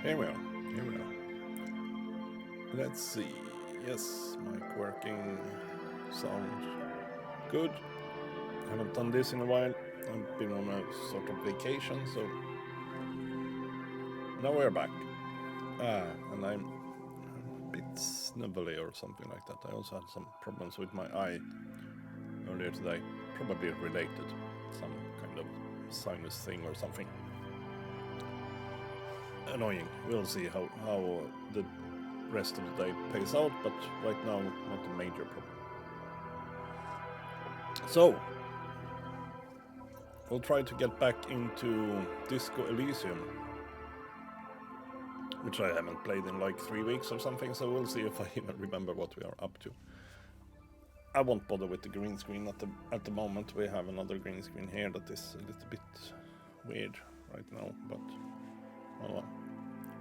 Here we are. Here we are. Let's see. Yes, mic working. Sound good. Haven't done this in a while. I've been on a sort of vacation, so now we're back. And I'm a bit snivelly or something like that. I also had some problems with my eye earlier today, probably related, some kind of sinus thing or something. Annoying. We'll see how the rest of the day pays out, but right now not a major problem. So we'll try to get back into Disco Elysium, which I haven't played in like 3 weeks or something, so we'll see if I even remember what we are up to. I won't bother with the green screen at the moment. We have another green screen here that is a little bit weird right now, but well,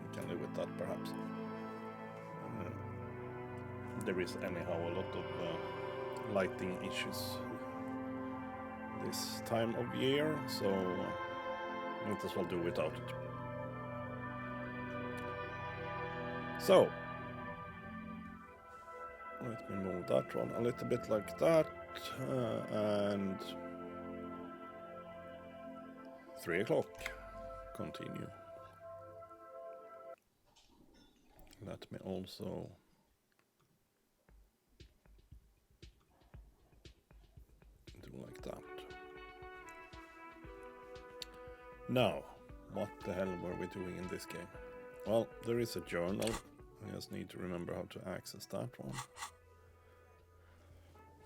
we can live with that perhaps. There is anyhow a lot of lighting issues this time of year, so might as well do without it. So let me move that one a little bit like that, and 3 o'clock. Continue. Let me also do like that. Now, what the hell were we doing in this game? Well, there is a journal. I just need to remember how to access that one.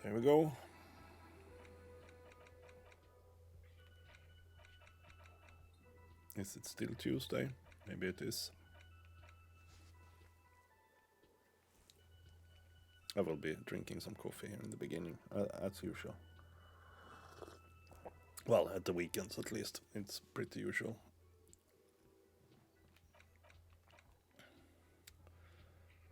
There we go. Is it still Tuesday? Maybe it is. I will be drinking some coffee here in the beginning, as usual. Well, at the weekends at least, it's pretty usual.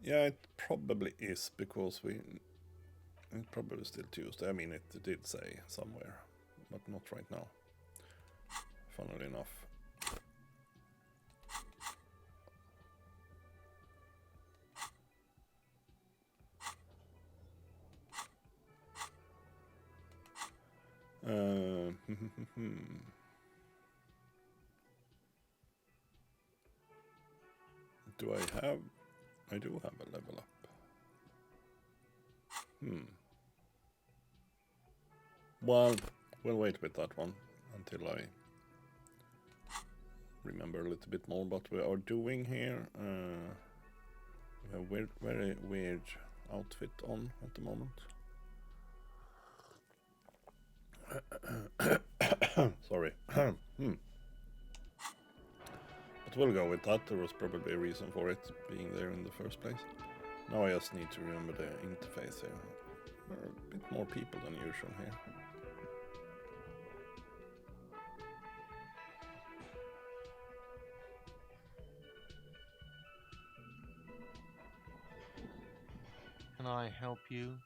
Yeah, it probably is, because it's probably still Tuesday. I mean, it did say somewhere, but not right now, funnily enough. Do I have? I do have a level up. Well, we'll wait with that one until I remember a little bit more what we are doing here. We have very weird outfit on at the moment. Sorry. But we'll go with that. There was probably a reason for it being there in the first place. Now I just need to remember the interface here. There are a bit more people than usual here. Can I help you?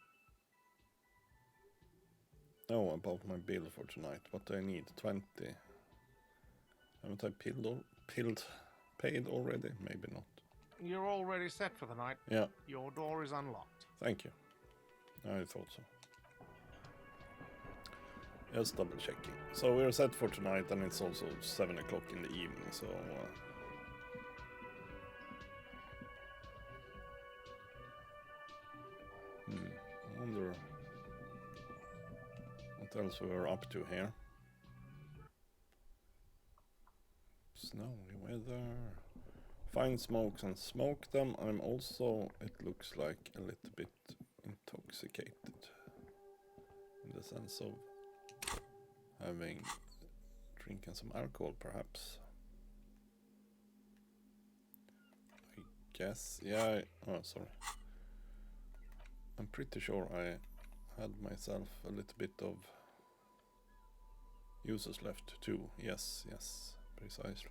Oh, about my bill for tonight. What do I need? 20. Haven't I paid already? Maybe not. You're already set for the night. Yeah. Your door is unlocked. Thank you. I thought so. Just double checking. So we're set for tonight, and it's also 7 o'clock in the evening, so I wonder what else we're up to here. Snowy weather. Find smokes and smoke them. I'm also, it looks like, a little bit intoxicated, in the sense of drinking some alcohol, perhaps. I guess, yeah. Oh, sorry. I'm pretty sure I had myself a little bit of uses left too. Yes, precisely.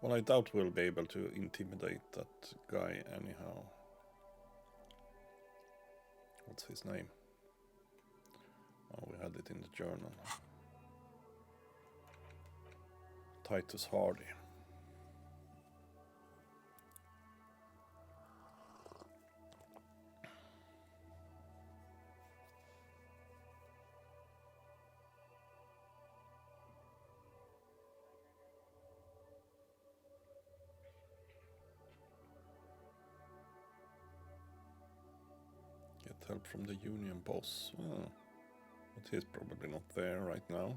Well, I doubt we'll be able to intimidate that guy anyhow. What's his name? Oh, we had it in the journal. Titus Hardy. Get help from the Union boss. Oh, but he's probably not there right now.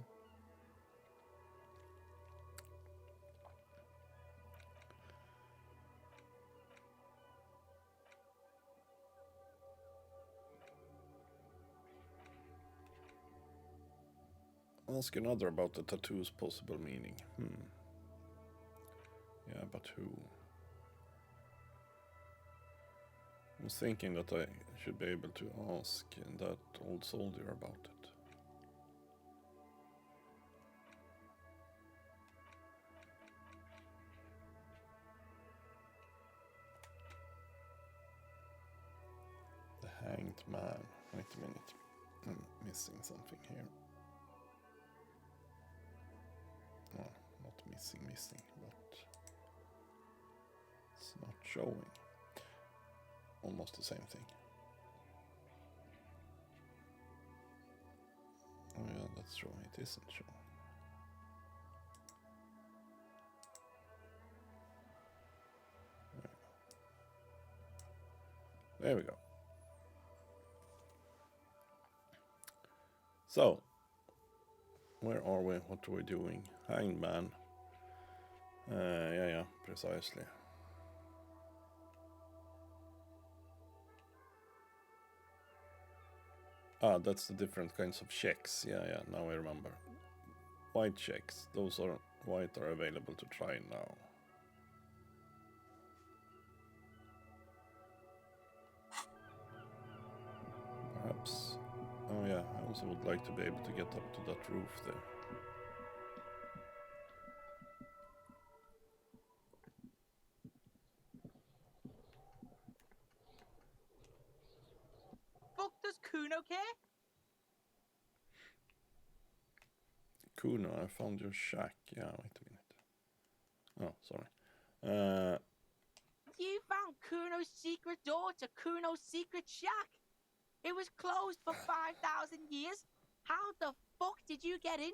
Ask another about the tattoo's possible meaning. Yeah, but who? I was thinking that I should be able to ask that old soldier about it. The Hanged Man. Wait a minute. I'm missing something here. Oh, not missing, but it's not showing. Almost the same thing. Oh yeah, that's true. It isn't showing. There we go. So, where are we? What are we doing? Hanged Man. Yeah, precisely. Ah, that's the different kinds of checks. Yeah, now I remember. White checks. Those are white are available to try now. Perhaps. Oh yeah, I also would like to be able to get up to that roof there. Fuck does Kuno care? Kuno, I found your shack. Yeah, wait a minute. Oh, sorry. You found Kuno's secret door to Kuno's secret shack. It was closed for 5,000 years. How the fuck did you get in?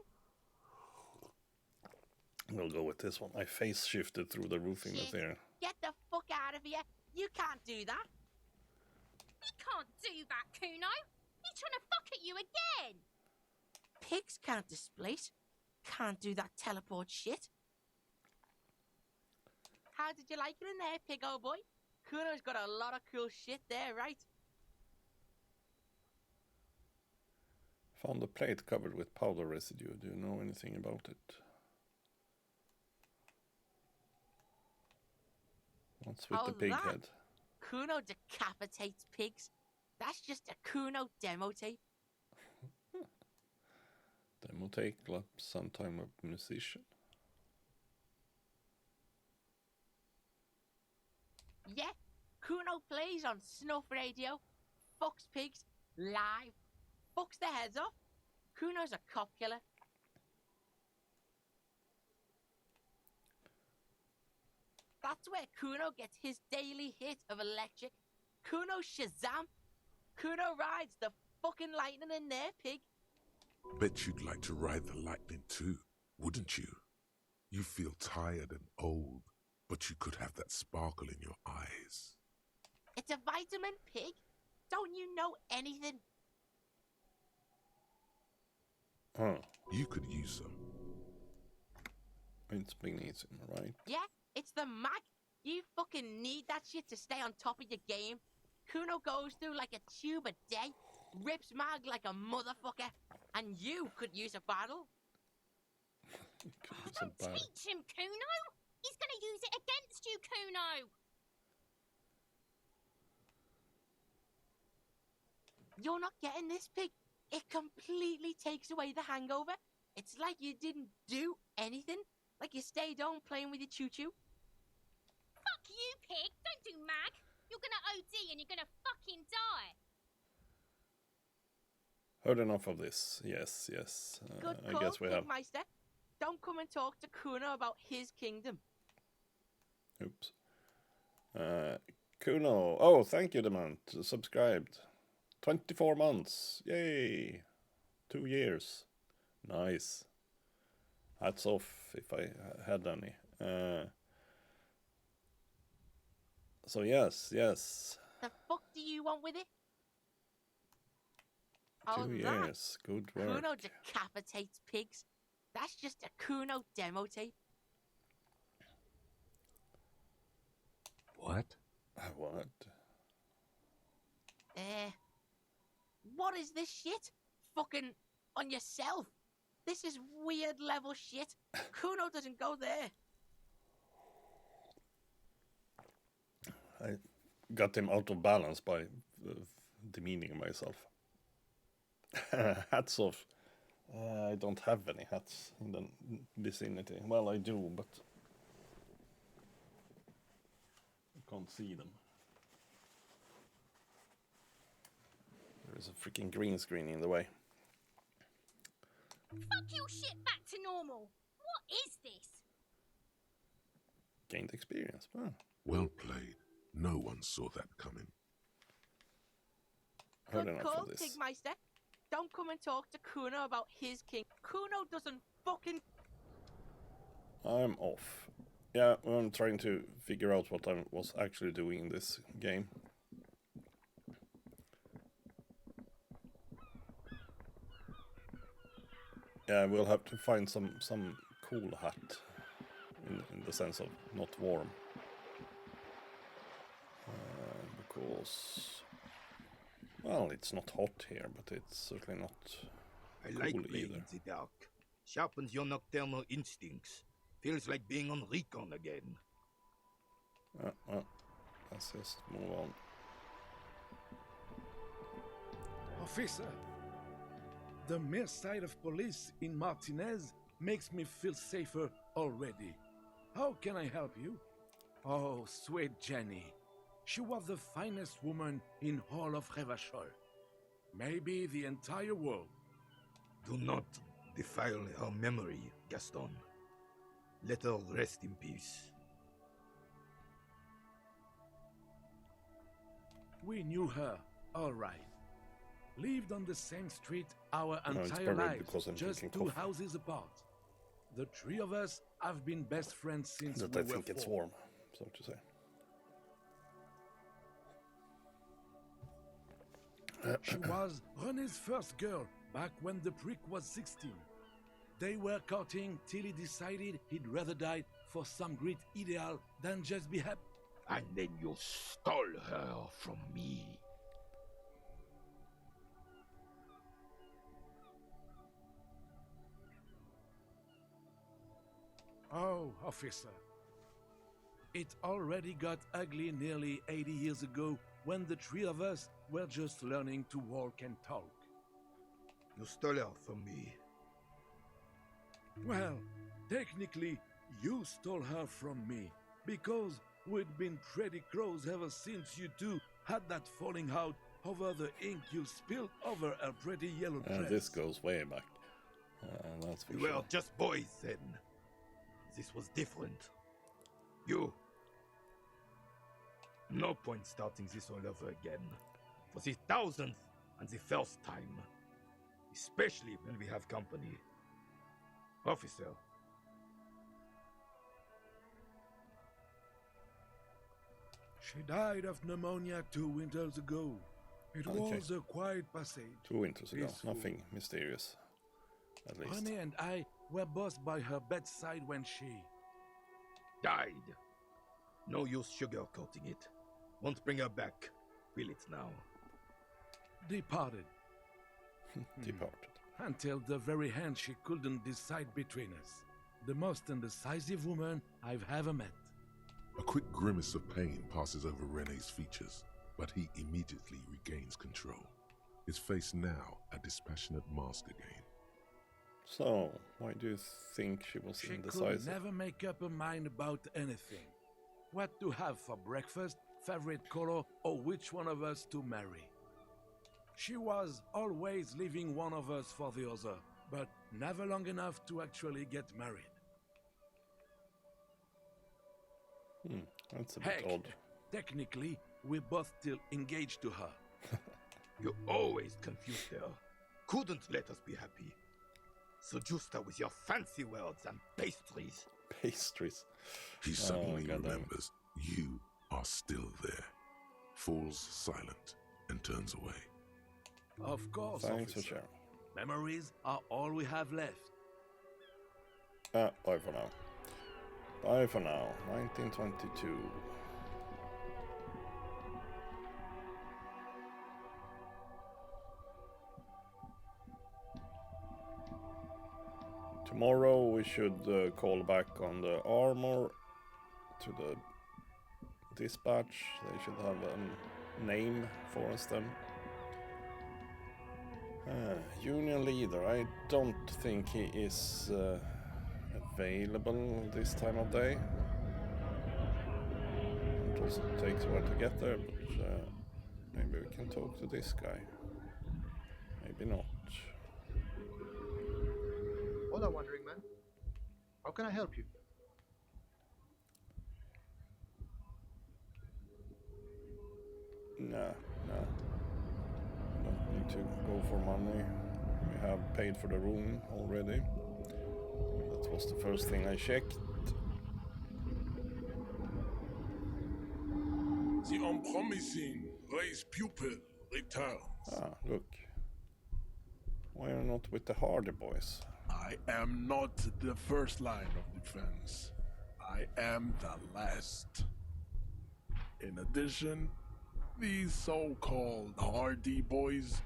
We'll go with this one. I face shifted through the roofing Shit. material. Get the fuck out of here. You can't do that. He can't do that, Kuno. He's trying to fuck at you again. Pigs can't displace. Can't do that teleport shit. How did you like it in there, pig old boy? Kuno's got a lot of cool shit there, right? Found a plate covered with powder residue. Do you know anything about it? What's with the pig that? head? Kuno decapitates pigs. That's just a Kuno demo tape. Demo take, sometime a musician. Yeah, Kuno plays on snuff radio, fucks pigs, live, fucks their heads off. Kuno's a cop killer. That's where Kuno gets his daily hit of electric. Kuno Shazam. Kuno rides the fucking lightning in there, pig. Bet you'd like to ride the lightning too, wouldn't you? You feel tired and old, but you could have that sparkle in your eyes. It's a vitamin, pig. Don't you know anything? Huh. You could use some. It's magnesium, right? Yeah, it's the mag. You fucking need that shit to stay on top of your game. Kuno goes through like a tube a day, rips mag like a motherfucker, and you could use a bottle. Don't teach him, Kuno. He's going to use it against you, Kuno. You're not getting this, pig. It completely takes away the hangover. It's like you didn't do anything. Like you stayed home playing with your choo-choo. Fuck you, pig. Don't do mag. You're going to OD and you're going to fucking die. Heard enough of this. Yes, yes. Good I call, guess we have. Pigmeister. Don't come and talk to Kuno about his kingdom. Oops. Kuno. Oh, thank you, Demand. Subscribed. 24 months. Yay. 2 years. Nice. Hats off if I had any. So yes. The fuck do you want with it? 2 years. Good work. Kuno decapitates pigs. That's just a Kuno demo tape. What? What? What is this shit? Fucking on yourself. This is weird level shit. Kuno doesn't go there. I got him out of balance by demeaning myself. Hats off. I don't have any hats in the vicinity. Well, I do, but I can't see them. There is a freaking green screen in the way. Fuck your shit back to normal. What is this? Gained experience. Wow. Well played. No one saw that coming. Heard Good enough call, of this. Pigmeister. Don't come and talk to Kuno about his king. Kuno doesn't fucking... I'm off. Yeah, I'm trying to figure out what I was actually doing in this game. Yeah, we'll have to find some cool hat, in the sense of not warm. Because, well, it's not hot here, but it's certainly not I cool like playing either. in the dark. Sharpens your nocturnal instincts. Feels like being on recon again. Well, let's just move on. Officer, the mere sight of police in Martinez makes me feel safer already. How can I help you? Oh, sweet Jenny. She was the finest woman in all of Revachol. Maybe the entire world. Do not defile her memory, Gaston. Let her rest in peace. We knew her, all right. Lived on the same street our No, it's entire probably because lives, I'm just drinking two coffee. houses apart. The three of us have been best friends since That we I were think it's 4. warm, so to say. She was René's first girl back when the prick was 16. They were courting till he decided he'd rather die for some great ideal than just be happy. And then you stole her from me. Oh, officer. It already got ugly nearly 80 years ago when the three of us were just learning to walk and talk. You stole her from me. Well, technically, you stole her from me, because we'd been pretty close ever since you two had that falling out over the ink you spilled over a pretty yellow dress. This goes way back. That's for We sure. were just boys then. This was different. You. No point starting this all over again. For the 1000th and the first time. Especially when we have company. Officer. She died of pneumonia 2 winters ago. It Okay. was a quiet passage. 2 winters ago. Peaceful. Nothing mysterious, at least. René and I were both by her bedside when she... Died. No use sugarcoating it. Won't bring her back. Feel it now. departed. Departed. Until the very hand she couldn't decide between us. The most indecisive woman I've ever met. A quick grimace of pain passes over René's features, but he immediately regains control. His face now a dispassionate mask again. So, why do you think she was She could indecisive? never make up her mind about anything. What to have for breakfast, favorite color, or which one of us to marry. She was always leaving one of us for the other, but never long enough to actually get married. That's a bit Heck, odd. technically, we're both still engaged to her. You always confused her. Couldn't let us be happy. Seduced her with your fancy words and pastries. Pastries. He suddenly God damn it. remembers you are still there, falls silent, and turns away. Of course, Thanks for officer. sharing. Memories are all we have left. Bye for now. Bye for now. 1922. Tomorrow we should call back on the armor to the dispatch. They should have a name for us then. Union leader. I don't think he is available this time of day. It also takes a while to get there, but maybe we can talk to this guy. Maybe not. Hola, wandering man. How can I help you? No. Don't need to go for money. We have paid for the room already. That was the first thing I checked. The unpromising race pupil returns. Ah, look. Why are you not with the Hardy Boys? I am not the first line of defense. I am the last. In addition, these so-called Hardy Boys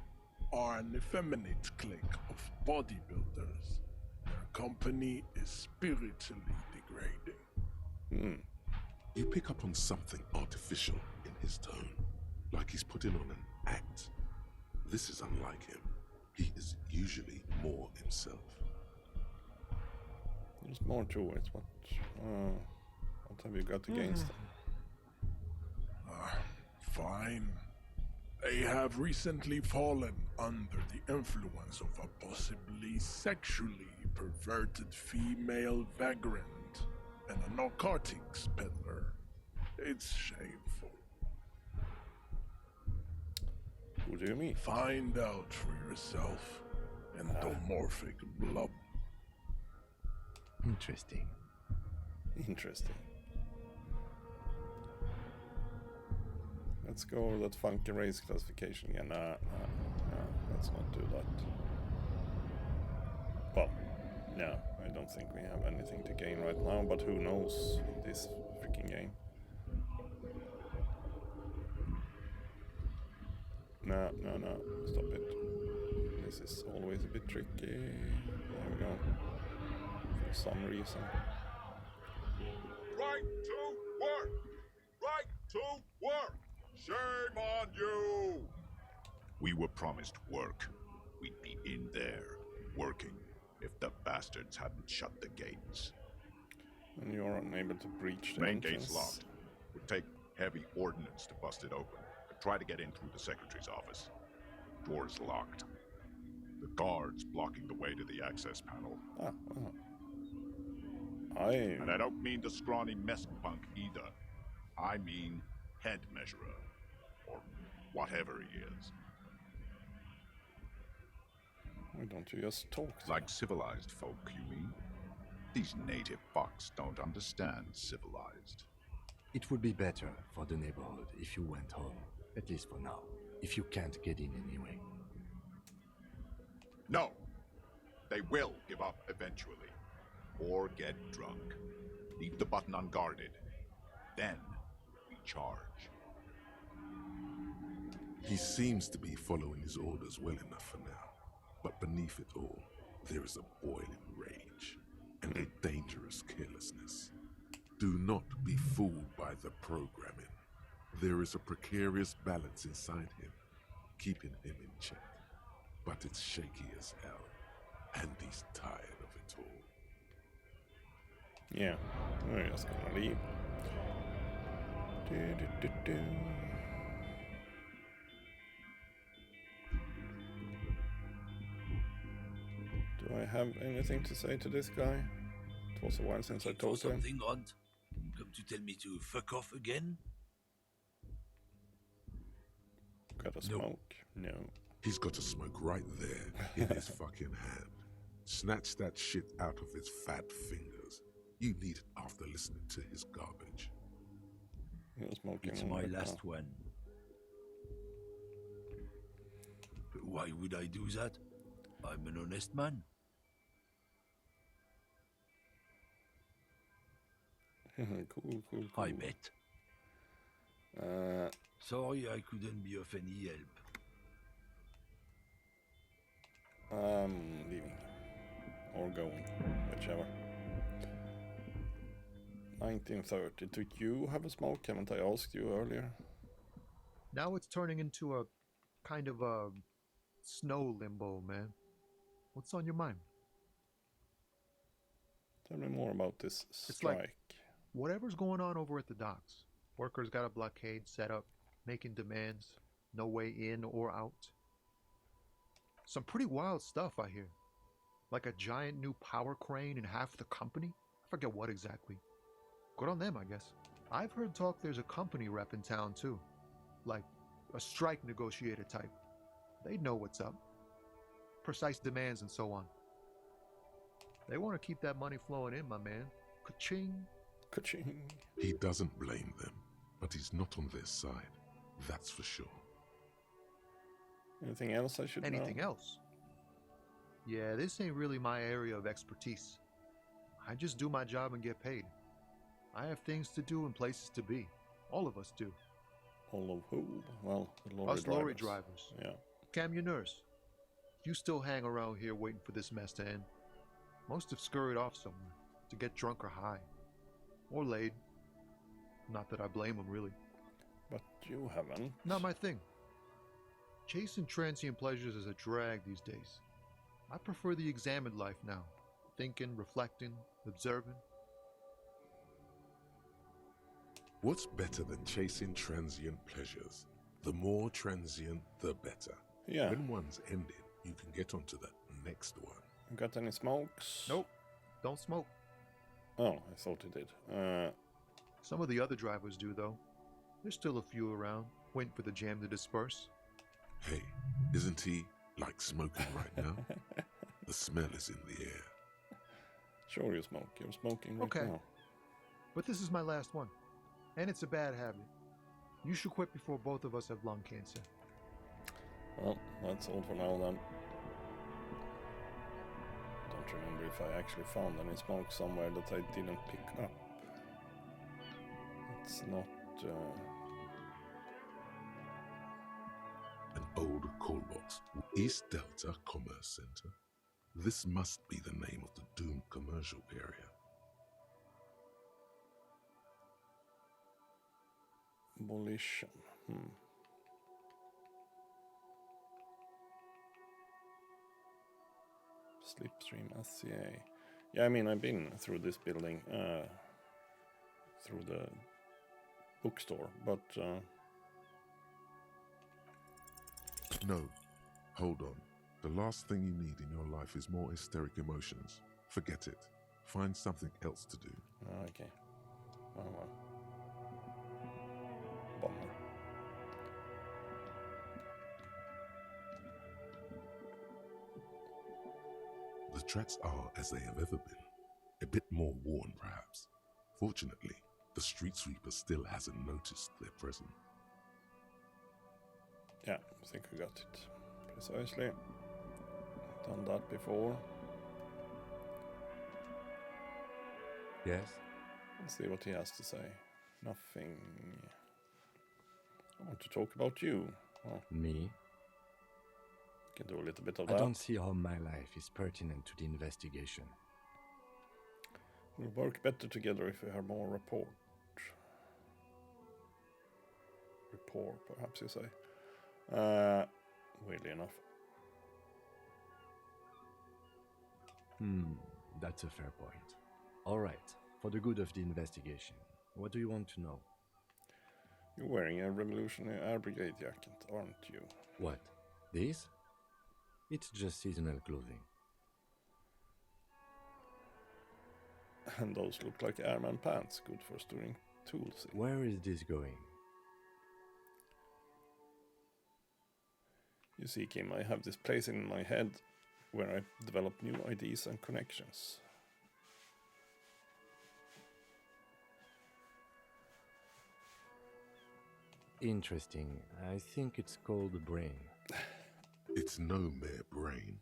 are an effeminate clique of bodybuilders. Their company is spiritually degrading. You pick up on something artificial in his tone, like he's putting on an act. This is unlike him. He is usually more himself. There's more to it. What have you got against them? Fine. They have recently fallen under the influence of a possibly sexually perverted female vagrant and a narcotics peddler. It's shameful. Who do you mean? Find out for yourself. Endomorphic blob. Interesting. Interesting. Let's go over that funky race classification again. Let's not do that. Well, no, I don't think we have anything to gain right now, but who knows in this freaking game. No, stop it. This is always a bit tricky. There we go. For some reason. Right to work! Right to work! Shame on you! We were promised work. We'd be in there, working, if the bastards hadn't shut the gates. And you're unable to breach the Main entrance. gate's locked. Would take heavy ordnance to bust it open. Could try to get in through the secretary's office. Door's locked. The guard's blocking the way to the access panel. And I don't mean the scrawny mess punk either. I mean head measurer. Or whatever he is. Why don't you just talk to Like them? civilized folk, you mean? These native fucks don't understand civilized. It would be better for the neighborhood if you went home, at least for now, if you can't get in anyway. No! They will give up eventually. Or get drunk. Leave the button unguarded. Then we charge. He seems to be following his orders well enough for now. But beneath it all, there is a boiling rage and a dangerous carelessness. Do not be fooled by the programming. There is a precarious balance inside him, keeping him in check. But it's shaky as hell, and he's tired of it all. Yeah, we're just gonna leave. Do I have anything to say to this guy? It was a while since I talked to him. Something odd? Come to tell me to fuck off again? Got a smoke? No. He's got a smoke right there in his fucking hand. Snatch that shit out of his fat fingers. You need it after listening to his garbage. You're smoking. It's my last one. Why would I do that? I'm an honest man. Cool. I bet. Sorry I couldn't be of any help. Leaving. Or going. Whichever. 1930. Did you have a smoke? Haven't I asked you earlier? Now it's turning into a kind of a snow limbo, man. What's on your mind? Tell me more about this strike. Like whatever's going on over at the docks. Workers got a blockade set up, making demands, no way in or out. Some pretty wild stuff, I hear. Like a giant new power crane in half the company? I forget what exactly. Good on them, I guess. I've heard talk there's a company rep in town, too. Like a strike negotiator type. They'd know what's up. Precise demands and so on. They want to keep that money flowing in, my man. Ka-ching. Ka-ching. He doesn't blame them, but he's not on their side. That's for sure. Anything else I should know? Anything else? Yeah, this ain't really my area of expertise. I just do my job and get paid. I have things to do and places to be. All of us do. All of who? Well, the lorry Us drivers. lorry drivers. Yeah. Camionneurs. You still hang around here waiting for this mess to end. Most have scurried off somewhere to get drunk or high. Or laid. Not that I blame them, really. But you haven't. Not my thing. Chasing transient pleasures is a drag these days. I prefer the examined life now. Thinking, reflecting, observing. What's better than chasing transient pleasures? The more transient, the better. Yeah. When one's ended, you can get onto the next one. You got any smokes? Nope. Don't smoke. Oh, I thought you did. Some of the other drivers do, though. There's still a few around, waiting for the jam to disperse. Hey, isn't he like smoking right now? The smell is in the air. Sure you smoke. You're smoking right Okay. now. But this is my last one. And it's a bad habit. You should quit before both of us have lung cancer. Well, that's all for now then. Don't remember if I actually found any smoke somewhere that I didn't pick up. It's not... An old call box. East Delta Commerce Center. This must be the name of the doomed commercial area. Abolition. Slipstream SCA. Yeah, I mean, I've been through this building, through the bookstore, but... No, hold on. The last thing you need in your life is more hysteric emotions. Forget it. Find something else to do. Okay. Well. Bummer. The tracks are as they have ever been. A bit more worn, perhaps. Fortunately, the street sweeper still hasn't noticed their presence. Yeah, I think I got it. Precisely. Done that before. Yes? Let's see what he has to say. Nothing. I want to talk about you. Well, Me? can do a little bit of I that. don't see how my life is pertinent to the investigation. We'll work better together if we have more rapport, perhaps you say. Weirdly enough. That's a fair point. All right, for the good of the investigation, what do you want to know? You're wearing a Revolutionary Air Brigade jacket, aren't you? What? This? It's just seasonal clothing. And those look like airman pants, good for storing tools in. Where is this going? You see, Kim, I have this place in my head where I develop new ideas and connections. Interesting. I think it's called the brain. It's no mere brain.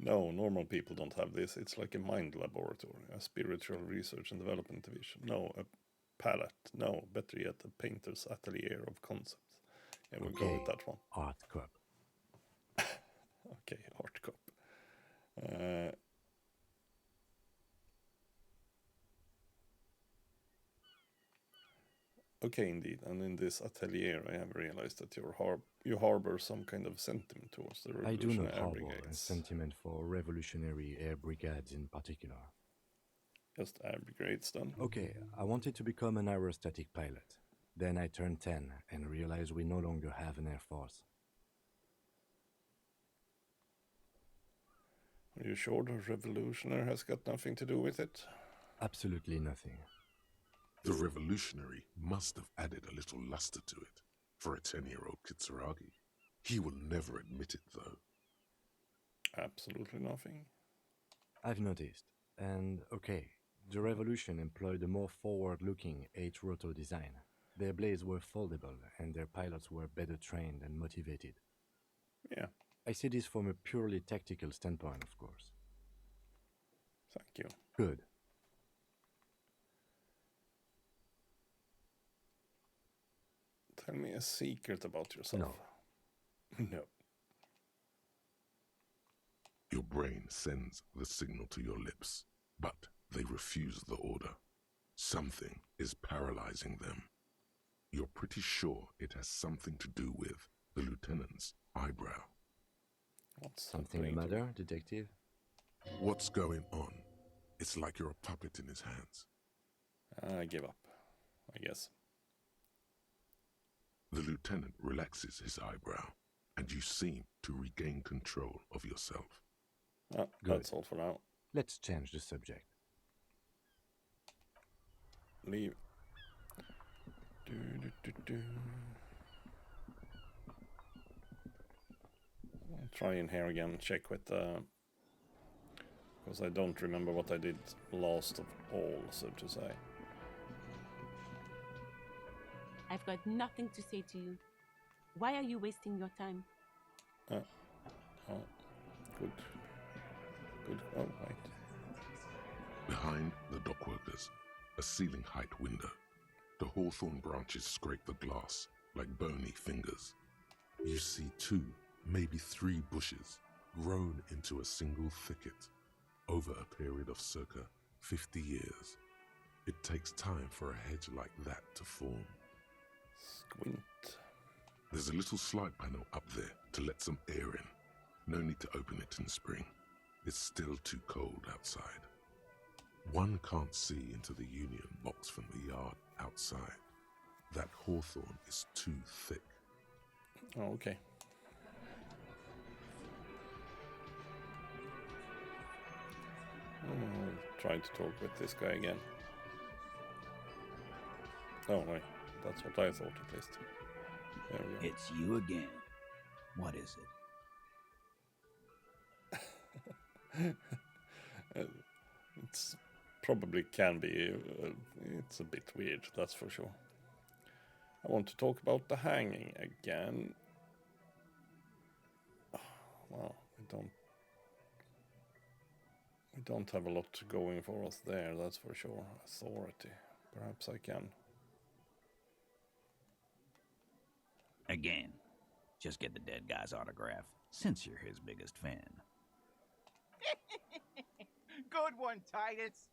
No, normal people don't have this. It's like a mind laboratory, a spiritual research and development division. No, a palette. No, better yet, a painter's atelier of concepts. Yeah, we'll go with that one. Art cup. Okay, art cop. Okay, indeed. And in this atelier, I have realized that you harbor some kind of sentiment towards the I do Revolutionary not Air harbor a Brigades. sentiment for revolutionary air brigades in particular. Just air brigades, then. Okay, I wanted to become an aerostatic pilot. Then I turned 10 and realized we no longer have an air force. Are you sure the Revolutionary has got nothing to do with it? Absolutely nothing. The revolutionary must have added a little luster to it for a 10-year-old Kitsuragi. He will never admit it, though. Absolutely nothing. I've noticed. And okay, the Revolution employed a more forward-looking 8-rotor design. Their blades were foldable and their pilots were better trained and motivated. Yeah. I see this from a purely tactical standpoint, of course. Thank you. Good. Tell me a secret about yourself. No. No. Your brain sends the signal to your lips, but they refuse the order. Something is paralyzing them. You're pretty sure it has something to do with the lieutenant's eyebrow. What's Something the happening to matter, detective? What's going on? It's like you're a puppet in his hands. I give up, I guess. The lieutenant relaxes his eyebrow, and you seem to regain control of yourself. Ah, that's all for now. Let's change the subject. Leave. I'll try in here again, check with because I don't remember what I did last of all, so to say. I've got nothing to say to you. Why are you wasting your time? Oh, good. Good. Oh, wait. Behind the dockworkers, a ceiling-height window. The hawthorn branches scrape the glass like bony fingers. You see 2, maybe 3 bushes grown into a single thicket over a period of circa 50 years. It takes time for a hedge like that to form. Squint. There's a little slide panel up there to let some air in. No need to open it in spring. It's still too cold outside. One can't see into the Union box from the yard outside. That hawthorn is too thick. Oh, okay. I'll try to talk with this guy again. Oh, wait. That's what I thought, at least. There we go. It's you again. What is it? It's probably can be. It's a bit weird, that's for sure. I want to talk about the hanging again. Well, we don't have a lot going for us there, that's for sure. Authority. Perhaps I can. Again. Just get the dead guy's autograph, since you're his biggest fan. Good one, Titus.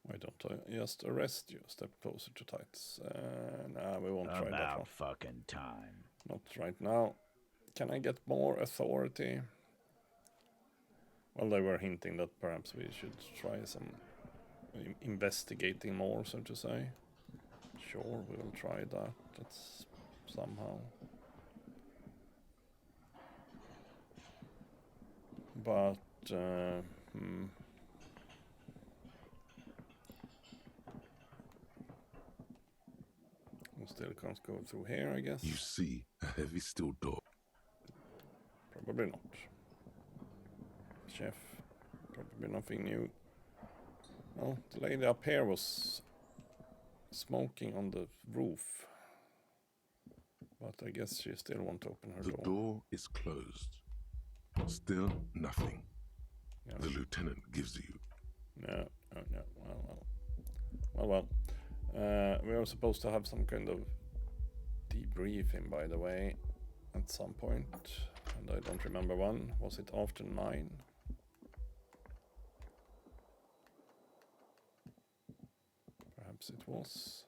Why don't I just arrest you? Step closer to Titus. Nah, we won't try that one. About fucking time. Not right now. Can I get more authority? Well, they were hinting that perhaps we should try some investigating more, so to say. Sure, we will try that. That's somehow. But we still can't go through here, I guess. You see a heavy steel door. Probably not. Chef, probably nothing new. Oh, the lady up here was smoking on the roof. But I guess she still won't open her The door. door is closed. Still nothing. Yeah. The lieutenant gives you. No. Well. We are supposed to have some kind of debriefing, by the way, at some point. And I don't remember when. Was it after 9? Perhaps it was.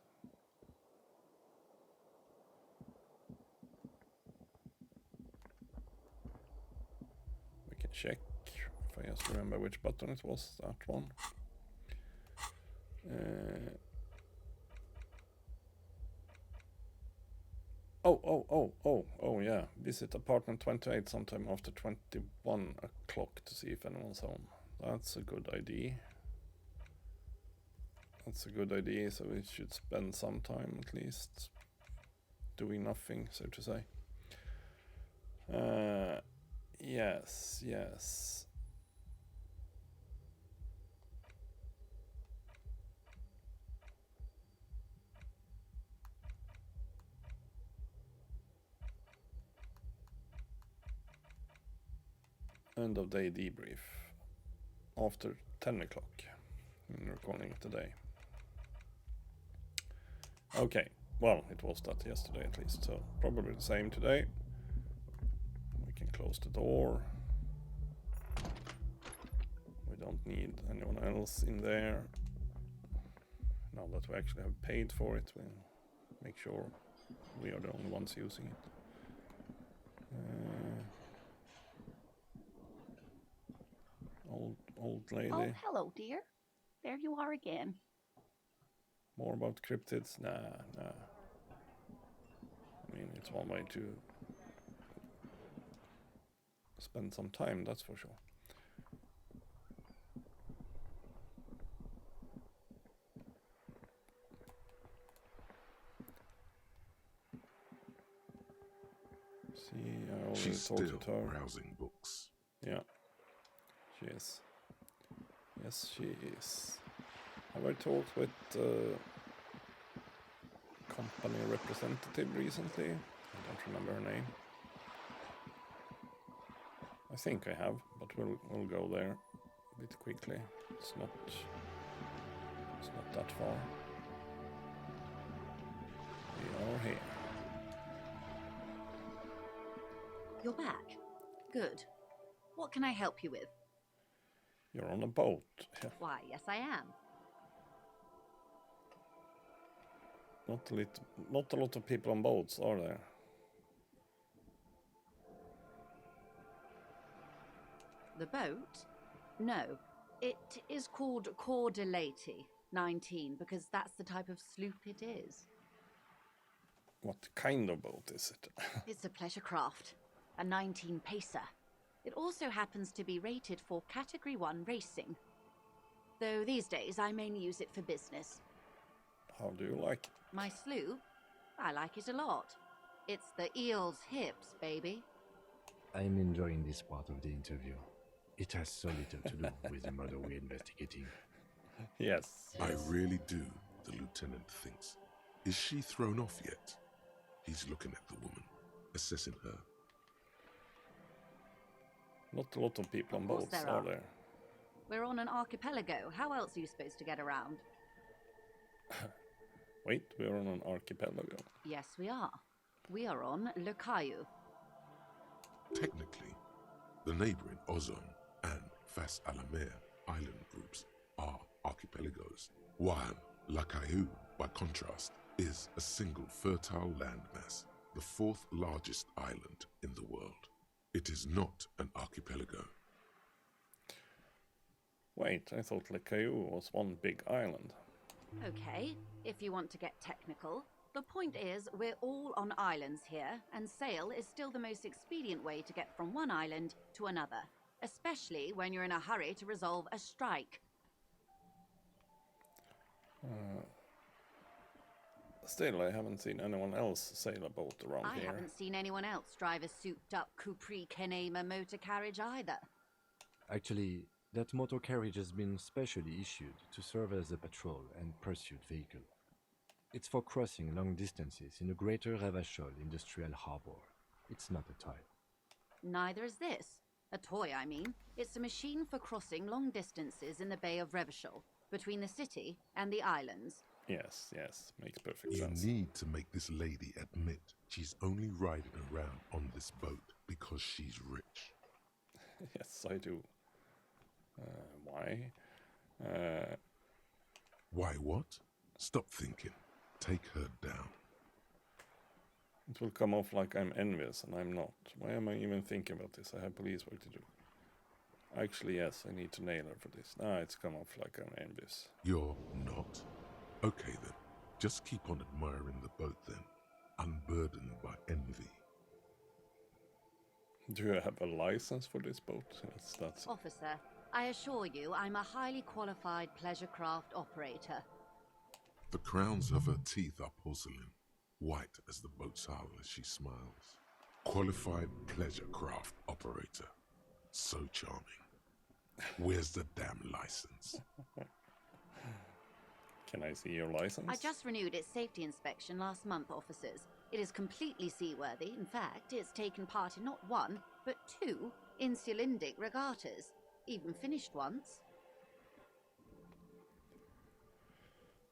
We can check if I just remember which button it was. That one. Oh, yeah. Visit apartment 28 sometime after 21 o'clock to see if anyone's home. That's a good idea. That's a good idea, so we should spend some time at least doing nothing, so to say. Yes. End of day debrief after 10 o'clock in recording today. Okay, well, it was that yesterday at least, so probably the same today. We can close the door. We don't need anyone else in there. Now that we actually have paid for it, we'll make sure we are the only ones using it. Old lady. Oh, hello, dear. There you are again. More about cryptids? Nah. I mean, it's one way to spend some time, that's for sure. See, I already She's talked still to her. browsing books. Yeah, she is. Yes, she is. Have I talked with the company representative recently? I don't remember her name. I think I have, but we'll go there a bit quickly. It's not that far. We are here. You're back. Good. What can I help you with? You're on a boat. Why, yes, I am. Not a lot of people on boats, are there? The boat? No. It is called Cordelati 19 because that's the type of sloop it is. What kind of boat is it? It's a pleasure craft. A 19 pacer. It also happens to be rated for Category 1 racing. Though these days I mainly use it for business. How do you like it? My sloop? I like it a lot. It's the eel's hips, baby. I'm enjoying this part of the interview. It has so little to do with the murder we're investigating. Yes. I really do, the lieutenant thinks. Is she thrown off yet? He's looking at the woman, assessing her. Not a lot of people on boats, are there? We're on an archipelago. How else are you supposed to get around? Wait, we're on an archipelago. Yes, we are. We are on Le Caillou. Technically, the neighboring Ozone and Fas Alamer island groups are archipelagos, while La Caillou, by contrast, is a single fertile landmass, the fourth largest island in the world. It is not an archipelago. Wait, I thought Le Caillou was one big island. Okay, if you want to get technical. The point is, we're all on islands here, and sail is still the most expedient way to get from one island to another, especially when you're in a hurry to resolve a strike. Still, I haven't seen anyone else sail a boat around I here. haven't seen anyone else drive a souped-up Capri Kenema motor carriage either. Actually, that motor carriage has been specially issued to serve as a patrol and pursuit vehicle. It's for crossing long distances in the greater Revachol industrial harbor. It's not a toy. Neither is this. A toy, I mean. It's a machine for crossing long distances in the Bay of Revachol, between the city and the islands. Yes, makes perfect You sense. need to make this lady admit she's only riding around on this boat because she's rich. Yes, I do. Why? Why what? Stop thinking. Take her down. It will come off like I'm envious, and I'm not. Why am I even thinking about this? I have police work to do. Actually, yes, I need to nail her for this. It's come off like I'm envious. You're not? Okay then. Just keep on admiring the boat then, unburdened by envy. Do you have a license for this boat? Yes, that's... Officer, I assure you I'm a highly qualified pleasure craft operator. The crowns of her teeth are porcelain, white as the boat's hull as she smiles. Qualified pleasure craft operator. So charming. Where's the damn license? Can I see your license? I just renewed its safety inspection last month, officers. It is completely seaworthy. In fact, it's taken part in not one, but two insulindic regattas. Even finished once.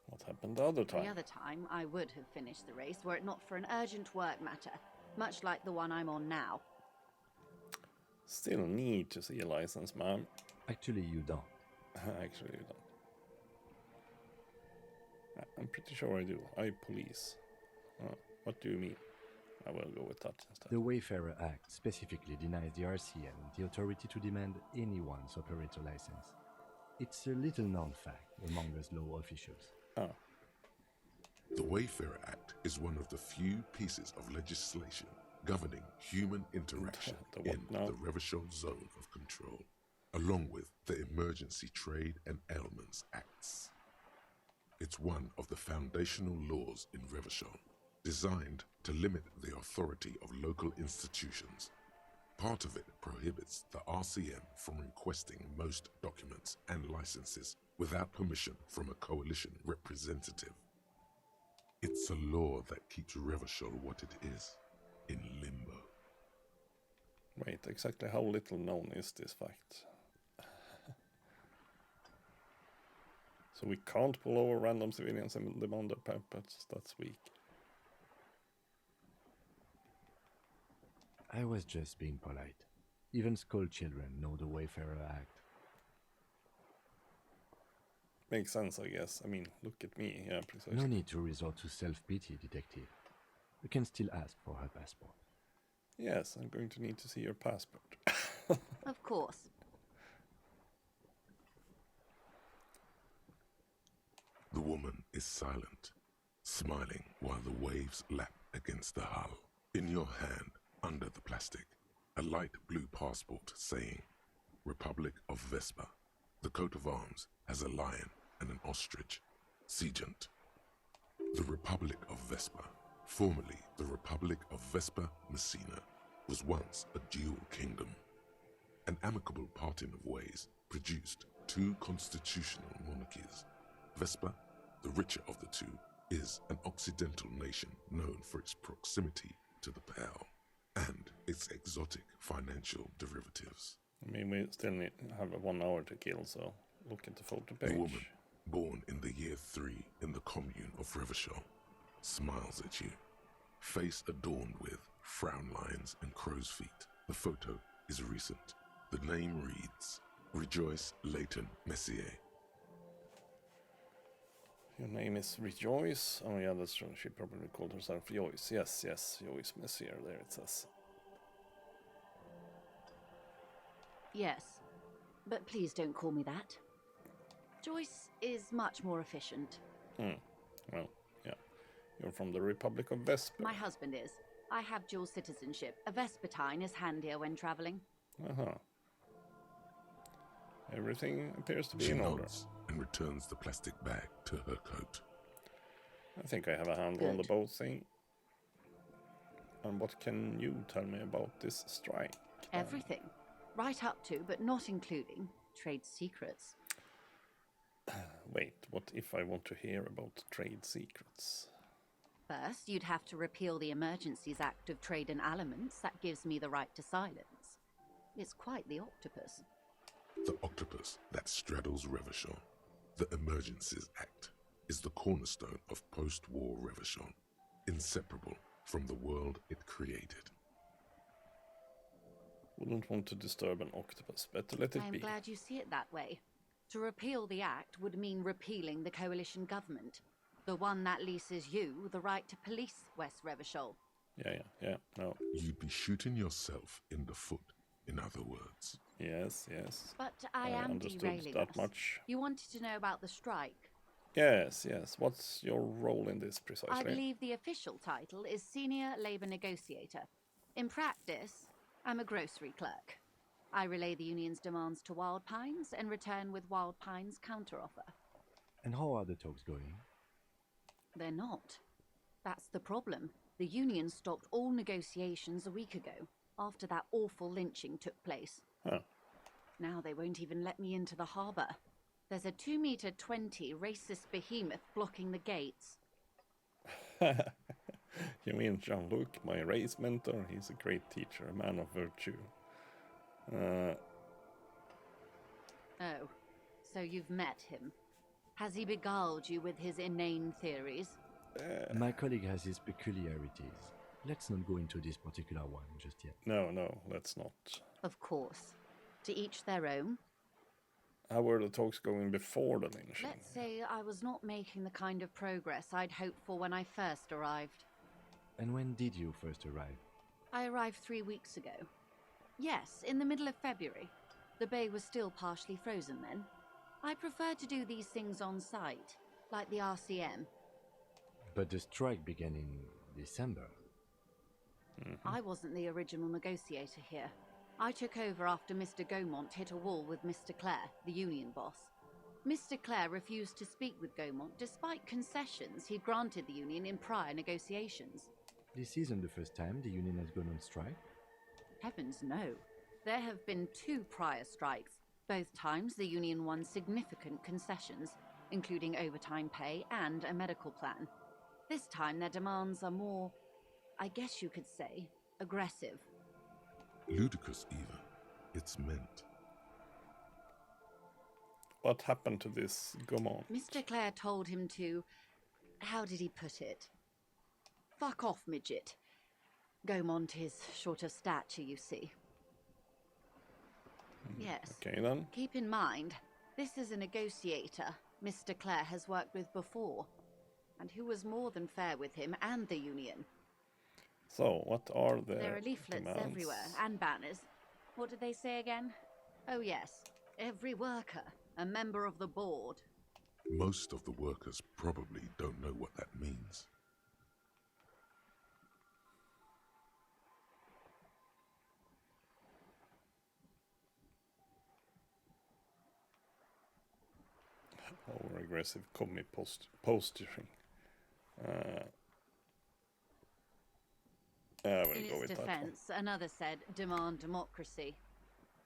What happened the other time? The other time, I would have finished the race were it not for an urgent work matter, much like the one I'm on now. Still need to see a license, ma'am. Actually, you don't. Actually, you don't. I'm pretty sure I do. I police. What do you mean? I will go with that instead. The Wayfarer Act specifically denies the RCN the authority to demand anyone's operator license. It's a little known fact among us law officials. The Wayfarer Act is one of the few pieces of legislation governing human interaction in the Revachol Zone of Control, along with the Emergency Trade and Ailments Acts. It's one of the foundational laws in Revachol, designed to limit the authority of local institutions. Part of it prohibits the RCN from requesting most documents and licenses without permission from a coalition representative. It's a law that keeps Revachol what it is, in limbo. Wait, exactly how little known is this fact? So we can't pull over random civilians and demand their puppets. That's weak. I was just being polite. Even school children know the Wayfarer Act. Makes sense, I guess. I mean, look at me. Yeah, precisely. No need to resort to self-pity, detective. You can still ask for her passport. Yes, I'm going to need to see your passport. Of course. The woman is silent, smiling while the waves lap against the hull. In your hand, under the plastic, a light blue passport saying, Republic of Vespa. The coat of arms has a lion and an ostrich. Seigent. The Republic of Vespa, formerly the Republic of Vespa Messina, was once a dual kingdom. An amicable parting of ways produced two constitutional monarchies. Vespa, the richer of the two, is an occidental nation known for its proximity to the Pale and its exotic financial derivatives. I mean, we still have 1 hour to kill, so look at the photo page. The woman, born in the year 3 in the commune of Revachol, smiles at you, face adorned with frown lines and crow's feet. The photo is recent. The name reads, Rejoice Leighton Messier. Your name is Rejoice? Oh yeah, that's true. She probably called herself Joyce. Yes, Joyce Messier, there it says. Yes, but please don't call me that. Joyce is much more efficient. Well, yeah. You're from the Republic of Vesper. My husband is. I have dual citizenship. A Vespertine is handier when traveling. Uh-huh. Everything appears to be She in order. nods and returns the plastic bag to her coat. I think I have a handle on the Good. boat thing. And what can you tell me about this strike? Everything. Right up to, but not including, trade secrets. Wait, what if I want to hear about trade secrets? First, you'd have to repeal the Emergencies Act of Trade in Aliments. That gives me the right to silence. It's quite the octopus. The octopus that straddles Revachon, the Emergencies Act, is the cornerstone of post-war Revachon, inseparable from the world it created. Wouldn't want to disturb an octopus. Better let it I'm be. glad you see it that way. To repeal the Act would mean repealing the coalition government, the one that leases you the right to police West Revachol. Yeah, no. You'd be shooting yourself in the foot, in other words. Yes. But I am understood derailing that us. much. You wanted to know about the strike. Yes. What's your role in this precisely? I believe the official title is Senior Labour Negotiator. In practice, I'm a grocery clerk. I relay the union's demands to Wild Pines and return with Wild Pines' counteroffer. And how are the talks going? They're not. That's the problem. The union stopped all negotiations a week ago, after that awful lynching took place. Huh. Now they won't even let me into the harbour. There's a 2-meter 20 racist behemoth blocking the gates. You mean Jean-Luc, my race mentor? He's a great teacher, a man of virtue. Oh, so you've met him. Has he beguiled you with his inane theories? My colleague has his peculiarities. Let's not go into this particular one just yet. No, let's not. Of course. To each their own. How were the talks going before the lynching? Let's say I was not making the kind of progress I'd hoped for when I first arrived. And when did you first arrive? I arrived 3 weeks ago. Yes, in the middle of February. The bay was still partially frozen then. I prefer to do these things on site, like the RCM. But the strike began in December. I wasn't the original negotiator here. I took over after Mr. Gaumont hit a wall with Mr. Clare, the union boss. Mr. Clare refused to speak with Gaumont despite concessions he'd granted the union in prior negotiations. This isn't the first time the union has gone on strike. Heavens no. There have been 2 prior strikes. Both times the union won significant concessions, including overtime pay and a medical plan. This time their demands are more, I guess you could say, aggressive. Ludicrous even. It's meant. What happened to this Gaumont? Mr. Clare told him to... How did he put it? Fuck off, midget. Gaumont is short of stature, you see. Yes. Okay then. Keep in mind, this is a negotiator Mr. Clare has worked with before, and who was more than fair with him and the union. So, what are the There are leaflets demands? everywhere, and banners. What did they say again? Oh yes, every worker, a member of the board. Most of the workers probably don't know what that means. Over-aggressive commie posturing. I will In go its with that one. defense, another said, demand democracy.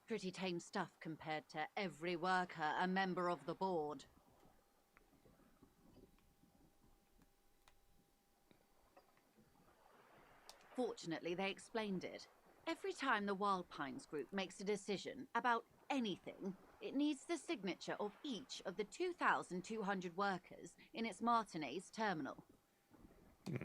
Pretty tame stuff compared to every worker, a member of the board. Fortunately, they explained it. Every time the Wild Pines group makes a decision about anything, it needs the signature of each of the 2,200 workers in its Martinez terminal.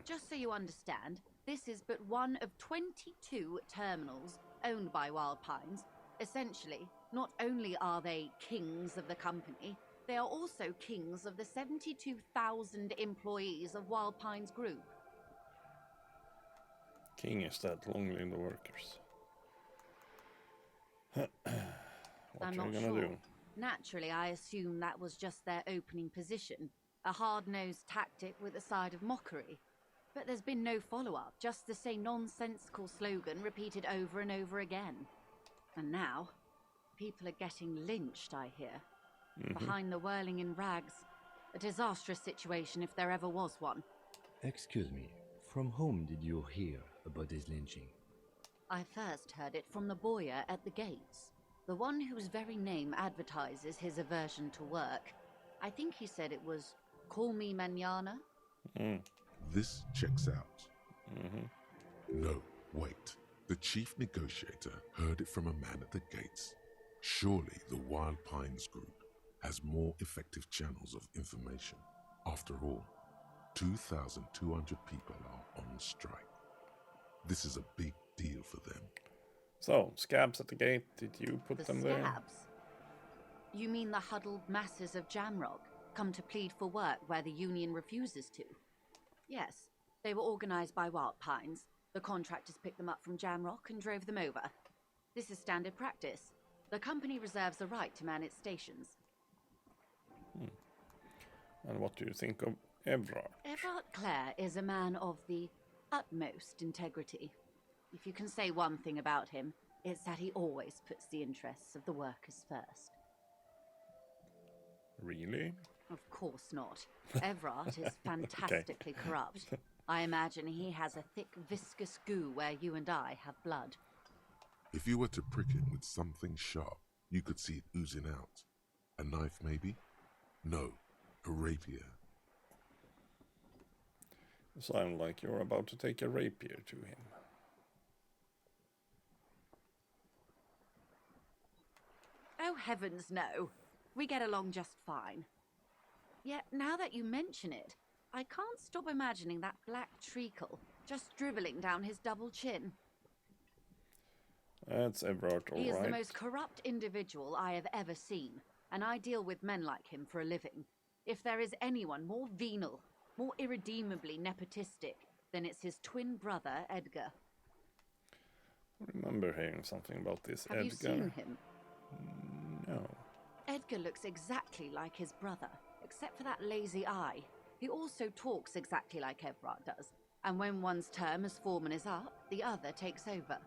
Just so you understand, this is but one of 22 terminals owned by Wild Pines. Essentially, not only are they kings of the company, they are also kings of the 72,000 employees of Wild Pines Group. King is dead, long live the workers. What I'm are not you gonna sure. do? Naturally, I assume that was just their opening position. A hard-nosed tactic with a side of mockery. But there's been no follow-up, just the same nonsensical slogan repeated over and over again. And now, people are getting lynched, I hear. Behind the whirling in rags. A disastrous situation if there ever was one. Excuse me, from whom did you hear about this lynching? I first heard it from the boyer at the gates. The one whose very name advertises his aversion to work. I think he said it was, "Call me mañana." This checks out. No, wait. The chief negotiator heard it from a man at the gates. Surely the Wild Pines group has more effective channels of information. After all, 2,200 people are on strike. This is a big deal for them. So, scabs at the gate, did you put them there? Scabs? You mean the huddled masses of Jamrock, come to plead for work where the union refuses to? Yes, they were organized by Wild Pines. The contractors picked them up from Jamrock and drove them over. This is standard practice. The company reserves the right to man its stations. And what do you think of Evrard? Evrard Clare is a man of the utmost integrity. If you can say one thing about him, it's that he always puts the interests of the workers first. Really? Of course not. Evrard is fantastically corrupt. I imagine he has a thick, viscous goo where you and I have blood. If you were to prick him with something sharp, you could see it oozing out. A knife, maybe? No, a rapier. You sound like you're about to take a rapier to him. Oh, heavens no. We get along just fine. Yet, now that you mention it, I can't stop imagining that black treacle just dribbling down his double chin. That's Evrard, all right. He is the most corrupt individual I have ever seen, and I deal with men like him for a living. If there is anyone more venal, more irredeemably nepotistic, then it's his twin brother, Edgar. I remember hearing something about this Have Edgar. you seen him? No. Edgar looks exactly like his brother, except for that lazy eye. He also talks exactly like Evrard does, and when one's term as foreman is up, the other takes over.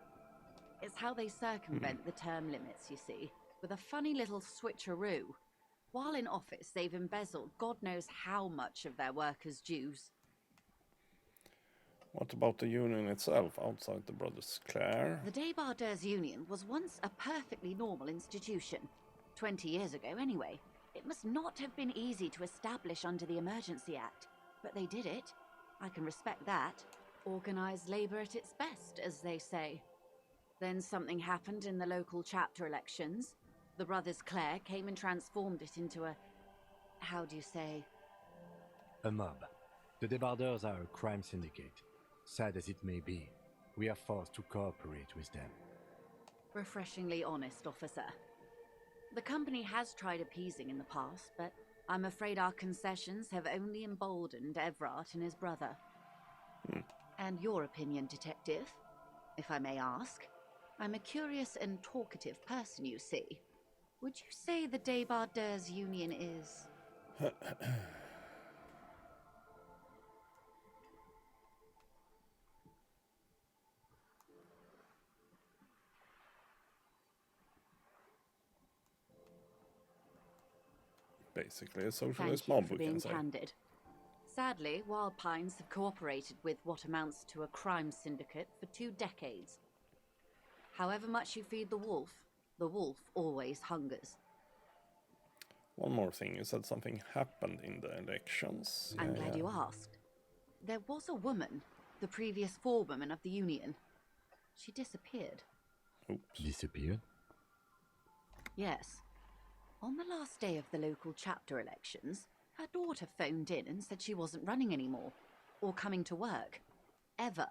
It's how they circumvent the term limits, you see, with a funny little switcheroo. While in office, they've embezzled God knows how much of their workers' dues. What about the union itself outside the Brothers Clare? The Débardeurs Union was once a perfectly normal institution. 20 years ago, anyway. It must not have been easy to establish under the Emergency Act, but they did it. I can respect that. Organised labour at its best, as they say. Then something happened in the local chapter elections. The Brothers Clare came and transformed it into a... how do you say? A mob. The Débardeurs are a crime syndicate. Sad as it may be, we are forced to cooperate with them. Refreshingly honest, officer. The company has tried appeasing in the past, but I'm afraid our concessions have only emboldened Evrard and his brother. And your opinion, detective, if I may ask? I'm a curious and talkative person, you see. Would you say the Débardeurs Union is... Basically a socialist mob, we can say. Candid. Sadly, Wild Pines have cooperated with what amounts to a crime syndicate for 2 decades. However much you feed the wolf always hungers. One more thing, you said something happened in the elections. I'm glad you asked. There was a woman, the previous forewoman of the union. She disappeared. Oops. Disappeared? Yes. On the last day of the local chapter elections, her daughter phoned in and said she wasn't running anymore, or coming to work. Ever.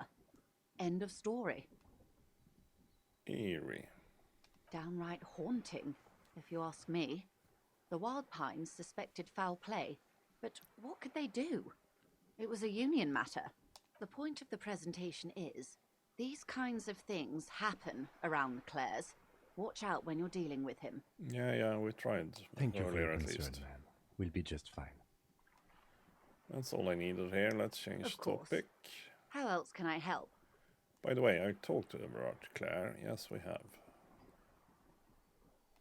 End of story. Eerie. Downright haunting, if you ask me. The Wild Pines suspected foul play, but what could they do? It was a union matter. The point of the presentation is, these kinds of things happen around the Clares. Watch out when you're dealing with him. Yeah, we tried Thank you for earlier your at concern, least. ma'am. We'll be just fine. That's all I needed here. Let's change Of course. topic. How else can I help? By the way, I talked to Everard, Claire. Yes, we have.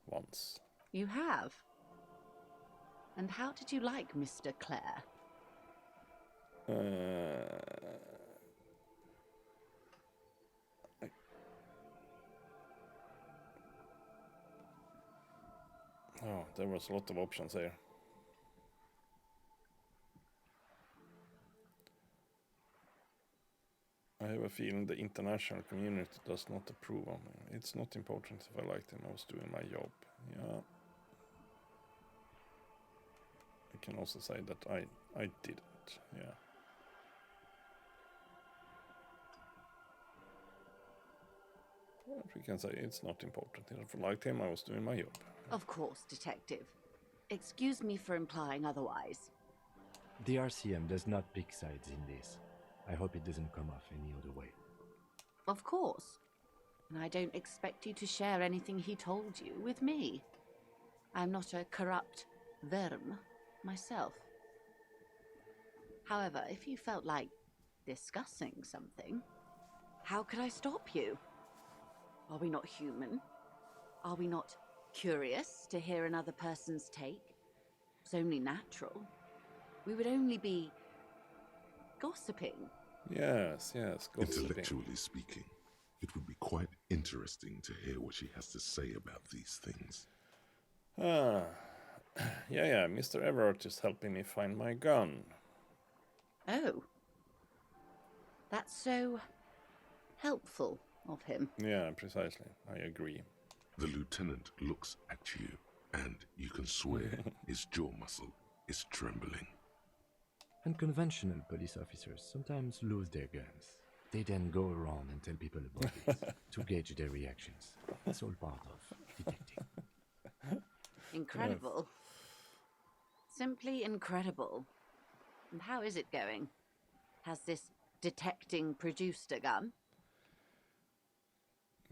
Once. You have? And how did you like Mr. Clare? Oh, there was a lot of options here. I have a feeling the international community does not approve of me. It's not important if I liked him, I was doing my job. Yeah. I can also say that I didn't, yeah. If we can say it's not important. If I liked him, I was doing my job. Of course, Detective. Excuse me for implying otherwise. The RCM does not pick sides in this. I hope it doesn't come off any other way. Of course. And I don't expect you to share anything he told you with me. I'm not a corrupt verm myself. However, if you felt like discussing something, how could I stop you? Are we not human? Are we not curious to hear another person's take? It's only natural. We would only be gossiping. Yes, gossiping. Intellectually speaking, it would be quite interesting to hear what she has to say about these things. Yeah, Mr. Everett is helping me find my gun. Oh. That's so helpful of him. Yeah, precisely. I agree. The lieutenant looks at you, and you can swear his jaw muscle is trembling. Unconventional police officers sometimes lose their guns. They then go around and tell people about it to gauge their reactions. It's all part of detecting. Incredible. Yes. Simply incredible. And how is it going? Has this detecting produced a gun?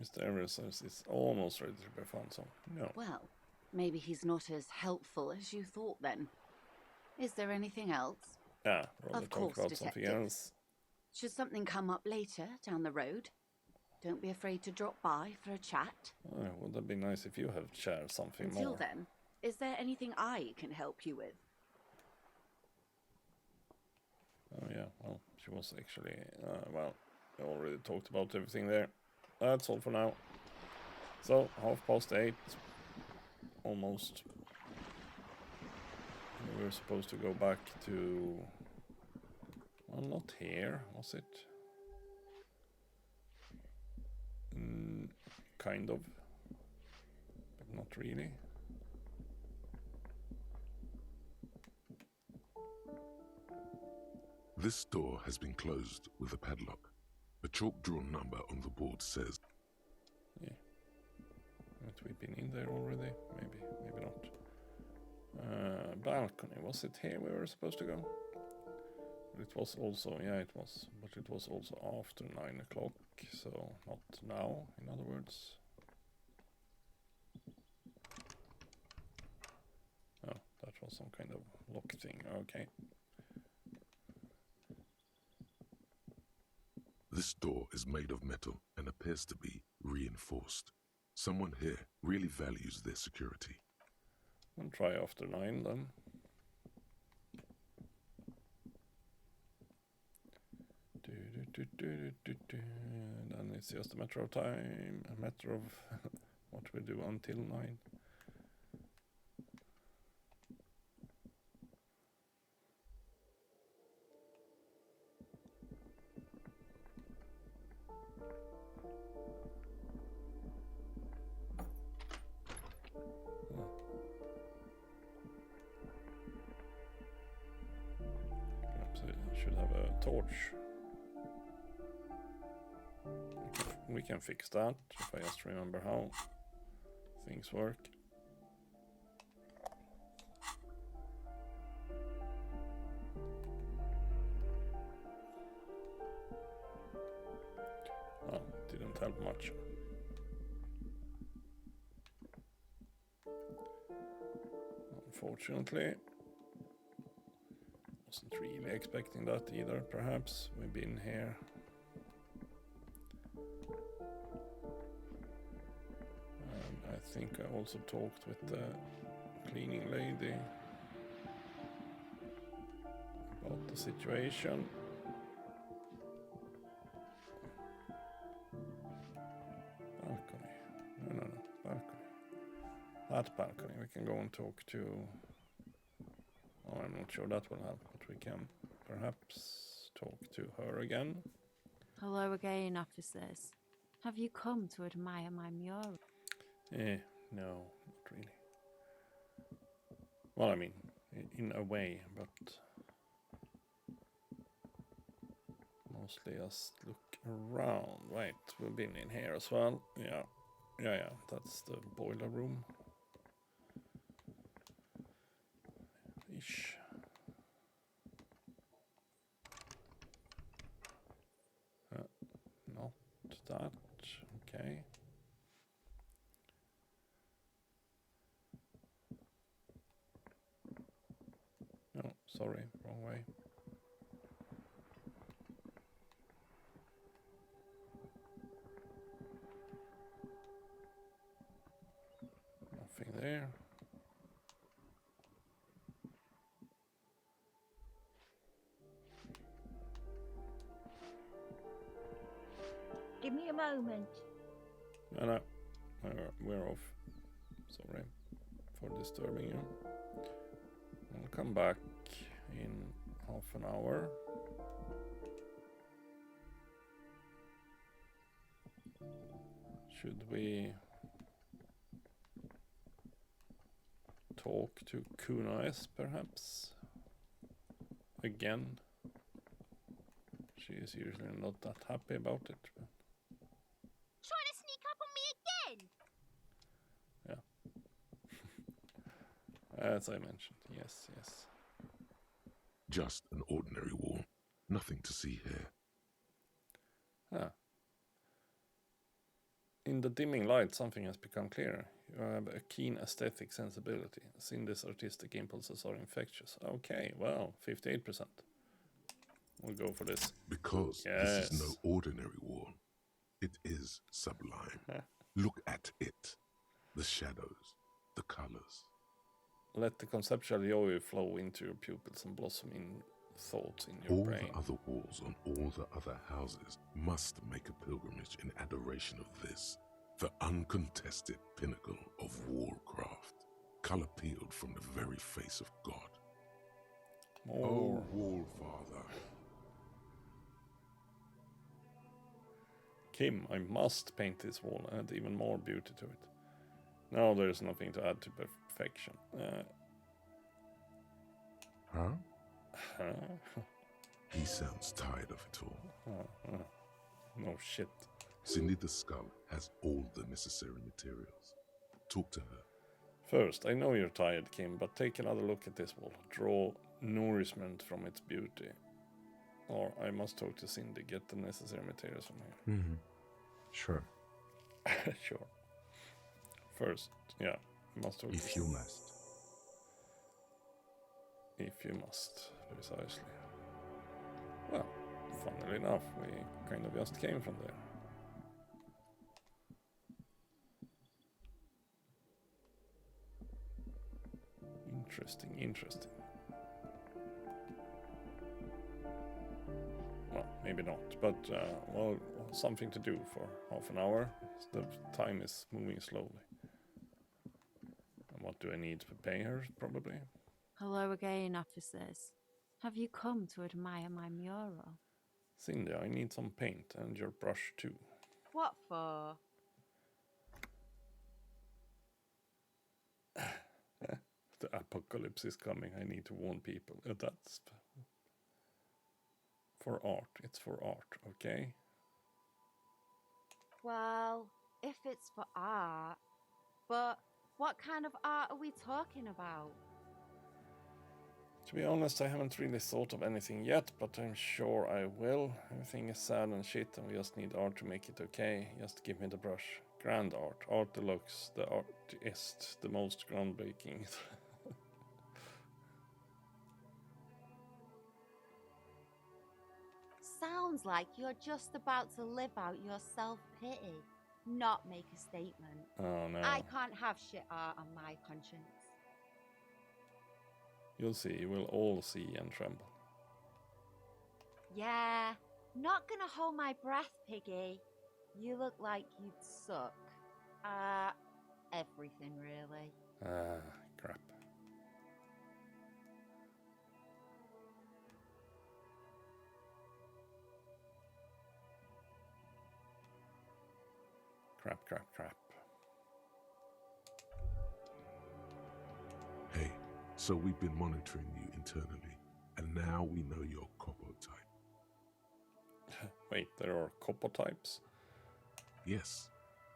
Mr. Everett says it's almost ready to be found, so no. Well, maybe he's not as helpful as you thought then. Is there anything else? Yeah, rather of talk course, about Detective. something else. Should something come up later down the road, don't be afraid to drop by for a chat. Oh, would that be nice if you have shared something Until more? then, is there anything I can help you with? Oh yeah, well, she was actually, well, I already talked about everything there. That's all for now. So, 8:30, almost. We were supposed to go back to, well, not here, was it? Kind of, but not really. This door has been closed with a padlock. A chalk-drawn number on the board says... Yeah. Haven't we been in there already? Maybe not. Balcony, was it here we were supposed to go? It was also, yeah, it was. But it was also after 9 o'clock, so not now, in other words. Oh, that was some kind of lock thing, okay. This door is made of metal and appears to be reinforced. Someone here really values their security. We'll try after 9 then. Then it's just a matter of time, a matter of what we do until 9. Perhaps I should have a torch. We can fix that, if I just remember how things work. Well, didn't help much. Unfortunately. Wasn't really expecting that either, perhaps. We've been here. And I think I also talked with the cleaning lady about the situation. Balcony. No. Balcony. That balcony. We can go and talk to... Oh, I'm not sure that will help, but we can perhaps talk to her again. Hello again, officers. Have you come to admire my mural? No, not really. Well, I mean, in a way, but mostly just look around. Right, we've been in here as well. Yeah, that's the boiler room. Ish. Not that. Okay. No, sorry, wrong way. Nothing there. Give me a moment. No, we're off. Sorry for disturbing you. I'll come back in half an hour. Should we talk to Kunais perhaps? Again? She is usually not that happy about it. But Trying to sneak up on me again? yeah. As I mentioned, yes. Just an ordinary wall. Nothing to see here. In the dimming light, something has become clearer. You have a keen aesthetic sensibility. Cindy's artistic impulses are infectious. Okay, well, 58%. We'll go for this. Because yes. This is no ordinary wall. It is sublime. Look at it. The shadows, the colors. Let the conceptual joy flow into your pupils and blossom in thought in your all brain. The other walls on all the other houses must make a pilgrimage in adoration of this, the uncontested pinnacle of warcraft, color peeled from the very face of God. More. Oh, wall father. Kim, I must paint this wall and add even more beauty to it. No, there's nothing to add to perfection. Huh? He sounds tired of it all. No shit. Cindy the Skull has all the necessary materials. Talk to her. First, I know you're tired, Kim, but take another look at this wall. Draw nourishment from its beauty. Or I must talk to Cindy, get the necessary materials from here. Mm-hmm. Sure. Sure. First, yeah, I must talk If you must. If you must, precisely. Well, funnily enough, we kind of just came from there. Interesting. Well, maybe not, but, well, something to do for half an hour. The time is moving slowly. And what do I need to pay her, probably? Hello again, officers. Have you come to admire my mural? Cindy, I need some paint and your brush too. What for? The apocalypse is coming. I need to warn people. That's for art. It's for art, okay? Well, if it's for art, but what kind of art are we talking about? To be honest, I haven't really thought of anything yet, but I'm sure I will. Everything is sad and shit, and we just need art to make it okay. Just give me the brush. Grand art. Art deluxe. The artist. The most groundbreaking. sounds like you're just about to live out your self-pity, not make a statement. Oh no. I can't have shit art on my conscience. You'll see, you will all see and tremble. Yeah, not gonna hold my breath, Piggy. You look like you'd suck. Everything really. Crap. Crap. Hey, so we've been monitoring you internally, and now we know your Copo type. Wait, there are Copo types? Yes.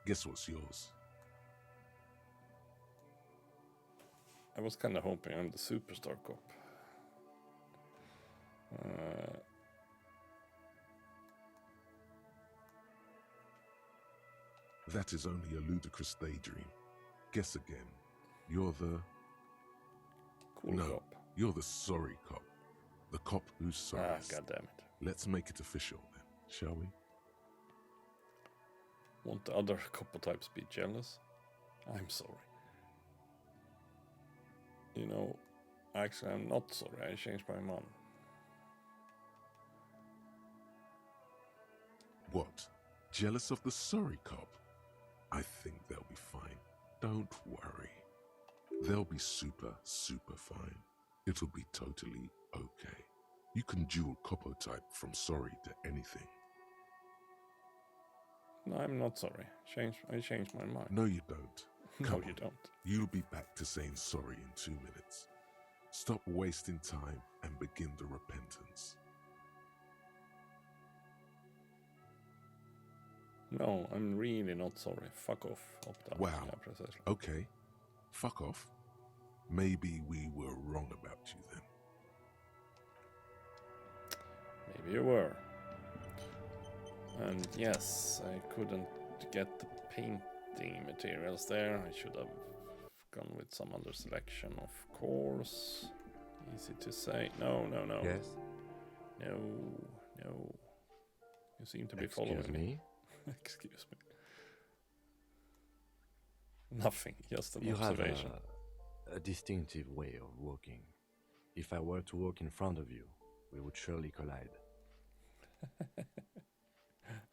Guess what's yours? I was kind of hoping I'm the superstar cop. That is only a ludicrous daydream. Guess again. You're the... Cool cop. You're the sorry cop. The cop who's sorry. Goddammit. Let's make it official then, shall we? Won't the other Copo types be jealous? I'm sorry. You know, actually I'm not sorry, I changed my mind. What? Jealous of the sorry cop? I think they'll be fine. Don't worry. They'll be super fine. It'll be totally okay. You can dual Copo type from sorry to anything. No, I'm not sorry. I changed my mind. No, you don't. No, you don't. You'll be back to saying sorry in 2 minutes. Stop wasting time and begin the repentance. No, I'm really not sorry. Fuck off. Opt-out. Wow. Yeah, precisely. Okay. Fuck off. Maybe we were wrong about you then. Maybe you were. And yes, I couldn't get the painting materials there. I should have gone with some other selection, of course. Easy to say. No. Yes? No. You seem to be following Excuse me? Excuse me. Nothing, just an You observation. have a distinctive way of walking. If I were to walk in front of you, we would surely collide.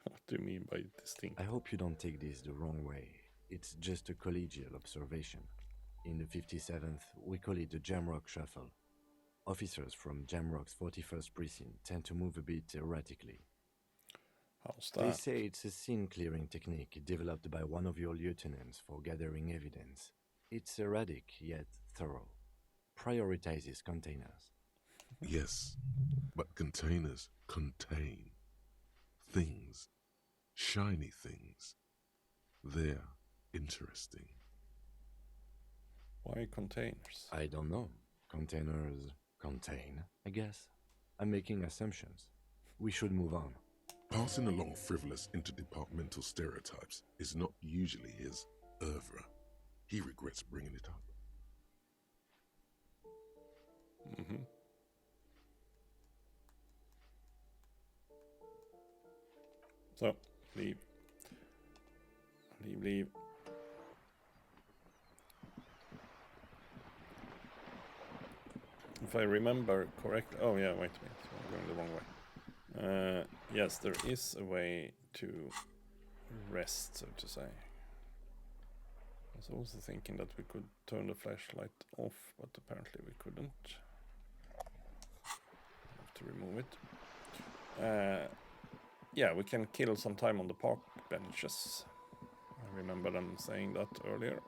What do you mean by distinct? I hope you don't take this the wrong way. It's just a collegial observation. In the 57th, we call it the Jamrock Shuffle. Officers from Jamrock's 41st Precinct tend to move a bit erratically. How's that? They say it's a scene-clearing technique developed by one of your lieutenants for gathering evidence. It's erratic, yet thorough. Prioritizes containers. Yes, but containers contain things, shiny things. They're interesting. Why containers? I don't know. Containers contain, I guess. I'm making assumptions. We should move on. Passing along frivolous interdepartmental stereotypes is not usually his oeuvre. He regrets bringing it up. Mm-hmm. So, leave. Leave. If I remember correctly... Oh yeah, wait a minute. I'm going the wrong way. Yes, there is a way to rest, so to say. I was also thinking that we could turn the flashlight off, but apparently we couldn't. Have to remove it. Yeah, we can kill some time on the park benches. I remember them saying that earlier.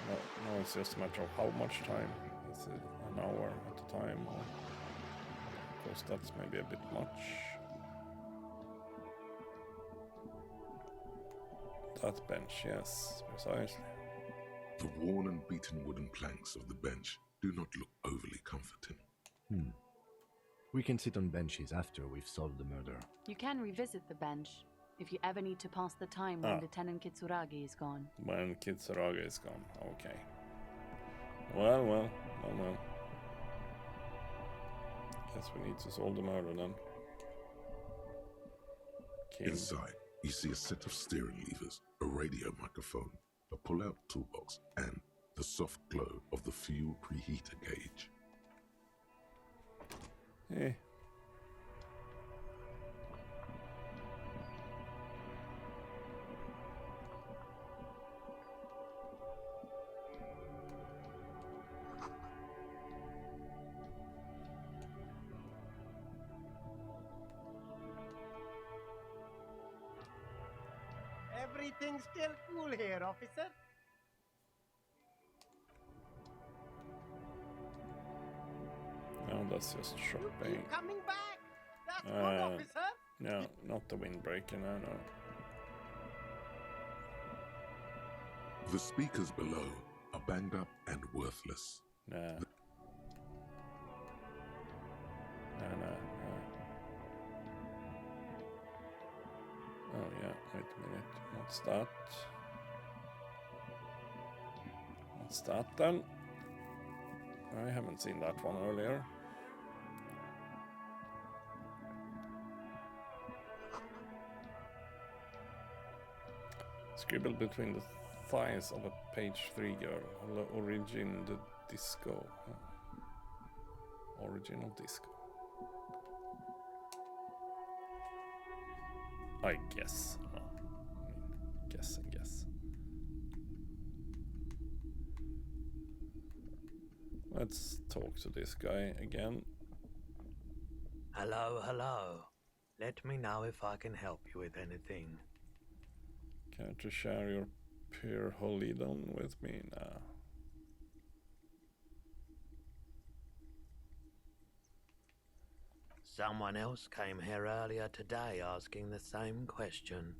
No, it's just a matter of how much time. Is it an hour at a time? Or, of course, that's maybe a bit much. That bench, yes, precisely. The worn and beaten wooden planks of the bench do not look overly comforting. We can sit on benches after we've solved the murder. You can revisit the bench if you ever need to pass the time when Lieutenant Kitsuragi is gone. When Kitsuragi is gone, okay. Well. Guess we need to solve the murder then. King. Inside, you see a set of steering levers, a radio microphone, a pull-out toolbox, and the soft glow of the fuel preheater gauge. Eh. Everything's still cool here, officer. No, that's just shopping. Keep coming back. That's good, officer. No, not the windbreaker, no. The speakers below are banged up and worthless. No. Oh yeah, wait a minute. What's that? What's that then? I haven't seen that one earlier. Scribbled between the thighs of a page 3 girl. Origin the disco. Origin of disco. I guess. Guess and guess. Let's talk to this guy again. Hello. Let me know if I can help you with anything. Care to share your pure Holidon with me now? Someone else came here earlier today asking the same question.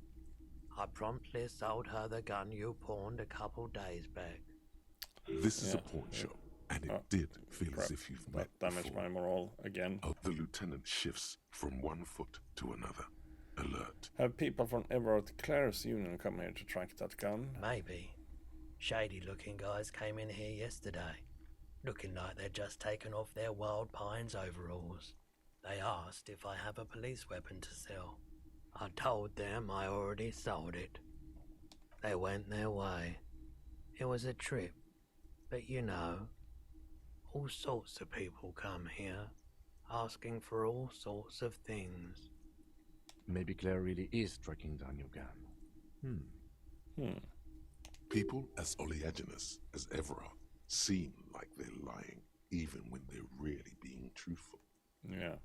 I promptly sold her the gun you pawned a couple days back. This is a pawn shop, and it did feel as if you've met damaged before. my morale again. The lieutenant shifts from one foot to another. Alert. Have people from Everett Clare's union come here to track that gun? Maybe. Shady looking guys came in here yesterday, looking like they'd just taken off their Wild Pines overalls. They asked if I have a police weapon to sell. I told them I already sold it. They went their way. It was a trip, but you know, all sorts of people come here, asking for all sorts of things. Maybe Claire really is tracking down your gun. People as oleaginous as Everard seem like they're lying, even when they're really being truthful. Yeah.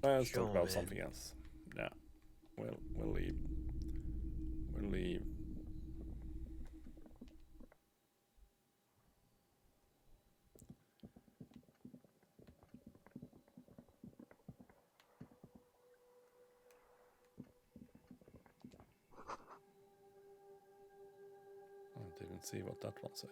Let's talk about something else. Yeah. We'll leave. We'll leave. I didn't see what that one said.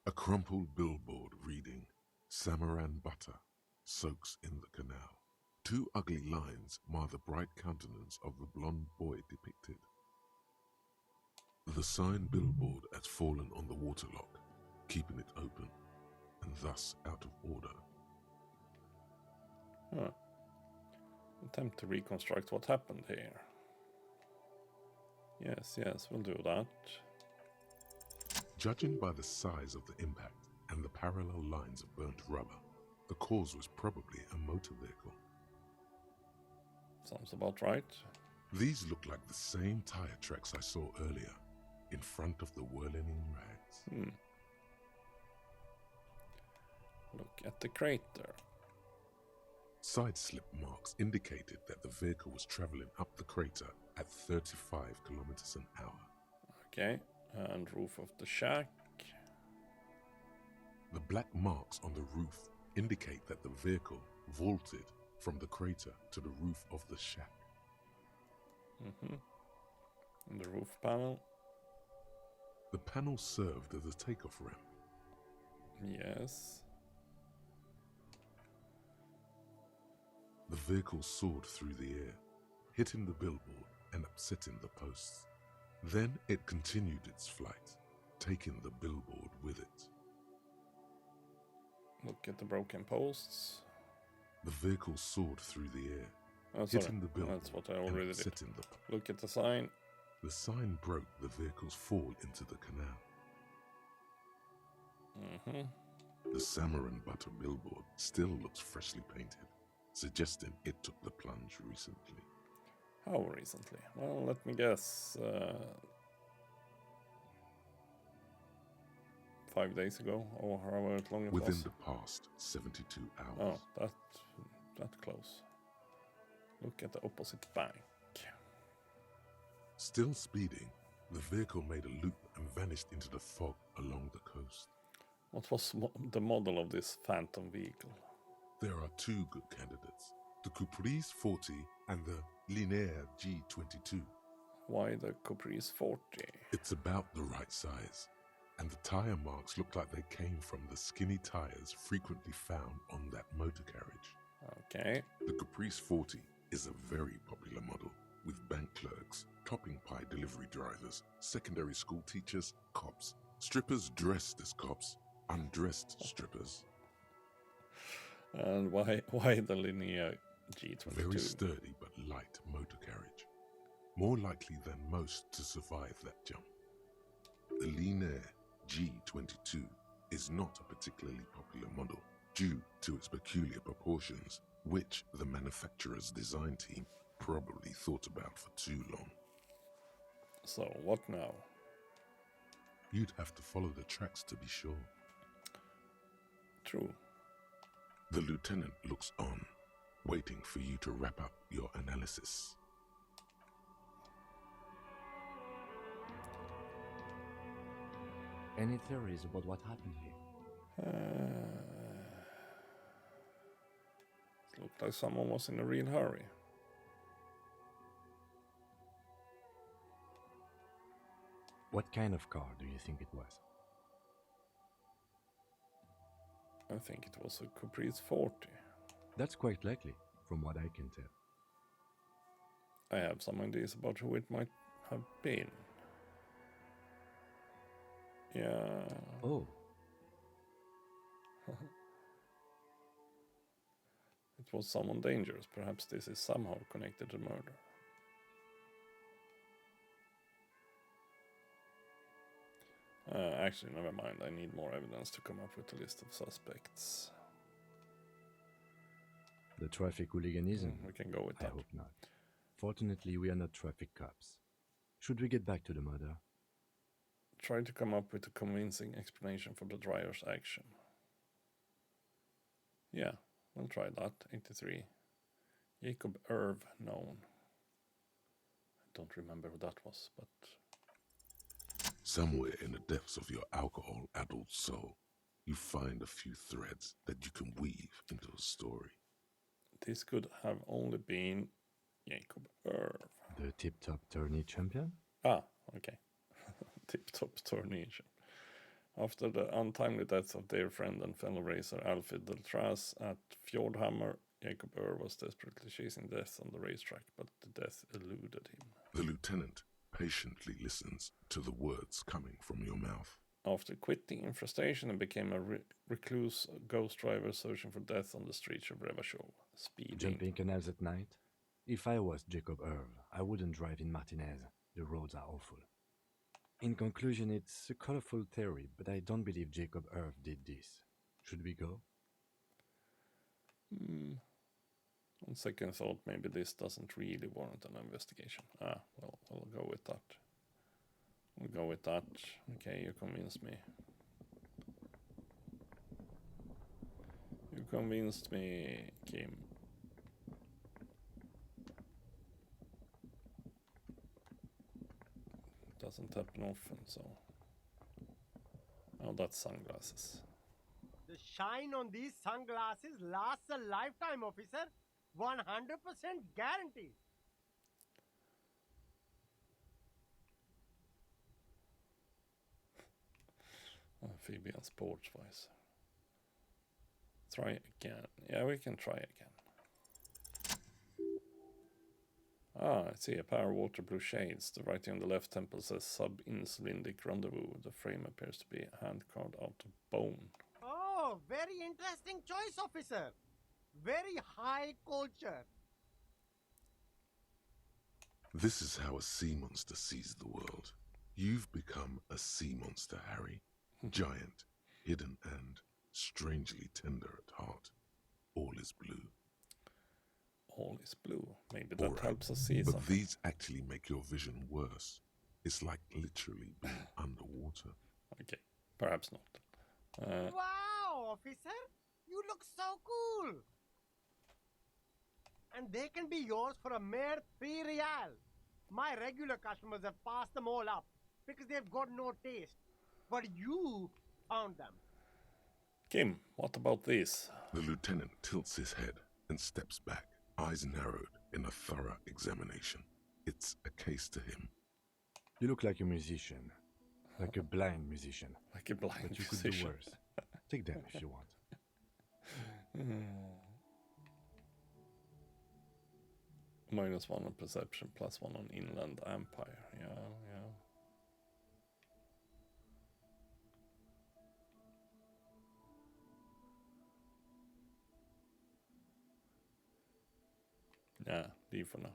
A crumpled billboard reading, Samaran butter soaks in the canal. Two ugly lines mar the bright countenance of the blonde boy depicted. The sign billboard has fallen on the waterlock, keeping it open, and thus out of order. Huh. Attempt to reconstruct what happened here. Yes, we'll do that. Judging by the size of the impact and the parallel lines of burnt rubber, the cause was probably a motor vehicle. Sounds about right. These look like the same tire tracks I saw earlier, in front of the whirling rags. Look at the crater. Side slip marks indicated that the vehicle was traveling up the crater at 35 kilometers an hour. Okay, and roof of the shack. The black marks on the roof indicate that the vehicle vaulted from the crater to the roof of the shack. And the roof panel. The panel served as a takeoff ramp. Yes. The vehicle soared through the air, hitting the billboard and upsetting the posts. Then it continued its flight, taking the billboard with it. Look at the broken posts. The vehicle soared through the air, Oh, sorry. hitting the billboard That's what I already and did. setting the... Look at the sign. The sign broke the vehicle's fall into the canal. The Samar and Butter billboard still looks freshly painted, suggesting it took the plunge recently. How recently? Well, let me guess. 5 days ago, or however long it was. Within the past 72 hours. Oh, that close. Look at the opposite bank. Still speeding, the vehicle made a loop and vanished into the fog along the coast. What was the model of this phantom vehicle? There are two good candidates, the Caprice 40 and the Linéaire G22. Why the Caprice 40? It's about the right size, and the tire marks look like they came from the skinny tires frequently found on that motor carriage. Okay. The Caprice 40 is a very popular model, with bank clerks, topping pie delivery drivers, secondary school teachers, cops, strippers dressed as cops, undressed strippers. And why the Linéaire G22? Very sturdy but light motor carriage. More likely than most to survive that jump. The Linéaire G22 is not a particularly popular model due to its peculiar proportions, which the manufacturer's design team probably thought about for too long. So, what now? You'd have to follow the tracks to be sure. True. The lieutenant looks on, waiting for you to wrap up your analysis. Any theories about what happened here? It looked like someone was in a real hurry. What kind of car do you think it was? I think it was a Caprice 40. That's quite likely, from what I can tell. I have some ideas about who it might have been. Yeah. Oh. It was someone dangerous. Perhaps this is somehow connected to murder. Actually, never mind. I need more evidence to come up with a list of suspects. The traffic hooliganism? We can go with that. I hope not. Fortunately, we are not traffic cops. Should we get back to the murder? Try to come up with a convincing explanation for the driver's action. Yeah, we'll try that. 83. Jacob Irv, known. I don't remember who that was, but... Somewhere in the depths of your alcohol-addled soul, you find a few threads that you can weave into a story. This could have only been Jacob Irv. The tip-top tourney champion? Ah, okay. Tip-top tourney champion. After the untimely death of their friend and fellow racer Alfred Deltras at Fjordhammer, Jacob Irv was desperately chasing death on the racetrack, but the death eluded him. The lieutenant patiently listens to the words coming from your mouth. After quitting in frustration, he became a recluse ghost driver searching for death on the streets of Revachol. Speeding. Jumping canals at night? If I was Jacob Irv, I wouldn't drive in Martinez. The roads are awful. In conclusion, it's a colorful theory, but I don't believe Jacob Irv did this. Should we go? On second thought, maybe this doesn't really warrant an investigation. Well, we'll go with that. We'll go with that. Okay, you convinced me. You convinced me, Kim. Doesn't happen often, so... Oh, that's sunglasses. The shine on these sunglasses lasts a lifetime, officer. 100% guaranteed. Amphibian sports wise. Try again. Yeah, we can try again. Ah, I see a pair of water blue shades. The writing on the left temple says Sub-Insulindic Rendezvous. The frame appears to be hand-carved out of bone. Oh, very interesting choice, officer. Very high culture. This is how a sea monster sees the world. You've become a sea monster, Harry. Giant, hidden, and strangely tender at heart. All is blue. All is blue. Maybe that All right, helps us see but something. these actually make your vision worse. It's like literally being underwater. Okay, perhaps not. Wow, officer. You look so cool. And they can be yours for a mere 3 real. My regular customers have passed them all up because they've got no taste. But you found them. Kim, what about this? The lieutenant tilts his head and steps back, eyes narrowed in a thorough examination. It's a case to him. You look like a musician. Like a blind musician. Like a blind but you musician. could do worse. Take them if you want. -1 on perception, +1 on inland empire. Yeah. Yeah, leave for now.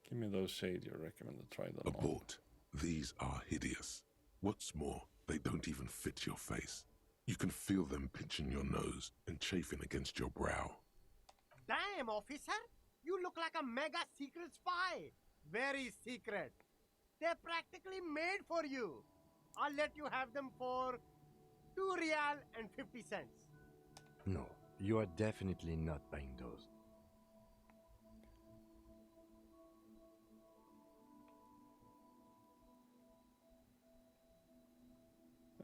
Give me those shades you recommend to try them on. Abort. These are hideous. What's more, they don't even fit your face. You can feel them pinching your nose and chafing against your brow. Damn, officer. You look like a mega secret spy. Very secret. They're practically made for you. I'll let you have them for 2 real and 50 cents. No, you are definitely not buying those.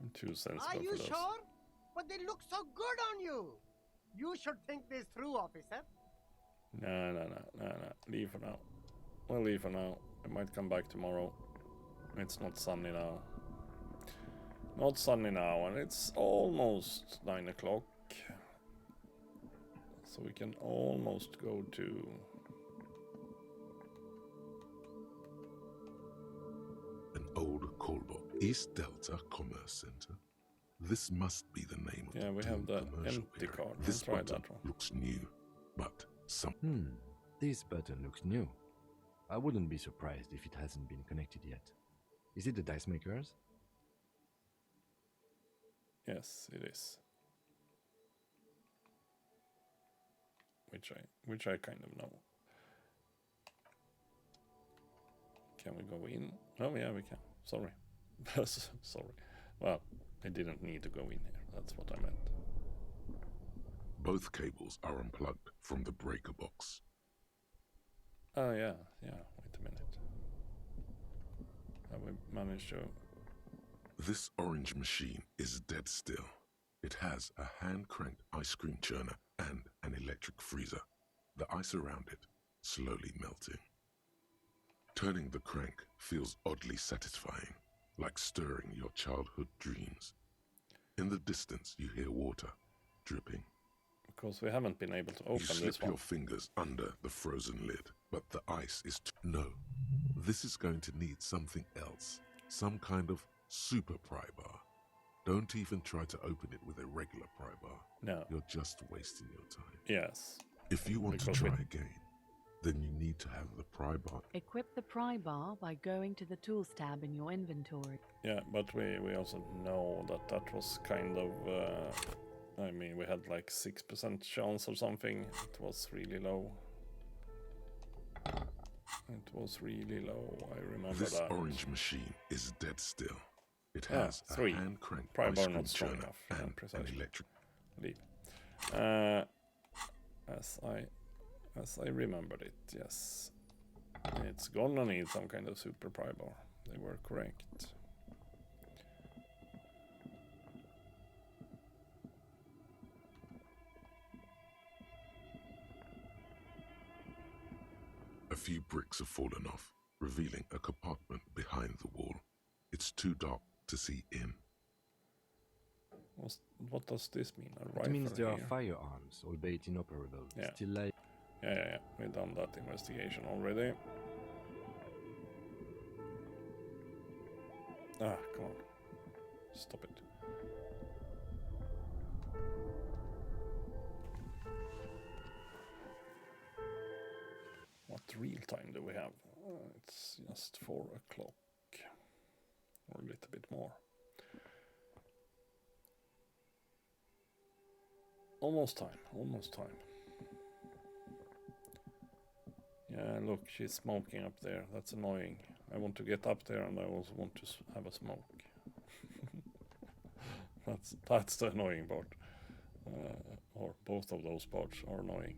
I'm too sensible Are you for those. sure? But they look so good on you. You should think this through, officer. No. Leave for now. We'll leave for now. I might come back tomorrow. It's not sunny now. Not sunny now, and it's almost 9 o'clock. So we can almost go to... An old callbox. East Delta Commerce Center. This must be the name of Yeah, we have the empty card. This Try button that one. looks new, but some... This button looks new. I wouldn't be surprised if it hasn't been connected yet. Is it the dice makers? Yes, it is. Which I kind of know. Can we go in? Oh yeah, we can. Sorry. Sorry. Well, I didn't need to go in here. That's what I meant. Both cables are unplugged from the breaker box. Oh yeah. Wait a minute. Have we managed to... This orange machine is dead still. It has a hand-cranked ice cream churner and an electric freezer. The ice around it slowly melting. Turning the crank feels oddly satisfying, like stirring your childhood dreams. In the distance, you hear water dripping. Because we haven't been able to You open slip this one. your fingers under the frozen lid, but the ice is no. This is going to need something else. Some kind of super pry bar. Don't even try to open it with a regular pry bar. No. You're just wasting your time. Yes. If you want to Because try again, then you need to have the pry bar. Equip the pry bar by going to the Tools tab in your inventory. Yeah, but we also know that was kind of... I mean, we had like 6% chance or something. It was really low. It was really low, I remember This that. orange machine is dead still. It Yeah, has a 3. hand-cranked Pry ice bar cream not strong churner enough. Yeah, and an precisely. electric... Leave. As I remembered it, yes. It's gonna need some kind of super pry bar. They were correct. A few bricks have fallen off, revealing a compartment behind the wall. It's too dark to see in. What does this mean? A It rifle means there are here? firearms, albeit inoperable, Yeah. still like... Yeah. We've done that investigation already. Ah, come on. Stop it. What real time do we have? It's just 4 o'clock. Or a little bit more. Almost time. Yeah, look, she's smoking up there. That's annoying. I want to get up there and I also want to have a smoke. That's the annoying part. Or both of those parts are annoying.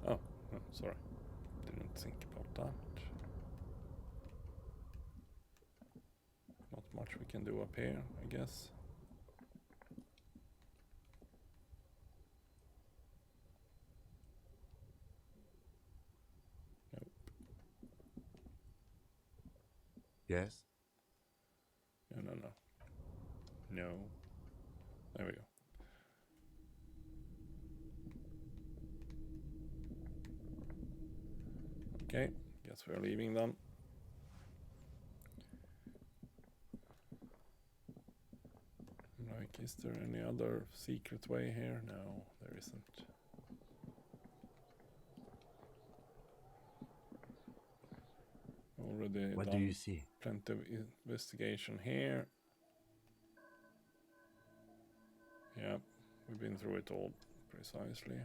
Oh, sorry. Didn't think about that. Not much we can do up here, I guess. Nope. Yes? No. No. There we go. Okay, guess we're leaving then. Like, is there any other secret way here? No, there isn't. Already What done do you see? plenty of investigation here. Yeah, we've been through it all precisely.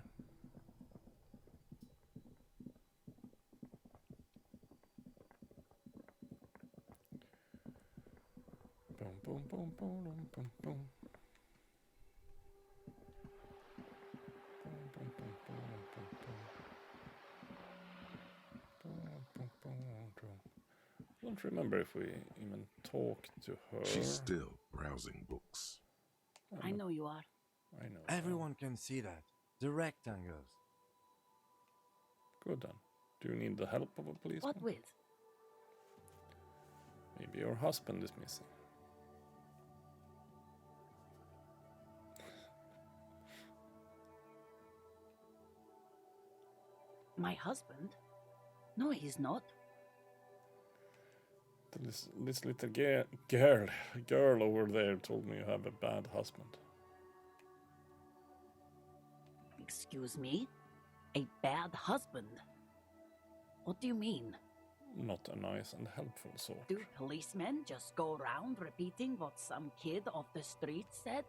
Boom, boom, boom, boom, boom, boom. Boom, boom, boom, boom, boom, boom. Boom, boom, boom, boom. I don't remember if we even talked to her. She's still browsing books. I know you are. I know. Everyone can see that. The rectangles. Good then. Do you need the help of a policeman? What with? Maybe your husband is missing. My husband? No, he's not. This little girl over there told me you have a bad husband. Excuse me? A bad husband? What do you mean? Not a nice and helpful sort. Do policemen just go around repeating what some kid off the street said?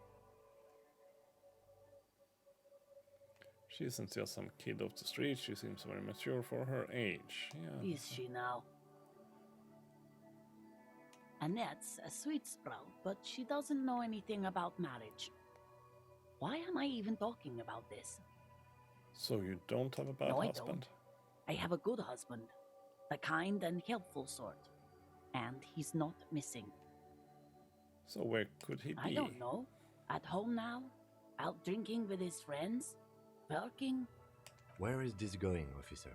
She isn't just some kid off the street, she seems very mature for her age. Yeah. Is she now? Annette's a sweet sprout, but she doesn't know anything about marriage. Why am I even talking about this? So you don't have a bad No, husband? I have a good husband. The kind and helpful sort. And he's not missing. So where could he be? I don't know. At home now? Out drinking with his friends? Working? Where is this going, officer?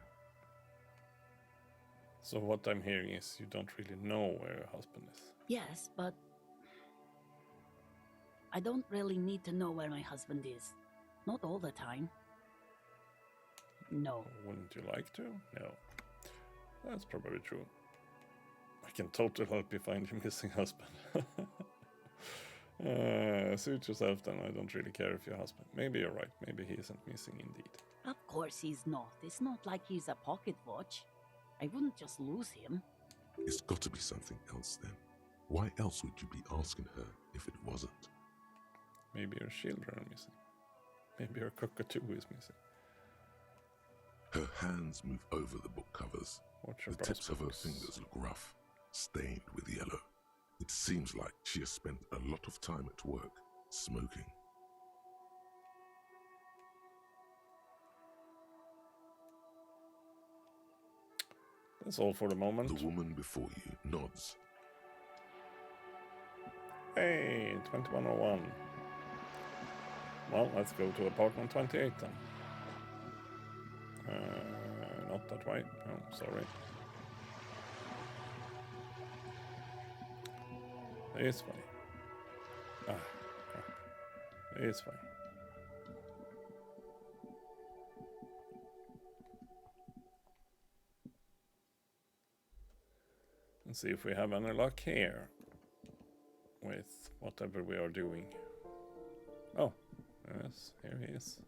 So what I'm hearing is you don't really know where your husband is. Yes, but I don't really need to know where my husband is. Not all the time. No. Wouldn't you like to? No. That's probably true. I can totally help you find your missing husband. Suit yourself then, I don't really care if your husband. Maybe you're right, maybe he isn't missing indeed. Of course he's not. It's not like he's a pocket watch. I wouldn't just lose him. It's got to be something else then. Why else would you be asking her if it wasn't? Maybe your children are missing. Maybe your cockatoo is missing. Her hands move over the book covers. Watch your The tips of her prospects. fingers look rough, stained with yellow. It seems like she has spent a lot of time at work, smoking. That's all for the moment. The woman before you nods. Hey, 2101. Well, let's go to apartment 28 then. not that way. Oh, sorry. This way. Ah, crap. This way. And see if we have any luck here with whatever we are doing. Oh, yes, here he is.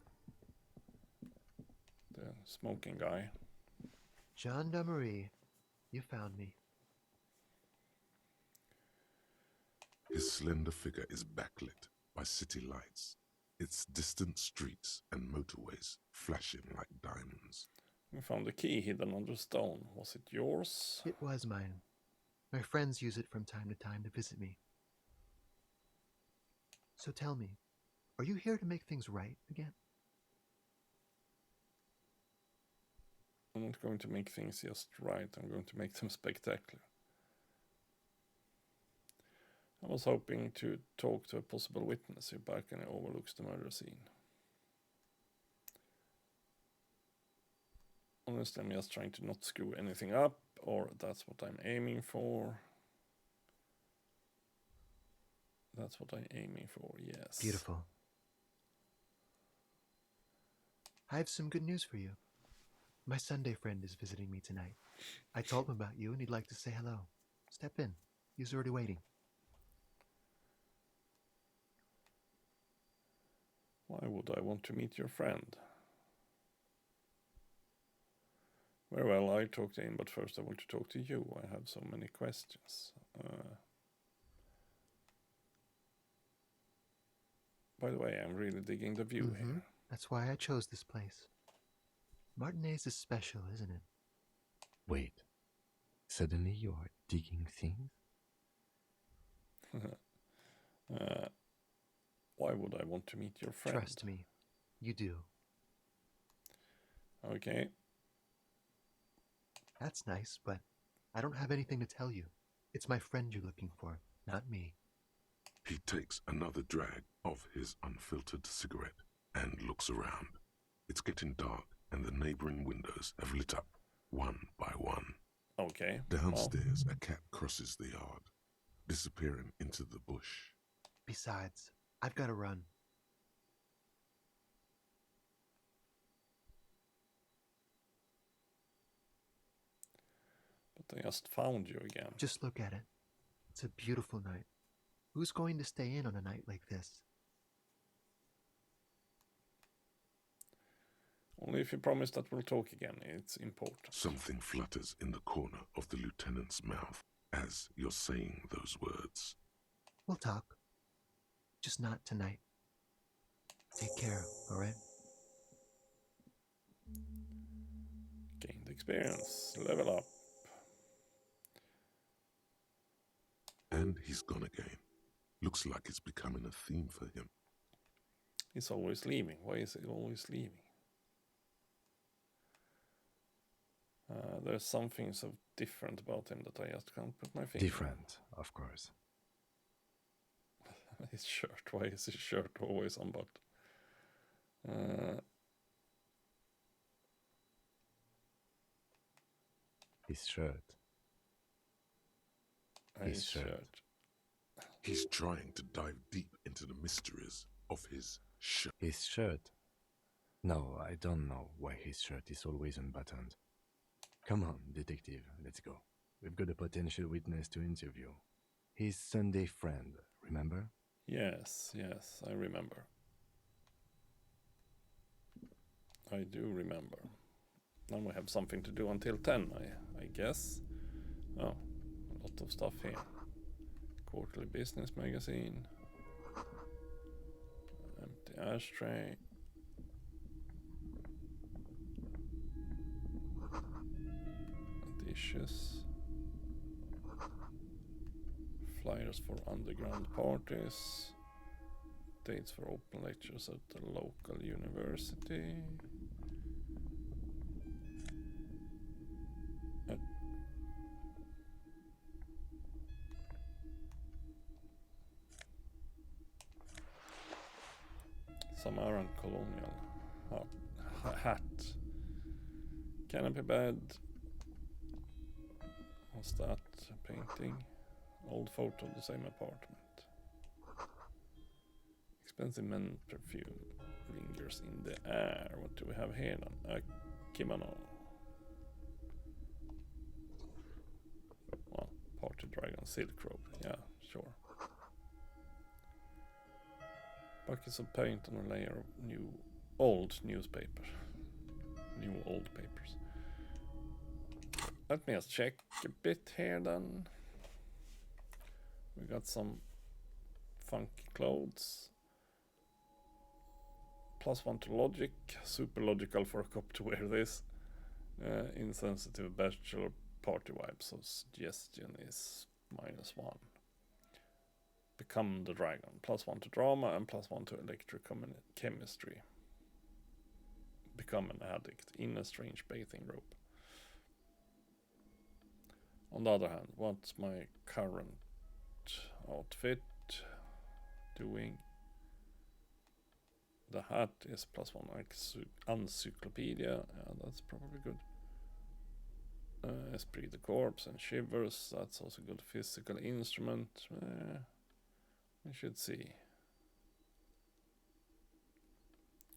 The smoking guy. Gendarmerie, you found me. His slender figure is backlit by city lights, its distant streets and motorways flashing like diamonds. We found a key hidden under stone. Was it yours? It was mine. My friends use it from time to time to visit me. So tell me, are you here to make things right again? I'm not going to make things just right. I'm going to make them spectacular. I was hoping to talk to a possible witness who balcony overlooks the murder scene. Honestly, I'm just trying to not screw anything up, or that's what I'm aiming for. That's what I'm aiming for, yes. Beautiful. I have some good news for you. My Sunday friend is visiting me tonight. I told him about you and he'd like to say hello. Step in. He's already waiting. Why would I want to meet your friend? Very well, I talk to him, but first I want to talk to you. I have so many questions. By the way, I'm really digging the view here. That's why I chose this place. Martinez is special, isn't it? Wait. Suddenly you are digging things? Why would I want to meet your friend? Trust me, you do. Okay. That's nice, but I don't have anything to tell you. It's my friend you're looking for, not me. He takes another drag of his unfiltered cigarette and looks around. It's getting dark and the neighboring windows have lit up one by one. Okay. Downstairs, a cat crosses the yard, disappearing into the bush. Besides, I've got to run. But I just found you again. Just look at it. It's a beautiful night. Who's going to stay in on a night like this? Only if you promise that we'll talk again. It's important. Something flutters in the corner of the lieutenant's mouth as you're saying those words. We'll talk. Just not tonight. Take care, alright? Gained experience. Level up. And he's gone again. Looks like it's becoming a theme for him. He's always leaving. Why is he always leaving? There's something so different about him that I just can't put my finger on. Different, of course. His shirt. Why is his shirt always unbuttoned? His shirt. His shirt. He's trying to dive deep into the mysteries of his shirt. His shirt? No, I don't know why his shirt is always unbuttoned. Come on, detective, let's go. We've got a potential witness to interview. His Sunday friend, remember? Yes, I remember. I do remember. Now we have something to do until 10, I guess. Oh, a lot of stuff here. Quarterly business magazine. Empty ashtray. Dishes. Flyers for underground parties. Dates for open lectures at the local university. Samaran colonial hat. Canopy bed. What's that? A painting. Old photo of the same apartment. Expensive men's perfume lingers in the air. What do we have here then? A kimono. Well, party dragon silk robe. Yeah, sure. Buckets of paint on a layer of old newspaper. New old papers. Let me just check a bit here then. We got some funky clothes. +1 to logic. Super logical for a cop to wear this. Insensitive bachelor party vibe. So suggestion is -1. Become the dragon. +1 to drama and +1 to electrochemistry. Become an addict in a strange bathing robe. On the other hand, what's my current outfit doing? The hat is +1 encyclopedia. Yeah, that's probably good. Esprit de corps and shivers. That's also good. Physical instrument. We should see.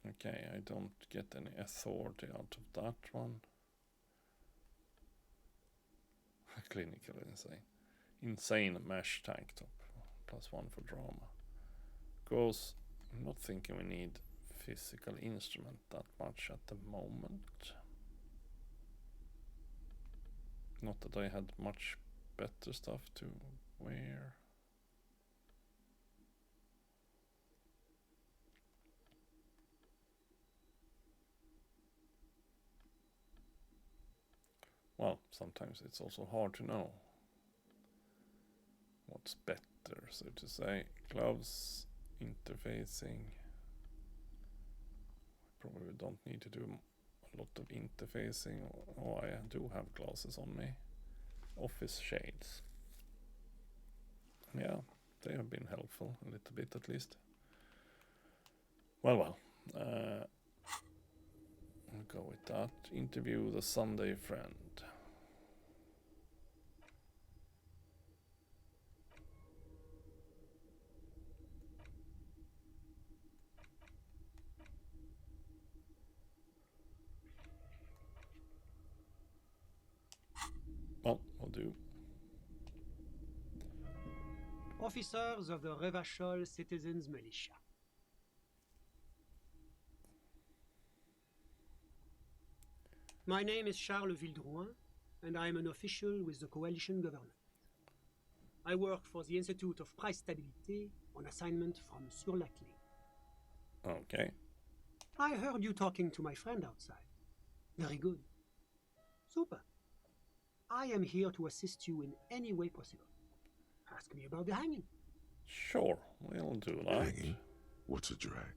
Okay, I don't get any authority out of that one. Clinical insane. Insane mesh tank top. +1 for drama. Because I'm not thinking we need physical instrument that much at the moment. Not that I had much better stuff to wear. Well, sometimes it's also hard to know what's better, so to say. Gloves, interfacing. Probably don't need to do a lot of interfacing. Oh, I do have glasses on me. Office shades. Yeah, they have been helpful, a little bit at least. Well. I'll go with that. Interview the Sunday friend. Well, I'll do. Officers of the Revachol Citizens Militia. My name is Charles Vildrouin, and I am an official with the coalition government. I work for the Institute of Price Stabilité on assignment from Sur-la-Clé. Okay. I heard you talking to my friend outside. Very good. Super. I am here to assist you in any way possible. Ask me about the hanging. Sure, we'll do that. Hanging? What a drag.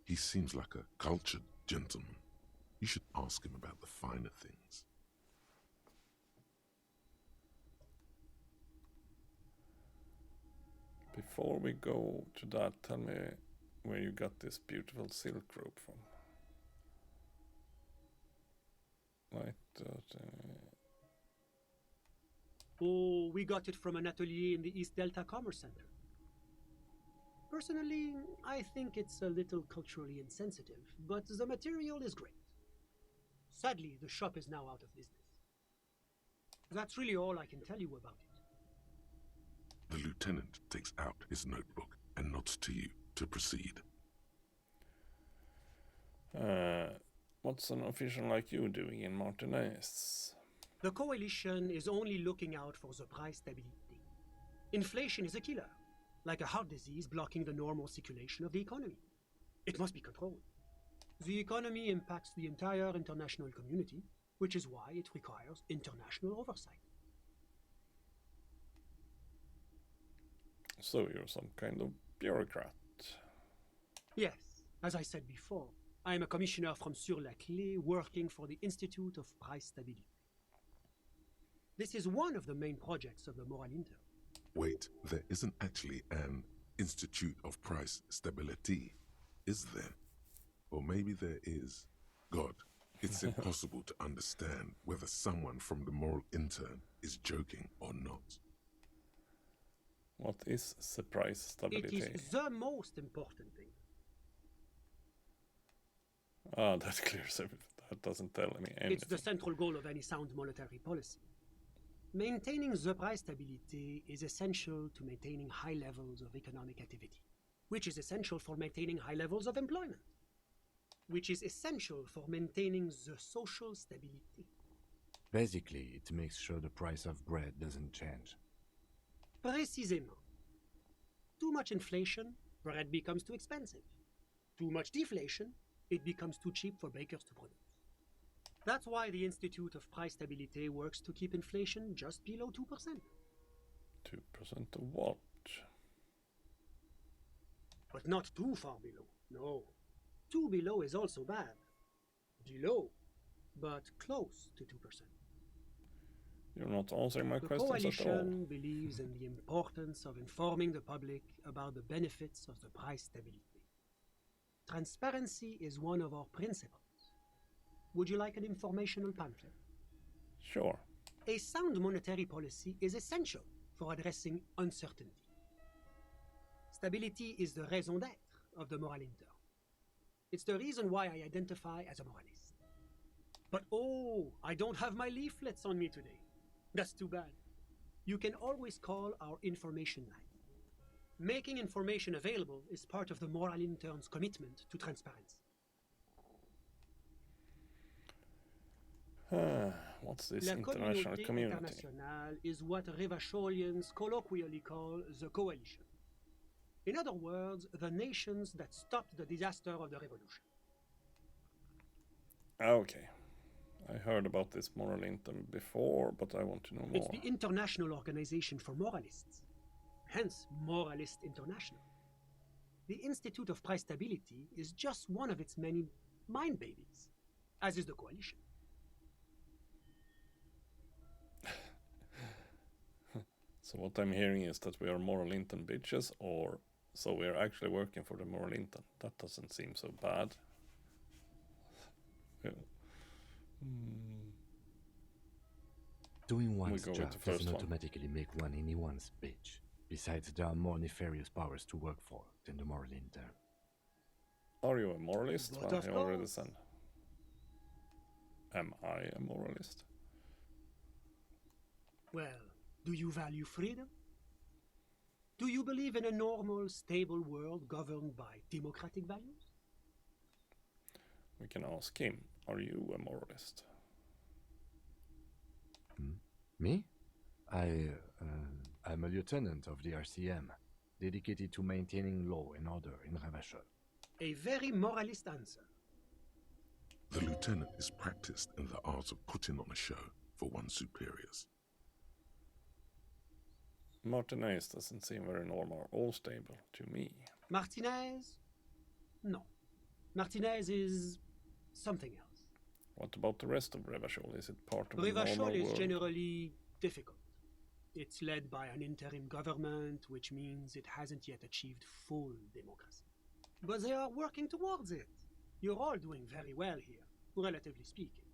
He seems like a cultured gentleman. You should ask him about the finer things. Before we go to that, tell me where you got this beautiful silk robe from. Oh, we got it from an atelier in the East Delta Commerce Center. Personally, I think it's a little culturally insensitive, but the material is great. Sadly, the shop is now out of business. That's really all I can tell you about it. The lieutenant takes out his notebook and nods to you to proceed. What's an official like you doing in Martinez? The coalition is only looking out for the price stability. Inflation is a killer, like a heart disease blocking the normal circulation of the economy. It must be controlled. The economy impacts the entire international community, which is why it requires international oversight. So you're some kind of bureaucrat. Yes, as I said before, I am a commissioner from Sur-la-Clé working for the Institute of Price Stability. This is one of the main projects of the Moral Inter. Wait, there isn't actually an Institute of Price Stability, is there? Or maybe there is. God, It's impossible to understand whether someone from the moral intern is joking or not. What is the price stability? It is the most important thing. Ah, that clears everything. That doesn't tell me anything. It's the central goal of any sound monetary policy. Maintaining the price stability is essential to maintaining high levels of economic activity, which is essential for maintaining high levels of employment, which is essential for maintaining the social stability. Basically, it makes sure the price of bread doesn't change. Précisément. Too much inflation, bread becomes too expensive. Too much deflation, it becomes too cheap for bakers to produce. That's why the Institute of Price Stability works to keep inflation just below 2%. 2% of what? But not too far below, no. Too below is also bad. Below, but close to 2%. You're not answering my The questions at all. coalition believes in the importance of informing the public about the benefits of the price stability. Transparency is one of our principles. Would you like an informational pamphlet? Sure. A sound monetary policy is essential for addressing uncertainty. Stability is the raison d'être of the moral intern. It's the reason why I identify as a moralist. But oh, I don't have my leaflets on me today. That's too bad. You can always call our information line. Making information available is part of the moral intern's commitment to transparency. What's this La international communauté community? internationale is what Revacholians colloquially call the coalition. In other words, the nations that stopped the disaster of the revolution. Okay. I heard about this moral intern before, but I want to know It's more. the International Organization for Moralists, hence Moralist International. The Institute of Price Stability is just one of its many mind babies, as is the coalition. So what I'm hearing is that we are moral intern bitches, or so we are actually working for the moral intern. That doesn't seem so bad. Yeah. Doing one's go with job the first doesn't one. automatically make one anyone's bitch. Besides, there are more nefarious powers to work for than the moral intern. Are you a moralist? But Well, of he already course. said. Am I a moralist? Well, do you value freedom? Do you believe in a normal, stable world governed by democratic values? We can ask him. Are you a moralist? Me? I'm a lieutenant of the RCM, dedicated to maintaining law and order in Ravachol. A very moralist answer. The lieutenant is practiced in the art of putting on a show for one's superiors. Martinez doesn't seem very normal or stable to me. Martinez? No. Martinez is something else. What about the rest of Revachol? Is it part of the normal Revachol is world? generally difficult. It's led by an interim government, which means it hasn't yet achieved full democracy. But they are working towards it. You're all doing very well here, relatively speaking.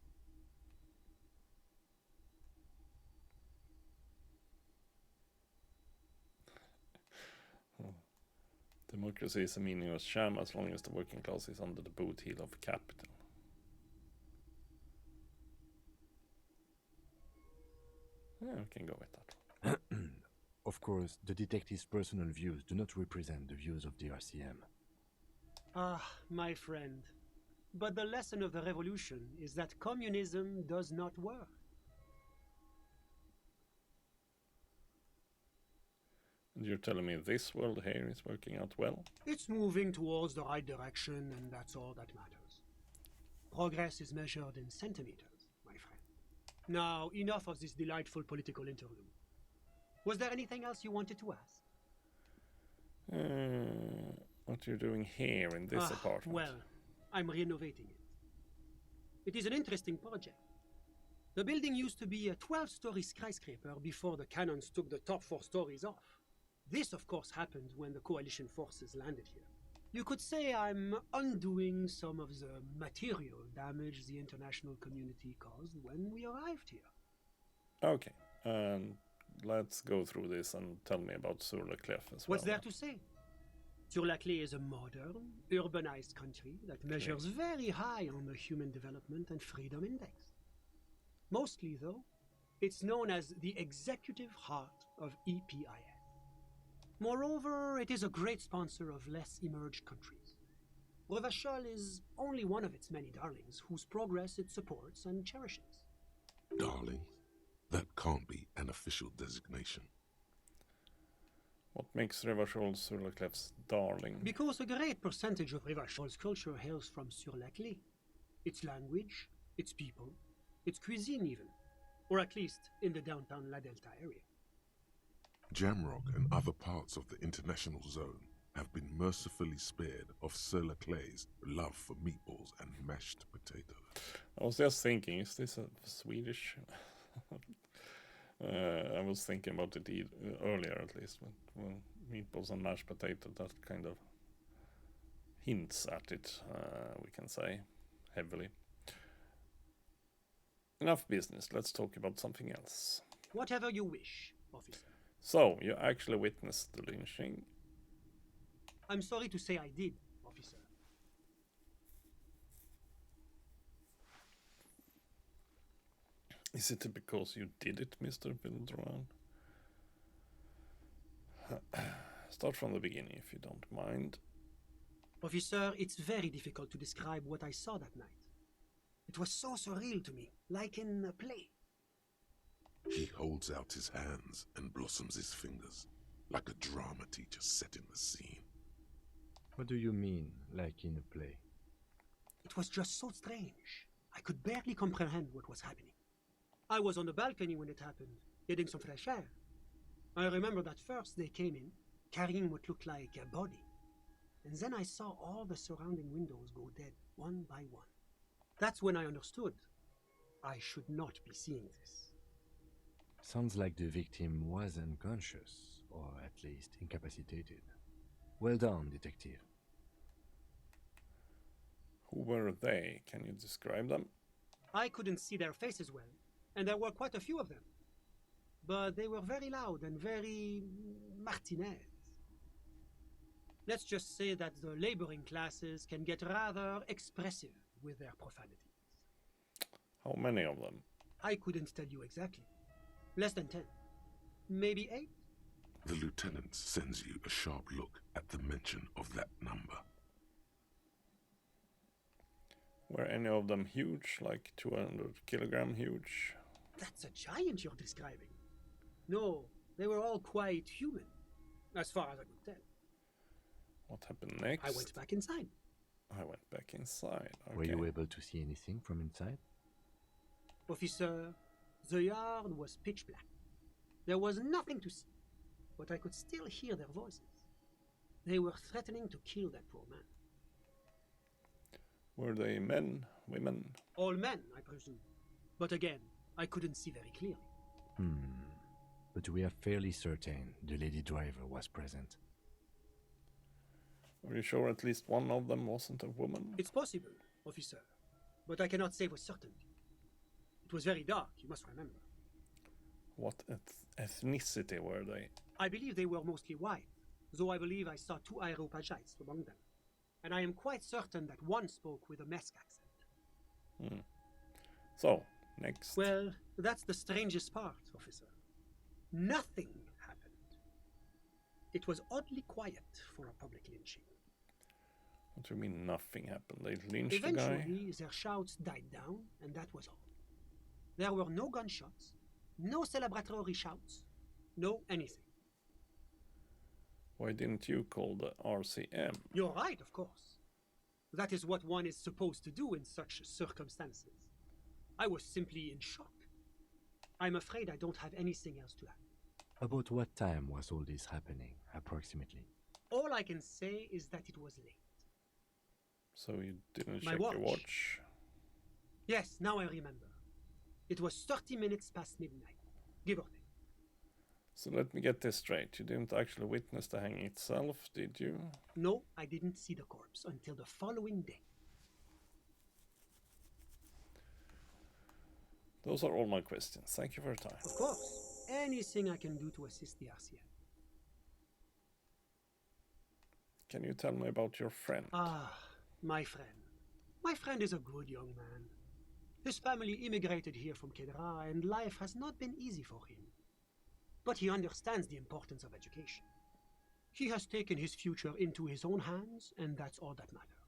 Democracy is a meaningless sham as long as the working class is under the boot heel of capital. Yeah, we can go with that. Of course, the detective's personal views do not represent the views of the RCM. Ah, my friend. But the lesson of the revolution is that communism does not work. And you're telling me this world here is working out well? It's moving towards the right direction, and that's all that matters. Progress is measured in centimeters, my friend. Now, enough of this delightful political interlude. Was there anything else you wanted to ask? What you're doing here in this apartment? Well, I'm renovating it. It is an interesting project. The building used to be a 12-story skyscraper before the cannons took the top 4 stories off. This, of course, happened when the coalition forces landed here. You could say I'm undoing some of the material damage the international community caused when we arrived here. Okay, let's go through this and tell me about Sur-le-Clef as well. What's there to say? Sur-la-Clé is a modern, urbanized country that measures very high on the Human Development and Freedom Index. Mostly, though, it's known as the executive heart of EPIS. Moreover, it is a great sponsor of less emerged countries. Revachol is only one of its many darlings whose progress it supports and cherishes. Darling? That can't be an official designation. What makes Revachol Sur-le-Clef's darling? Because a great percentage of Revachol's culture hails from Sur-la-Clé. Its language, its people, its cuisine even. Or at least in the downtown La Delta area. Jamrock and other parts of the international zone have been mercifully spared of Sur-la-Clé's love for meatballs and mashed potatoes. I was just thinking, is this a Swedish? I was thinking about it earlier at least. But, well, meatballs and mashed potato, that kind of hints at it, we can say, heavily. Enough business, let's talk about something else. Whatever you wish, officer. So, you actually witnessed the lynching? I'm sorry to say I did, officer. Is it because you did it, Mr. Vildran? Start from the beginning, if you don't mind. Officer, it's very difficult to describe what I saw that night. It was so surreal to me, like in a play. He holds out his hands and blossoms his fingers, like a drama teacher setting the scene. What do you mean, like in a play? It was just so strange. I could barely comprehend what was happening. I was on the balcony when it happened, getting some fresh air. I remember that first they came in, carrying what looked like a body. And then I saw all the surrounding windows go dead, one by one. That's when I understood. I should not be seeing this. Sounds like the victim was unconscious, or at least incapacitated. Well done, detective. Who were they? Can you describe them? I couldn't see their faces well, and there were quite a few of them. But they were very loud and very Martinez. Let's just say that the laboring classes can get rather expressive with their profanities. How many of them? I couldn't tell you exactly. Less than 10. Maybe 8? The lieutenant sends you a sharp look at the mention of that number. Were any of them huge, like 200 kilogram huge? That's a giant you're describing. No, they were all quite human, as far as I could tell. What happened next? I went back inside. I went back inside. Okay. Were you able to see anything from inside? Officer, the yard was pitch black. There was nothing to see, but I could still hear their voices. They were threatening to kill that poor man. Were they men, women? All men, I presume. But again, I couldn't see very clearly. But we are fairly certain the lady driver was present. Are you sure at least one of them wasn't a woman? It's possible, officer, but I cannot say with certainty. It was very dark, you must remember. What ethnicity were they? I believe they were mostly white, though I believe I saw 2 Areopagites among them. And I am quite certain that one spoke with a Mesk accent. So, next. Well, that's the strangest part, officer. Nothing happened. It was oddly quiet for a public lynching. What do you mean nothing happened? They lynched the guy? Eventually, their shouts died down, and that was all. There were no gunshots, no celebratory shouts, no anything. Why didn't you call the RCM? You're right, of course. That is what one is supposed to do in such circumstances. I was simply in shock. I'm afraid I don't have anything else to add. About what time was all this happening, approximately? All I can say is that it was late. So you didn't My check watch. your watch? Yes, now I remember. It was 30 minutes past midnight, give or take. So let me get this straight. You didn't actually witness the hanging itself, did you? No, I didn't see the corpse until the following day. Those are all my questions. Thank you for your time. Of course, anything I can do to assist the RCM. Can you tell me about your friend? Ah, my friend. My friend is a good young man. His family immigrated here from Kedra, and life has not been easy for him. But he understands the importance of education. He has taken his future into his own hands, and that's all that matters.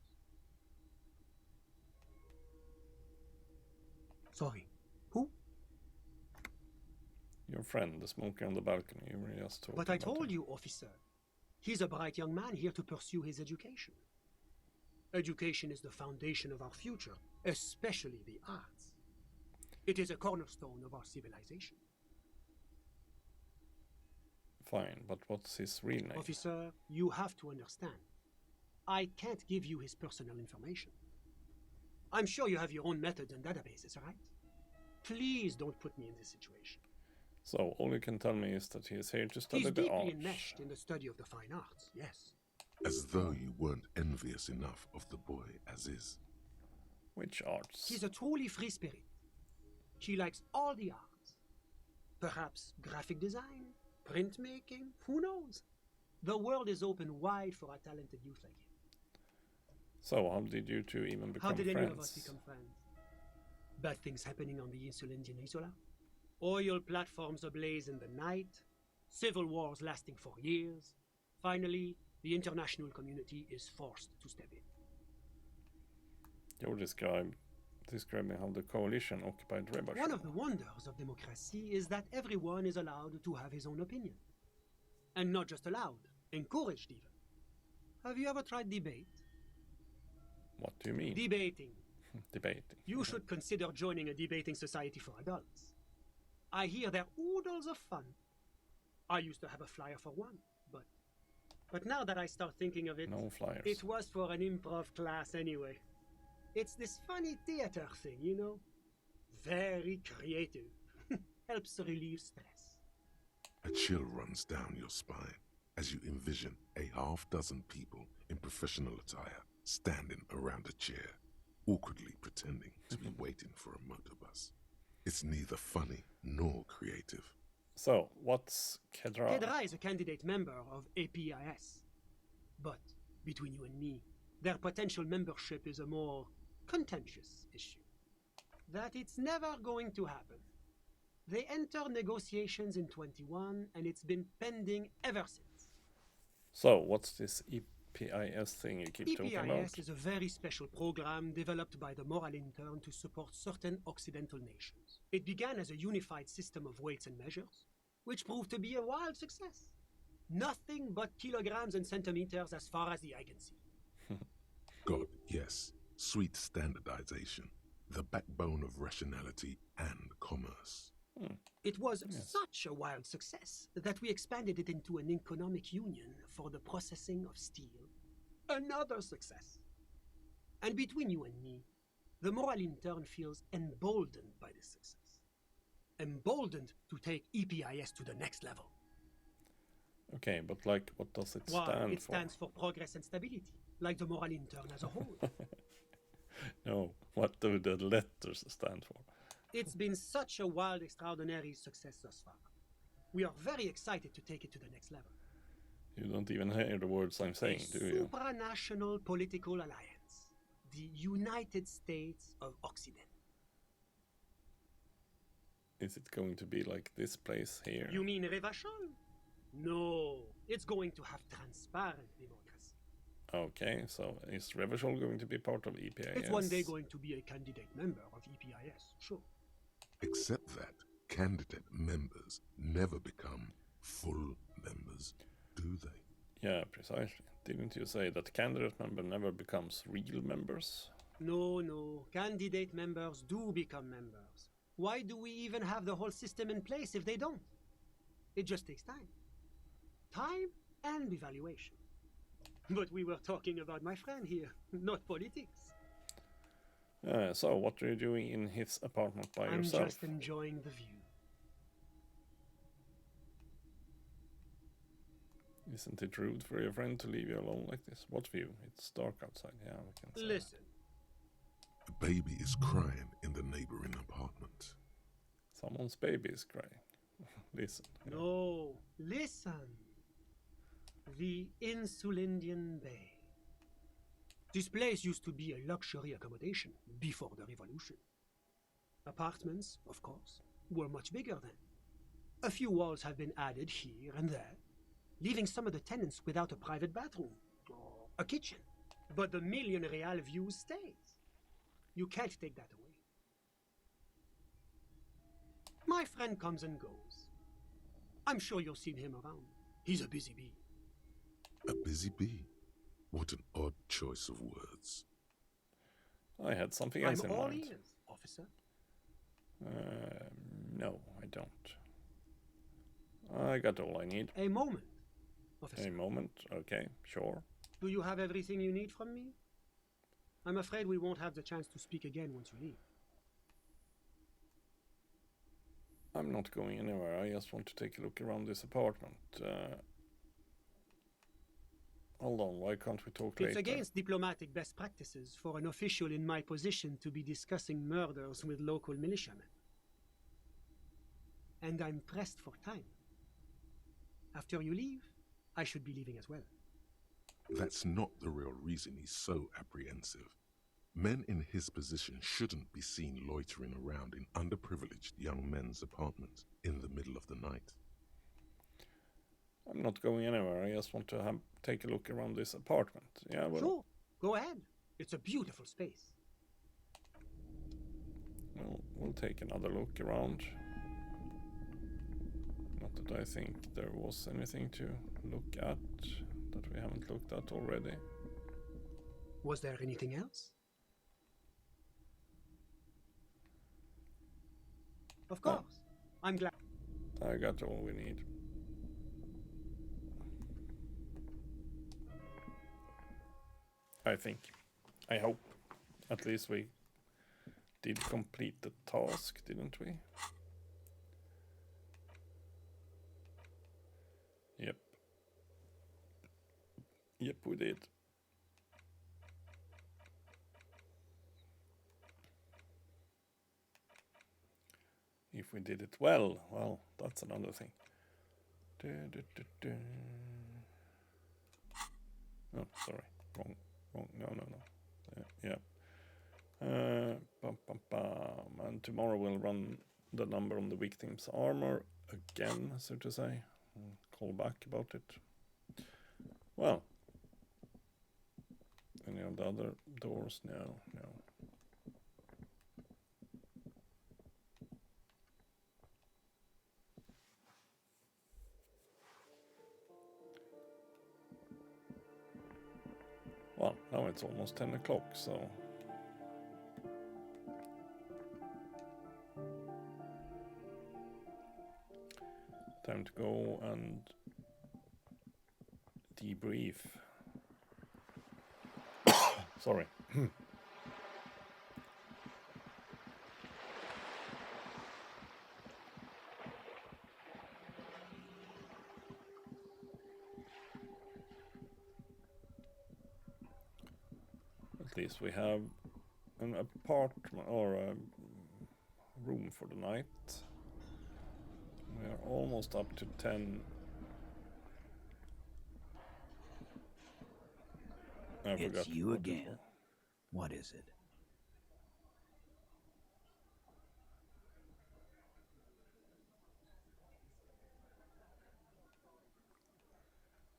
Sorry, who? Your friend, the smoker on the balcony. You were just talking But I about told him. you, officer. He's a bright young man here to pursue his education. Education is the foundation of our future, especially the arts. It is a cornerstone of our civilization. Fine, but what's his real name? Officer, you have to understand. I can't give you his personal information. I'm sure you have your own methods and databases, right? Please don't put me in this situation. So, all you can tell me is that he is here to study He's the deeply arts. enmeshed in the study of the fine arts, yes. As though you weren't envious enough of the boy as is. Which arts? He's a truly free spirit. He likes all the arts. Perhaps graphic design, printmaking, who knows? The world is open wide for a talented youth like him. So, how did you two even become How did friends? any of us become friends? Bad things happening on the Insulindian Isola? Oil platforms ablaze in the night, civil wars lasting for years. Finally, the international community is forced to step in. You're describing how the coalition occupied Rebach. One of the wonders of democracy is that everyone is allowed to have his own opinion. And not just allowed, encouraged even. Have you ever tried debate? What do you mean? Debating. Debating. You should consider joining a debating society for adults. I hear they're oodles of fun. I used to have a flyer for one, but now that I start thinking of it, No flyers. it was for an improv class anyway. It's this funny theater thing, you know? Very creative. Helps relieve stress. A chill runs down your spine as you envision a half-dozen people in professional attire standing around a chair, awkwardly pretending to be waiting for a motorbus. It's neither funny nor creative. So, what's Kedra? Kedra is a candidate member of APIS. But, between you and me, their potential membership is a more contentious issue. That it's never going to happen. They entered negotiations in 21, and it's been pending ever since. So, what's this EPIS thing you keep talking about? EPIS is a very special program developed by the Moral Intern to support certain Occidental nations. It began as a unified system of weights and measures, which proved to be a wild success. Nothing but kilograms and centimeters as far as the eye can see. God, yes, sweet standardization, the backbone of rationality and commerce. It was such a wild success that we expanded it into an economic union for the processing of steel. Another success. And between you and me, the Moral Intern feels emboldened by this success. Emboldened to take EPIS to the next level. Okay, but like, what does it Why, stand it for? stands for progress and stability, like the Moral Intern as a whole. No, what do the letters stand for? It's been such a wild, extraordinary success thus far. We are very excited to take it to the next level. You don't even hear the words I'm saying, do you? Supranational political alliance. The United States of Occident. Is it going to be like this place here? You mean Revachol? No, it's going to have transparent democracy. Okay, so is Revachol going to be part of EPIS? It's one day going to be a candidate member of EPIS, sure. Except that candidate members never become full members, do they? Yeah, precisely. Didn't you say that candidate member never becomes real members? No, candidate members do become members. Why do we even have the whole system in place if they don't? It just takes time. Time and evaluation. But we were talking about my friend here, not politics. So, what are you doing in his apartment by I'm yourself? just enjoying the view. Isn't it rude for your friend to leave you alone like this? What view? It's dark outside. Yeah, we can see. Listen. A baby is crying in the neighboring apartment. Someone's baby is crying. Listen. No, listen. The Insulindian Bay. This place used to be a luxury accommodation before the revolution. Apartments, of course, were much bigger then. A few walls have been added here and there, leaving some of the tenants without a private bathroom or a kitchen. But the million real view stays. You can't take that away. My friend comes and goes. I'm sure you've seen him around. He's a busy bee. A busy bee? What an odd choice of words. I had something else in I'm all mind. ears, officer. No, I don't. I got all I need. A moment, officer. A moment? Okay, sure. Do you have everything you need from me? I'm afraid we won't have the chance to speak again once you leave. I'm not going anywhere. I just want to take a look around this apartment. Hold on, why can't we talk later? It's against diplomatic best practices for an official in my position to be discussing murders with local militiamen. And I'm pressed for time. After you leave, I should be leaving as well. That's not the real reason he's so apprehensive. Men in his position shouldn't be seen loitering around in underprivileged young men's apartments in the middle of the night. I'm not going anywhere. I just want to take a look around this apartment. Yeah, well, sure, go ahead. It's a beautiful space. Well, we'll take another look around. Not that I think there was anything to look at that we haven't looked at already. Was there anything else? Of course. I'm glad. I got all we need. I think. I hope. At least we did complete the task, didn't we? Yep. Yep, we did. If we did it well, that's another thing. Oh, sorry. Wrong. No. Yeah. And tomorrow we'll run the number on the victim's armor again, so to say. Call back about it. Well. Any of the other doors? No. Well, now it's almost 10 o'clock, so... time to go and debrief. Sorry. At least we have an apartment or a room for the night. We are almost up to 10. I forgot. It's you again. What is it?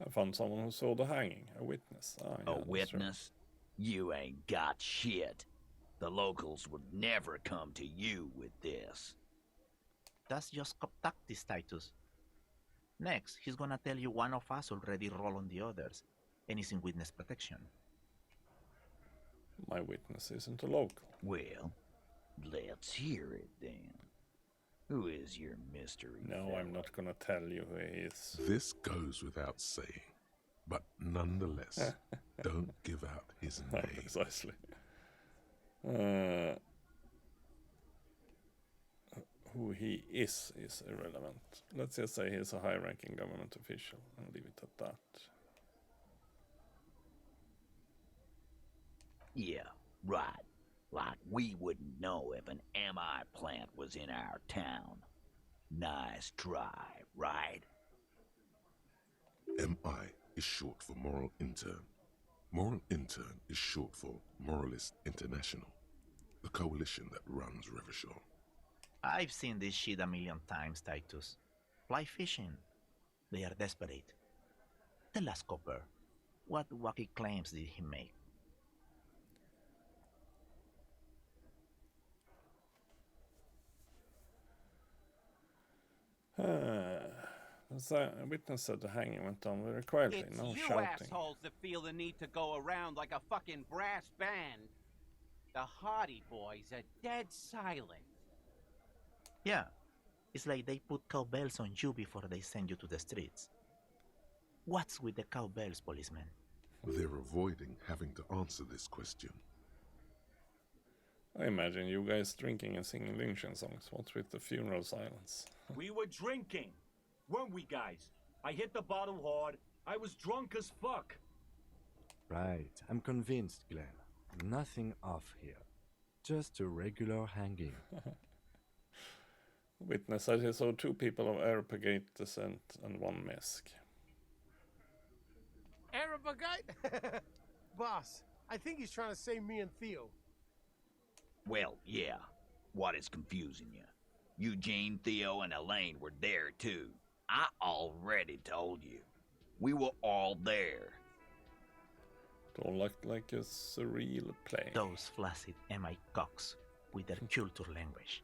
I found someone who saw the hanging, a witness. A witness? You ain't got shit. The locals would never come to you with this. That's just contactist status. Next, he's gonna tell you one of us already rolled on the others, and is in witness protection. My witness isn't a local. Well, let's hear it then. Who is your mystery No, fella? I'm not gonna tell you who he is. This goes without saying, but nonetheless, don't give out his name. Precisely. who he is irrelevant. Let's just say he's a high-ranking government official and leave it at that. Yeah, right. Like we wouldn't know if an MI plant was in our town. Nice try, right? MI is short for Moral Intern. Moral Intern is short for Moralist International, the coalition that runs Revachol. I've seen this shit a million times, Titus. Fly fishing. They are desperate. Tell us, Copper, what wacky claims did he make? The witness said the hanging went on very quietly, It's no you shouting. assholes that feel the need to go around like a fucking brass band. The Hardy Boys are dead silent. Yeah, it's like they put cowbells on you before they send you to the streets. What's with the cowbells, policeman? They're avoiding having to answer this question. I imagine you guys drinking and singing lynching songs. What's with the funeral silence? We were drinking, weren't we, guys? I hit the bottle hard. I was drunk as fuck. Right, I'm convinced, Glenn. Nothing off here. Just a regular hanging. Witness said he saw 2 people of Arapagate descent and 1 Mesk. Arabagite? Boss, I think he's trying to say me and Theo. Well, yeah. What is confusing you? Eugene, Theo, and Elaine were there too. I already told you. We were all there. It all looked like a surreal play. Those flaccid MI cocks with their culture language.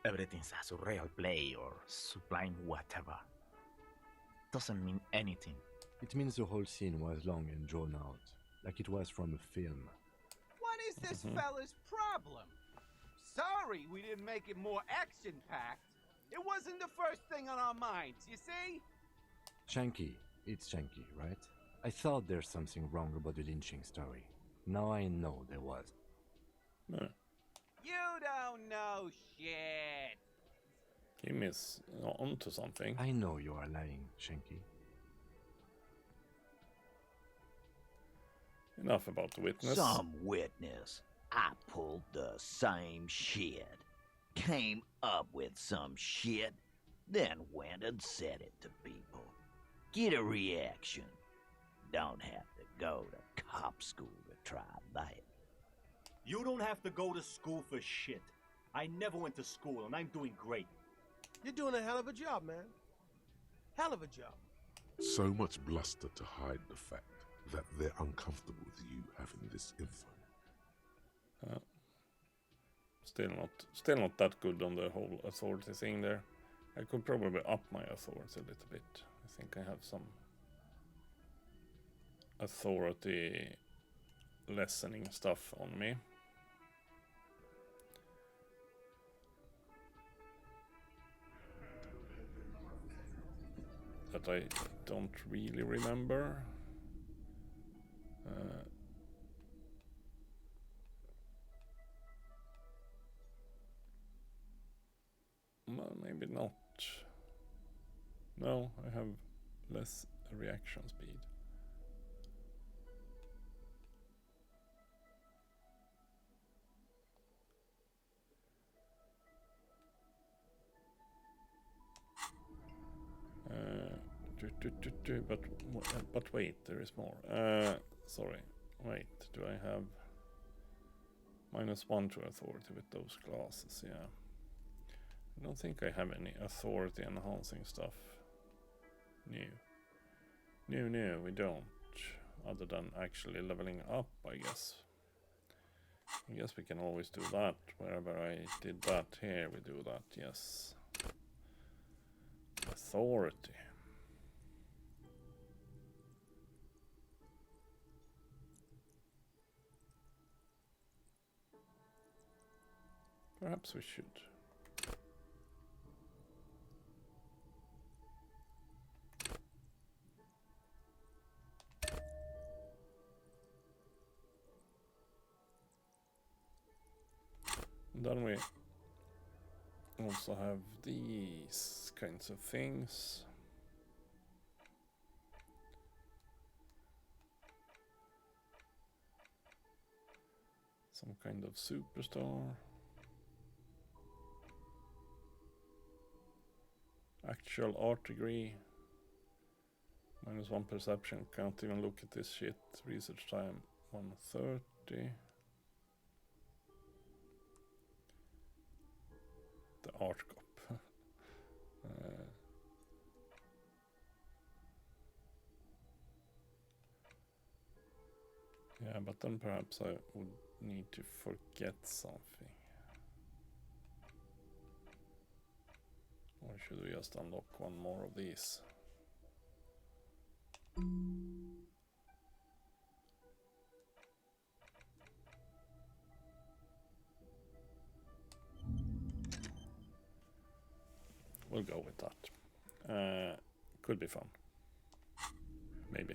Everything's a surreal play or sublime whatever. Doesn't mean anything. It means the whole scene was long and drawn out, like it was from a film. What is this fella's problem? Sorry we didn't make it more action-packed. It wasn't the first thing on our minds, you see? Shanky, it's Shanky, right? I thought there's something wrong about the lynching story. Now I know there was. No. You don't know shit. Kim is onto something. I know you are lying, Shanky. Enough about the witness. Some witness. I pulled the same shit. Came up with some shit, then went and said it to people. Get a reaction. Don't have to go to cop school to try that. You don't have to go to school for shit. I never went to school, and I'm doing great. You're doing a hell of a job, man. Hell of a job. So much bluster to hide the fact that they're uncomfortable with you having this info. Still not that good on the whole authority thing there. I could probably up my authority a little bit. I think I have some authority lessening stuff on me. That I don't really remember. Well, maybe not. No, I have less reaction speed. But wait, there is more. Sorry, wait. Do I have -1 to authority with those classes? Yeah. I don't think I have any authority enhancing stuff. No, we don't. Other than actually leveling up, I guess. I guess we can always do that. Wherever I did that, here we do that, yes. Authority. Perhaps we should. And then we Also have these kinds of things. Some kind of superstar. Actual art degree. -1 perception. Can't even look at this shit. Research time 130. The art cop. Yeah, but then perhaps I would need to forget something. Or should we just unlock one more of these? We'll go with that. Could be fun. Maybe.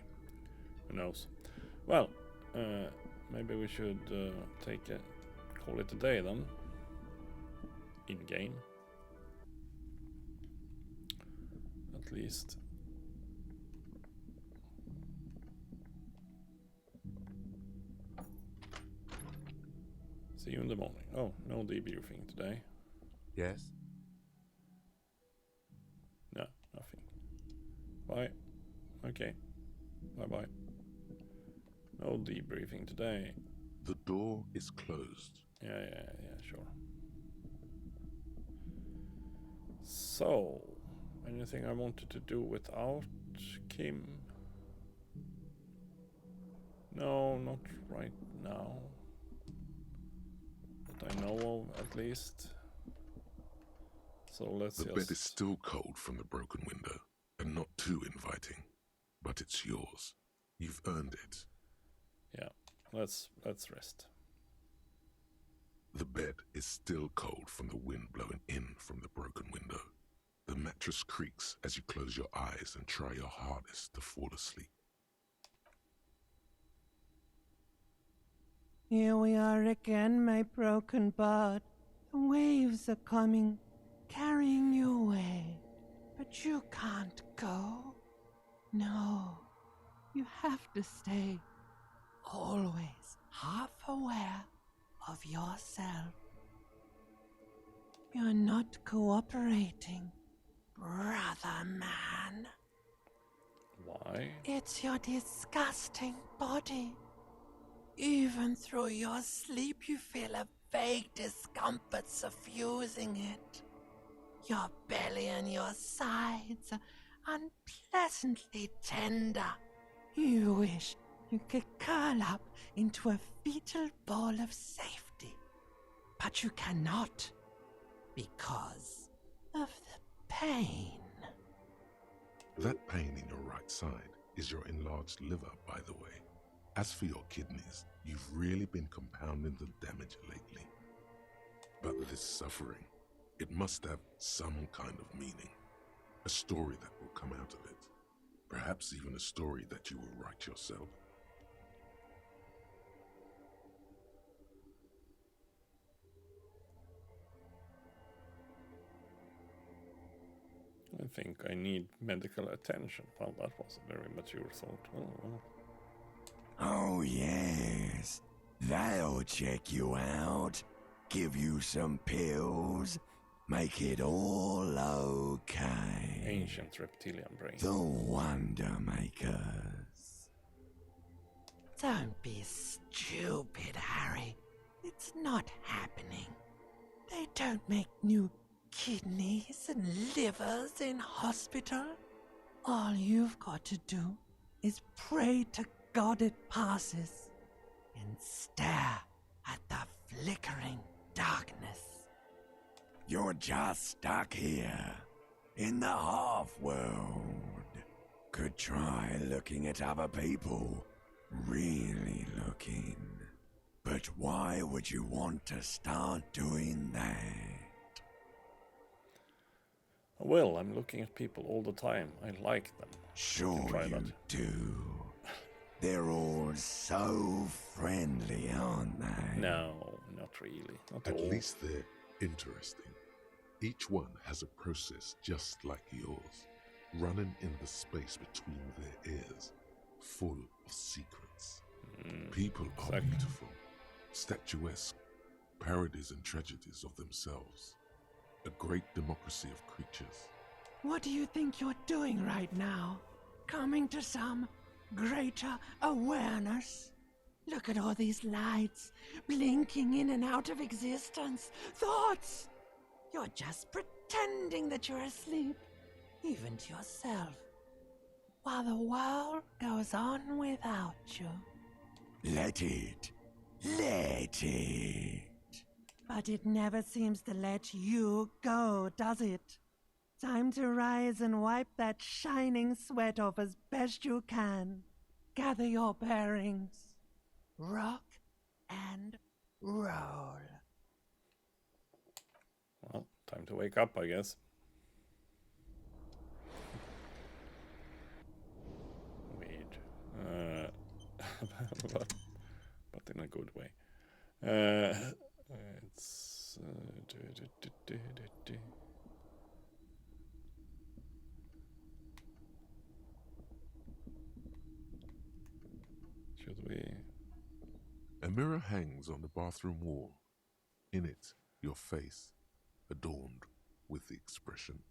Who knows? Well, maybe we should call it a day then. In game. At least. See you in the morning. Oh, no debriefing today. Yes? No, nothing. Bye. Okay. Bye-bye. No debriefing today. The door is closed. Yeah, sure. So, anything I wanted to do without Kim? No, not right now. That I know of, at least. So let's The bed is still cold from the broken window, and not too inviting. But it's yours. You've earned it. Yeah, let's rest. The bed is still cold from the wind blowing in from the broken window. The mattress creaks as you close your eyes and try your hardest to fall asleep. Here we are again, my broken bud. The waves are coming, carrying you away. But you can't go. No, you have to stay. Always half aware of yourself. You're not cooperating, brother man. Why? It's your disgusting body. Even through your sleep, you feel a vague discomfort suffusing it. Your belly and your sides are unpleasantly tender. You wish you could curl up into a fetal ball of safety. But you cannot, because of the pain. That pain in your right side is your enlarged liver, by the way. As for your kidneys, you've really been compounding the damage lately. But this suffering, it must have some kind of meaning. A story that will come out of it. Perhaps even a story that you will write yourself. I think I need medical attention. Well, that was a very mature thought. Oh, yes. They'll check you out, give you some pills, make it all okay. Ancient reptilian brain. The Wonder Makers. Don't be stupid, Harry. It's not happening. They don't make new kidneys and livers in hospital. All you've got to do is pray to God it passes and stare at the flickering darkness. You're just stuck here, in the half-world. Could try looking at other people, really looking. But why would you want to start doing that? Well, I'm looking at people all the time. I like them. Sure you do. They're all so friendly, aren't they? No, not really. Not At all. least they're interesting. Each one has a process just like yours, running in the space between their ears, full of secrets. People are beautiful, statuesque, parodies and tragedies of themselves. A great democracy of creatures. What do you think you're doing right now? Coming to some greater awareness? Look at all these lights, blinking in and out of existence. Thoughts! You're just pretending that you're asleep, even to yourself, while the world goes on without you. Let it. Let it. But it never seems to let you go, does it? Time to rise and wipe that shining sweat off as best you can. Gather your bearings. Rock and roll. Well, time to wake up, I guess. Weird. But in a good way. It's... Should we... A mirror hangs on the bathroom wall. In it, your face, adorned with the expression.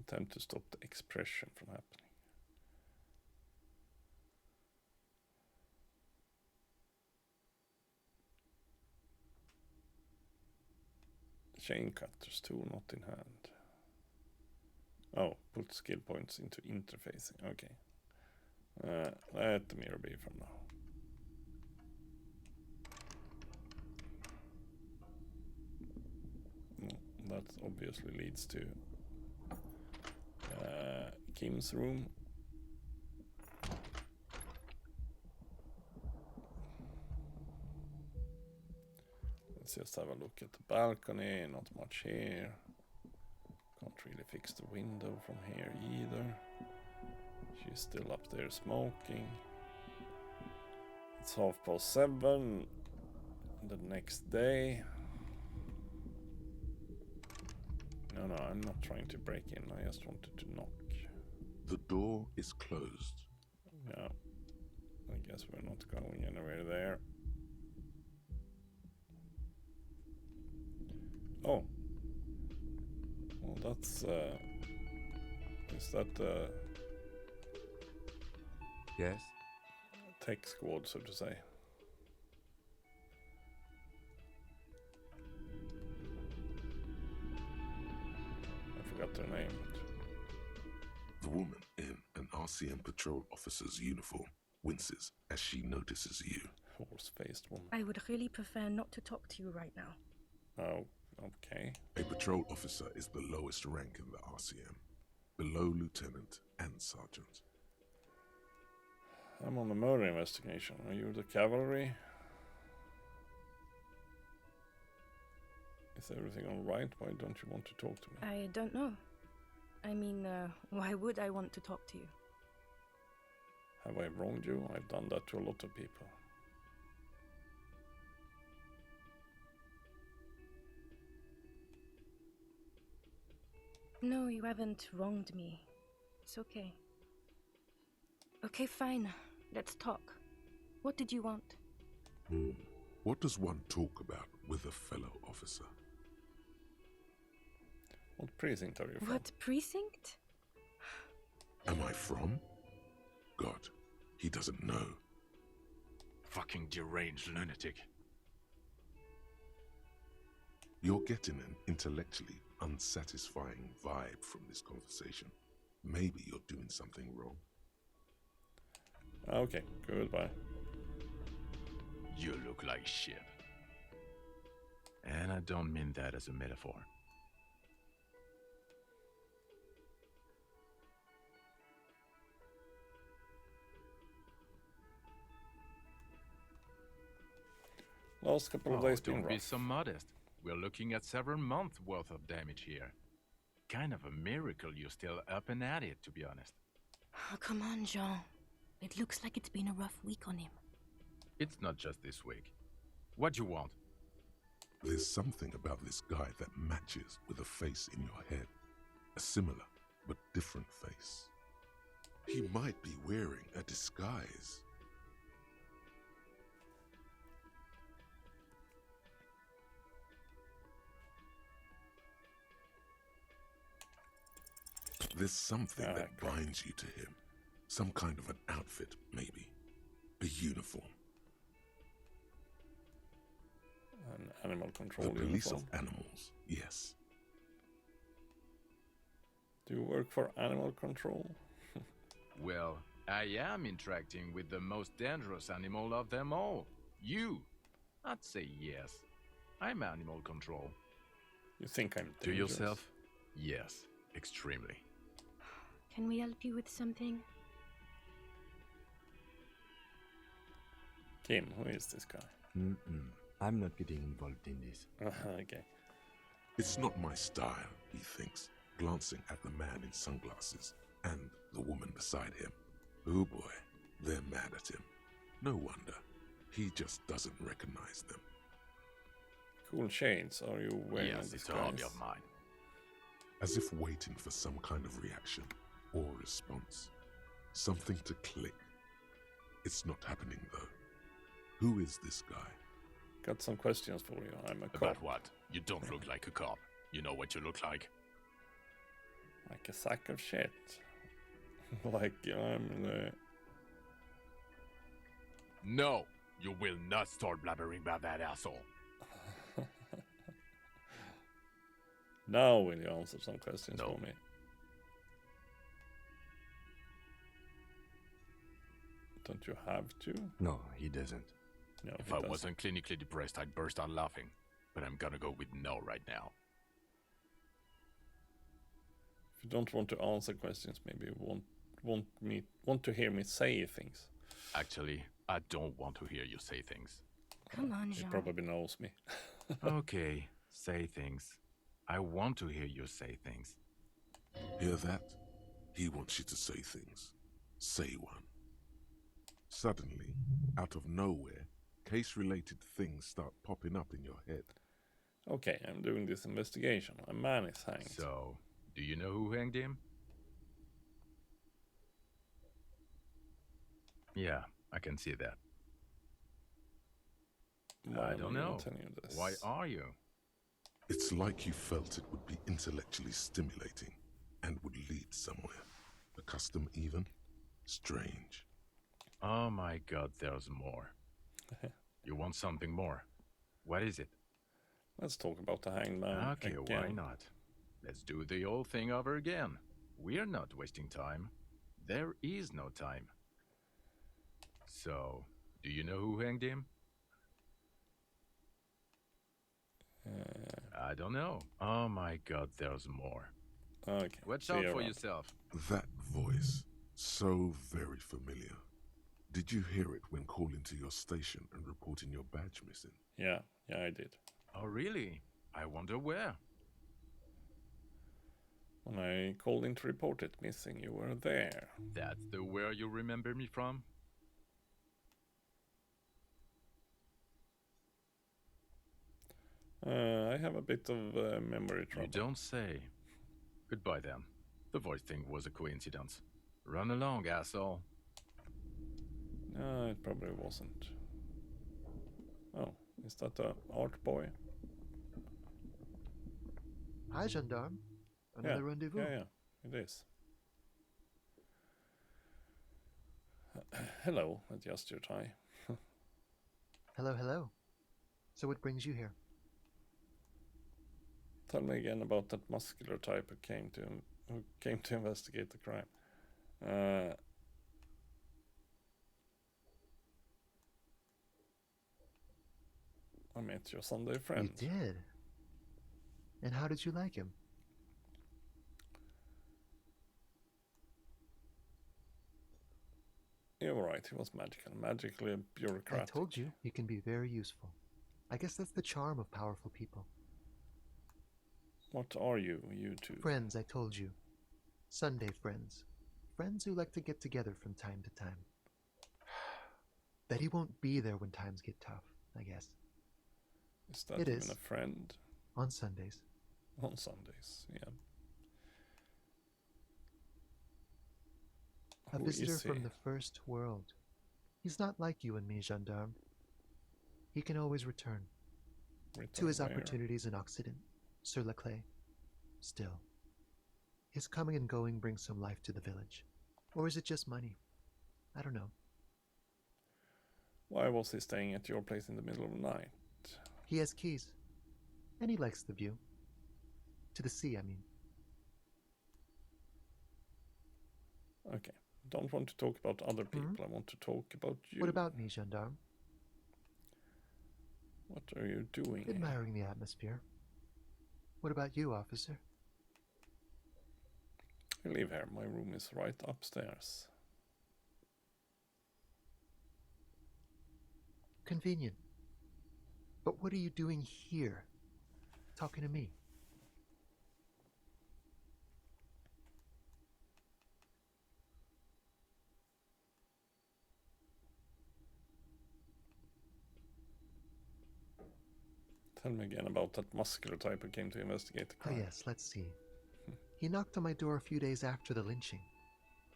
Attempt to stop the expression from happening. Chain cutters tool not in hand. Oh, put skill points into interfacing. Okay. Let the mirror be from now. That obviously leads to Kim's room. Let's just have a look at the balcony. Not much here. Can't really fix the window from here either. She's still up there smoking. It's 7:30 the next day. No, I'm not trying to break in. I just wanted to knock. The door is closed. Yeah. I guess we're not going anywhere there. Oh. Well, that's... is that... Yes? Tech squad, so to say. I forgot their name. The woman in an RCM patrol officer's uniform winces as she notices you. Horse-faced woman. I would really prefer not to talk to you right now. Oh, okay. A patrol officer is the lowest rank in the RCM, below lieutenant and sergeant. I'm on a murder investigation. Are you the cavalry? Is everything alright? Why don't you want to talk to me? I don't know. I mean, why would I want to talk to you? Have I wronged you? I've done that to a lot of people. No, you haven't wronged me. It's okay. Okay, fine. Let's talk. What did you want? What does one talk about with a fellow officer? What precinct are you from? What precinct? Am I from? God, he doesn't know. Fucking deranged lunatic. You're getting an intellectually unsatisfying vibe from this conversation. Maybe you're doing something wrong. Okay, goodbye. You look like shit. And I don't mean that as a metaphor. Last couple of days been Don't be rough. so modest. We're looking at several months worth of damage here. Kind of a miracle you're still up and at it, to be honest. Oh, come on, Jean. It looks like it's been a rough week on him. It's not just this week. What you want? There's something about this guy that matches with a face in your head. A similar but different face. He might be wearing a disguise. There's something that binds you to him. Some kind of an outfit, maybe. A uniform. An animal control The police uniform. of animals, yes. Do you work for animal control? Well, I am interacting with the most dangerous animal of them all. You. I'd say yes. I'm animal control. You think I'm dangerous? To yourself? Yes, extremely. Can we help you with something? Kim, who is this guy? I'm not getting involved in this. Okay. It's not my style, he thinks, glancing at the man in sunglasses and the woman beside him. Oh boy, they're mad at him. No wonder. He just doesn't recognize them. Cool shades. Are you wearing Yes, this it's a hobby of mine. As if waiting for some kind of reaction or response. Something to click. It's not happening though. Who is this guy? Got some questions for you. I'm a cop. About what? You don't look like a cop. You know what you look like? Like a sack of shit. Like I'm the... No, you will not start blabbering about that asshole. Now will you answer some questions for me? Don't you have to? No, he doesn't. No, If I wasn't clinically depressed, I'd burst out laughing. But I'm gonna go with no right now. If you don't want to answer questions, maybe you want to hear me say things. Actually, I don't want to hear you say things. Come on, He Jean. probably knows me. Okay, say things. I want to hear you say things. Hear that? He wants you to say things. Say one. Suddenly, out of nowhere, case-related things start popping up in your head. Okay, I'm doing this investigation. A man is hanged. So, do you know who hanged him? Yeah, I can see that. Why I don't am know. telling you this? Why are you? It's like you felt it would be intellectually stimulating and would lead somewhere. A custom even? Strange. Oh my god, there's more. You want something more? What is it? Let's talk about the hanged man. Okay, again. why not? Let's do the old thing over again. We're not wasting time. There is no time. So, do you know who hanged him? I don't know. Oh my god, there's more. Okay. Watch see out you for around. yourself. That voice, so very familiar. Did you hear it when calling to your station and reporting your badge missing? Yeah, I did. Oh really? I wonder where. When I called in to report it missing, you were there. That's the where you remember me from? I have a bit of memory trouble. You don't say. Goodbye then. The voice thing was a coincidence. Run along, asshole. No, it probably wasn't. Oh, is that the art boy? Hi, gendarme. Another rendezvous. Yeah, it is. Hello, adjust your tie. Hello, hello. So what brings you here? Tell me again about that muscular type who came to investigate the crime. I met your Sunday friend. You did? And how did you like him? You're right, he was magically bureaucratic. I told you, he can be very useful. I guess that's the charm of powerful people. What are you two? Friends, I told you. Sunday friends. Friends who like to get together from time to time. Bet he won't be there when times get tough, I guess. Is that It even is. a friend? On Sundays. On Sundays, yeah. A Who visitor is he? from the first world. He's not like you and me, gendarme. He can always return. To Return his where? opportunities in Occident, sur la clé. Still, his coming and going brings some life to the village. Or is it just money? I don't know. Why was he staying at your place in the middle of the night? He has keys. And he likes the view. To the sea, I mean. Okay. Don't want to talk about other people. I want to talk about you. What about me, gendarme? What are you doing? Admiring the atmosphere. What about you, officer? I live here. My room is right upstairs. Convenient. But what are you doing here? Talking to me? Tell me again about that muscular type who came to investigate the Oh crime. yes, let's see. He knocked on my door a few days after the lynching.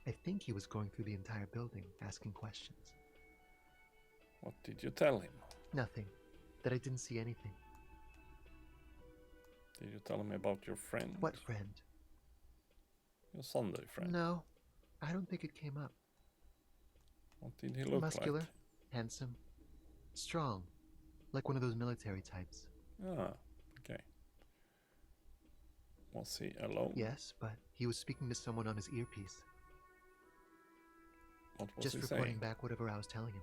I think he was going through the entire building, asking questions. What did you tell him? Nothing. That I didn't see anything. Did you tell him about your friend? What friend? Your Sunday friend. No, I don't think it came up. What did he look Muscular, like? handsome, strong, like one of those military types. Ah, okay. Was he alone? Yes, but he was speaking to someone on his earpiece. What was Just he reporting saying? back whatever I was telling him.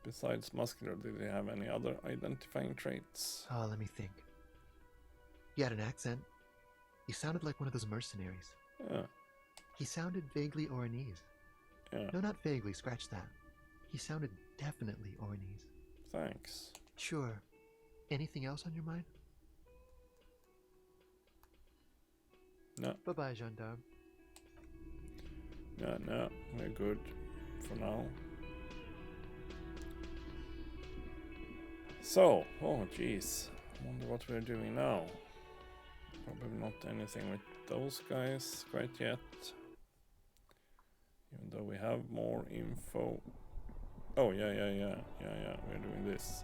Besides muscular, did he have any other identifying traits? Oh, let me think. He had an accent. He sounded like one of those mercenaries. Yeah. He sounded vaguely Oranese. Yeah. No, not vaguely, scratch that. He sounded definitely Oranese. Thanks. Sure. Anything else on your mind? No. Bye-bye, gendarme. No, we're good for now. So, oh jeez, wonder what we're doing now. Probably not anything with those guys quite yet. Even though we have more info. Oh yeah, we're doing this.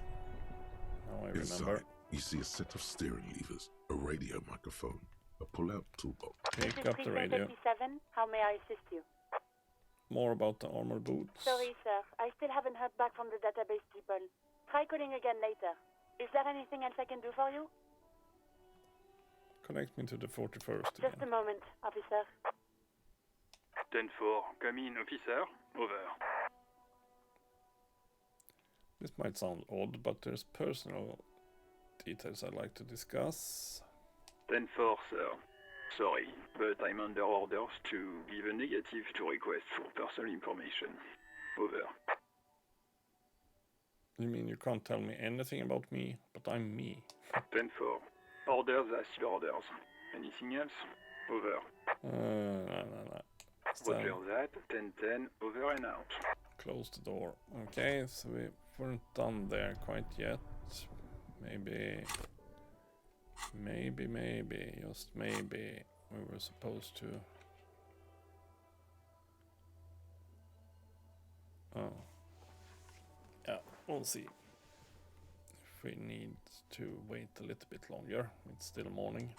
Now I remember. Inside, you see a set of steering levers, a radio microphone, a pull-out toolbox. Pick up the radio. 57. How may I assist you? More about the armor boots. Sorry, sir. I still haven't heard back from the database people. Try calling again later. Is there anything else I can do for you? Connect me to the 41st Just a again. moment, officer. 10-4, come in, officer. Over. This might sound odd, but there's personal details I'd like to discuss. 10-4, sir. Sorry, but I'm under orders to give a negative to request for personal information. Over. You mean you can't tell me anything about me, but I'm me? 10-4. Orders are still orders. Anything else? Over. No. Roger that. 10-10, over and out. Close the door. Okay, so we weren't done there quite yet. Maybe, just maybe, we were supposed to... Oh. Yeah, we'll see. If we need to wait a little bit longer. It's still morning.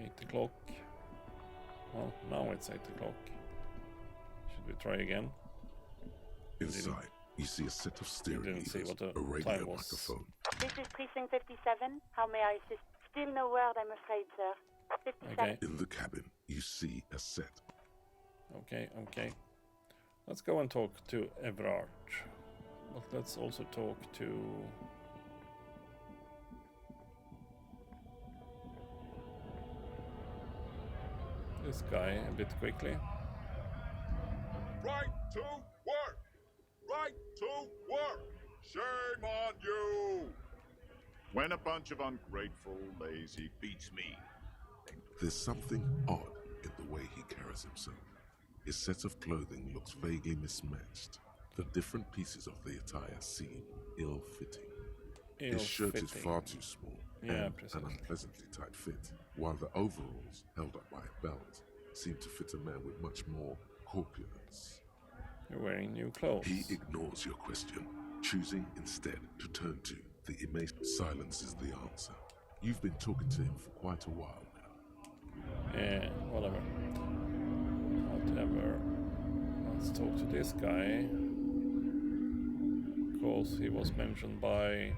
8 o'clock. Well, now it's 8 o'clock. Should we try again? Inside, you see a set of steering didn't see levers, what the a radio time was. microphone. This is precinct 57. How may I assist? Still no word, I'm afraid, sir. 57. Okay. In the cabin, you see a set. Okay. Let's go and talk to Everard. But let's also talk to... this guy a bit quickly. Right to work! Right to work! Shame on you! When a bunch of ungrateful, lazy beats me. There's something odd in the way he carries himself. His set of clothing looks vaguely mismatched. The different pieces of the attire seem ill-fitting. His shirt is far too small and an unpleasantly tight fit, while the overalls, held up by a belt, seem to fit a man with much more corpulence. You're wearing new clothes. He ignores your question, choosing instead to turn to the emaciated. Silence is the answer. You've been talking to him for quite a while now. Yeah, whatever. Whatever. Let's talk to this guy. Because he was mentioned by...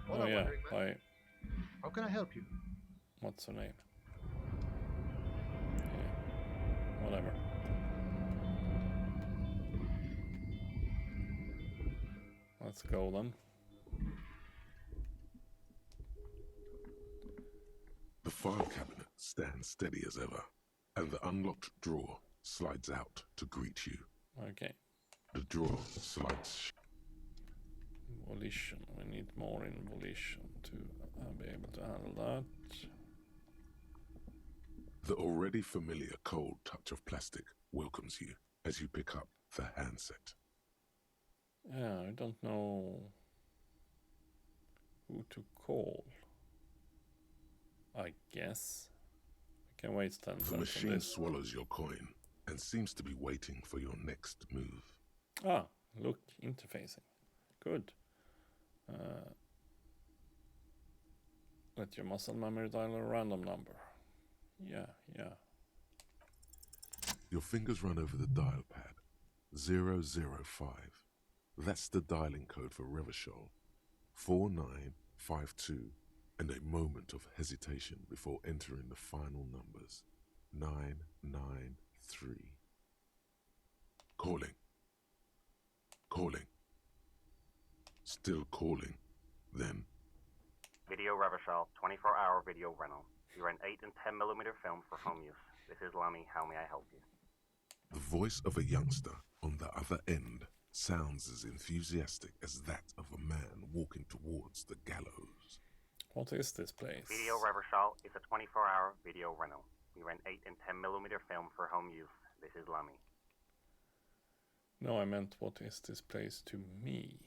Hola, yeah, wandering man. by... How can I help you? What's her name? Yeah, whatever. Let's go then. The file cabinet stands steady as ever, and the unlocked drawer slides out to greet you. Okay. The drawer slides. Volition. We need more in volition to be able to handle that. The already familiar cold touch of plastic welcomes you as you pick up the handset. Yeah, I don't know who to call. I guess I can wait 10 The seconds. machine swallows your coin and seems to be waiting for your next move. Ah, look, interfacing. Good. Let your muscle memory dial a random number. Yeah. Your fingers run over the dial pad. 005. That's the dialing code for Revachol. 4952. And a moment of hesitation before entering the final numbers. 993. Calling. Still calling. Then. Video Revachol, 24-hour video rental. You rent 8 and 10mm film for home use. This is Lummy. How may I help you? The voice of a youngster on the other end sounds as enthusiastic as that of a man walking towards the gallows. What is this place? Video Revachol is a 24-hour video rental. We rent 8 and 10mm film for home use. This is Lummy. No, I meant what is this place to me?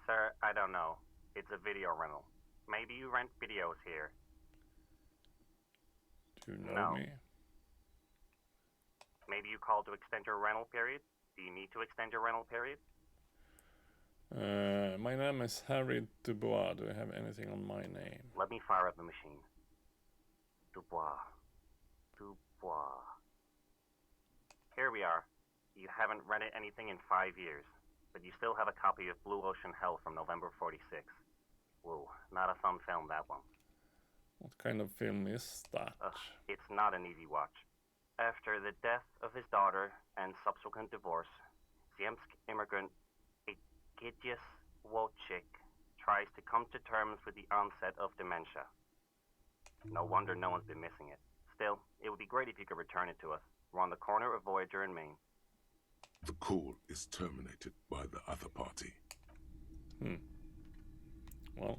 Sir, I don't know. It's a video rental. Maybe you rent videos here. Do you know me? Maybe you called to extend your rental period? Do you need to extend your rental period? My name is Harry Dubois. Do I have anything on my name? Let me fire up the machine. Dubois. Here we are. You haven't rented anything in 5 years, but you still have a copy of Blue Ocean Hell from November '46. Whoa, not a fun film, that one. What kind of film is that? It's not an easy watch. After the death of his daughter and subsequent divorce, Ziemsk immigrant Egidius Wojcik tries to come to terms with the onset of dementia. No wonder no one's been missing it. Still, it would be great if you could return it to us. We're on the corner of Voyager and Main. The call is terminated by the other party. Well,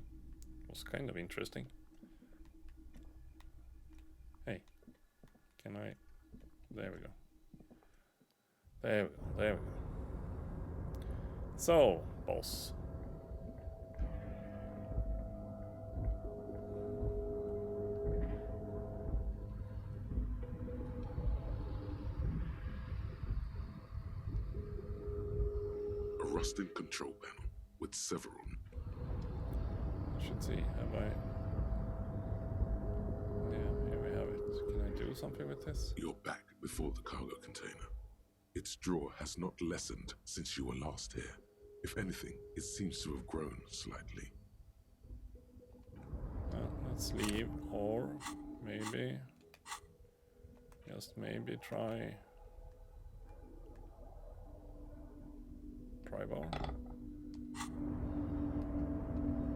it was kind of interesting. Hey, can I... There we go. So, boss. A rusting control panel with several. Should see, have I... Yeah, here we have it. Can I do something with this? You're back before the cargo container. Its drawer has not lessened since you were last here. If anything, it seems to have grown slightly. Let's leave, or maybe... Just maybe try... Bar.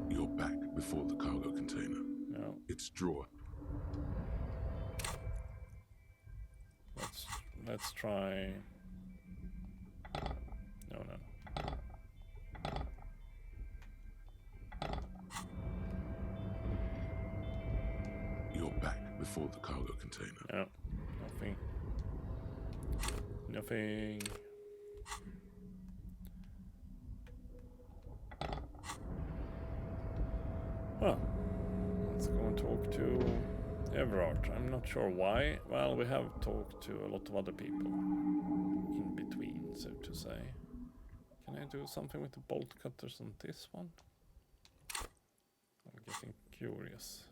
You're back before the cargo container. No. Its drawer. Let's try... No. You're back before the cargo container. No, nothing. Well, let's go and talk to Everard. I'm not sure why. Well, we have talked to a lot of other people in between, so to say. Can I do something with the bolt cutters on this one? I'm getting curious.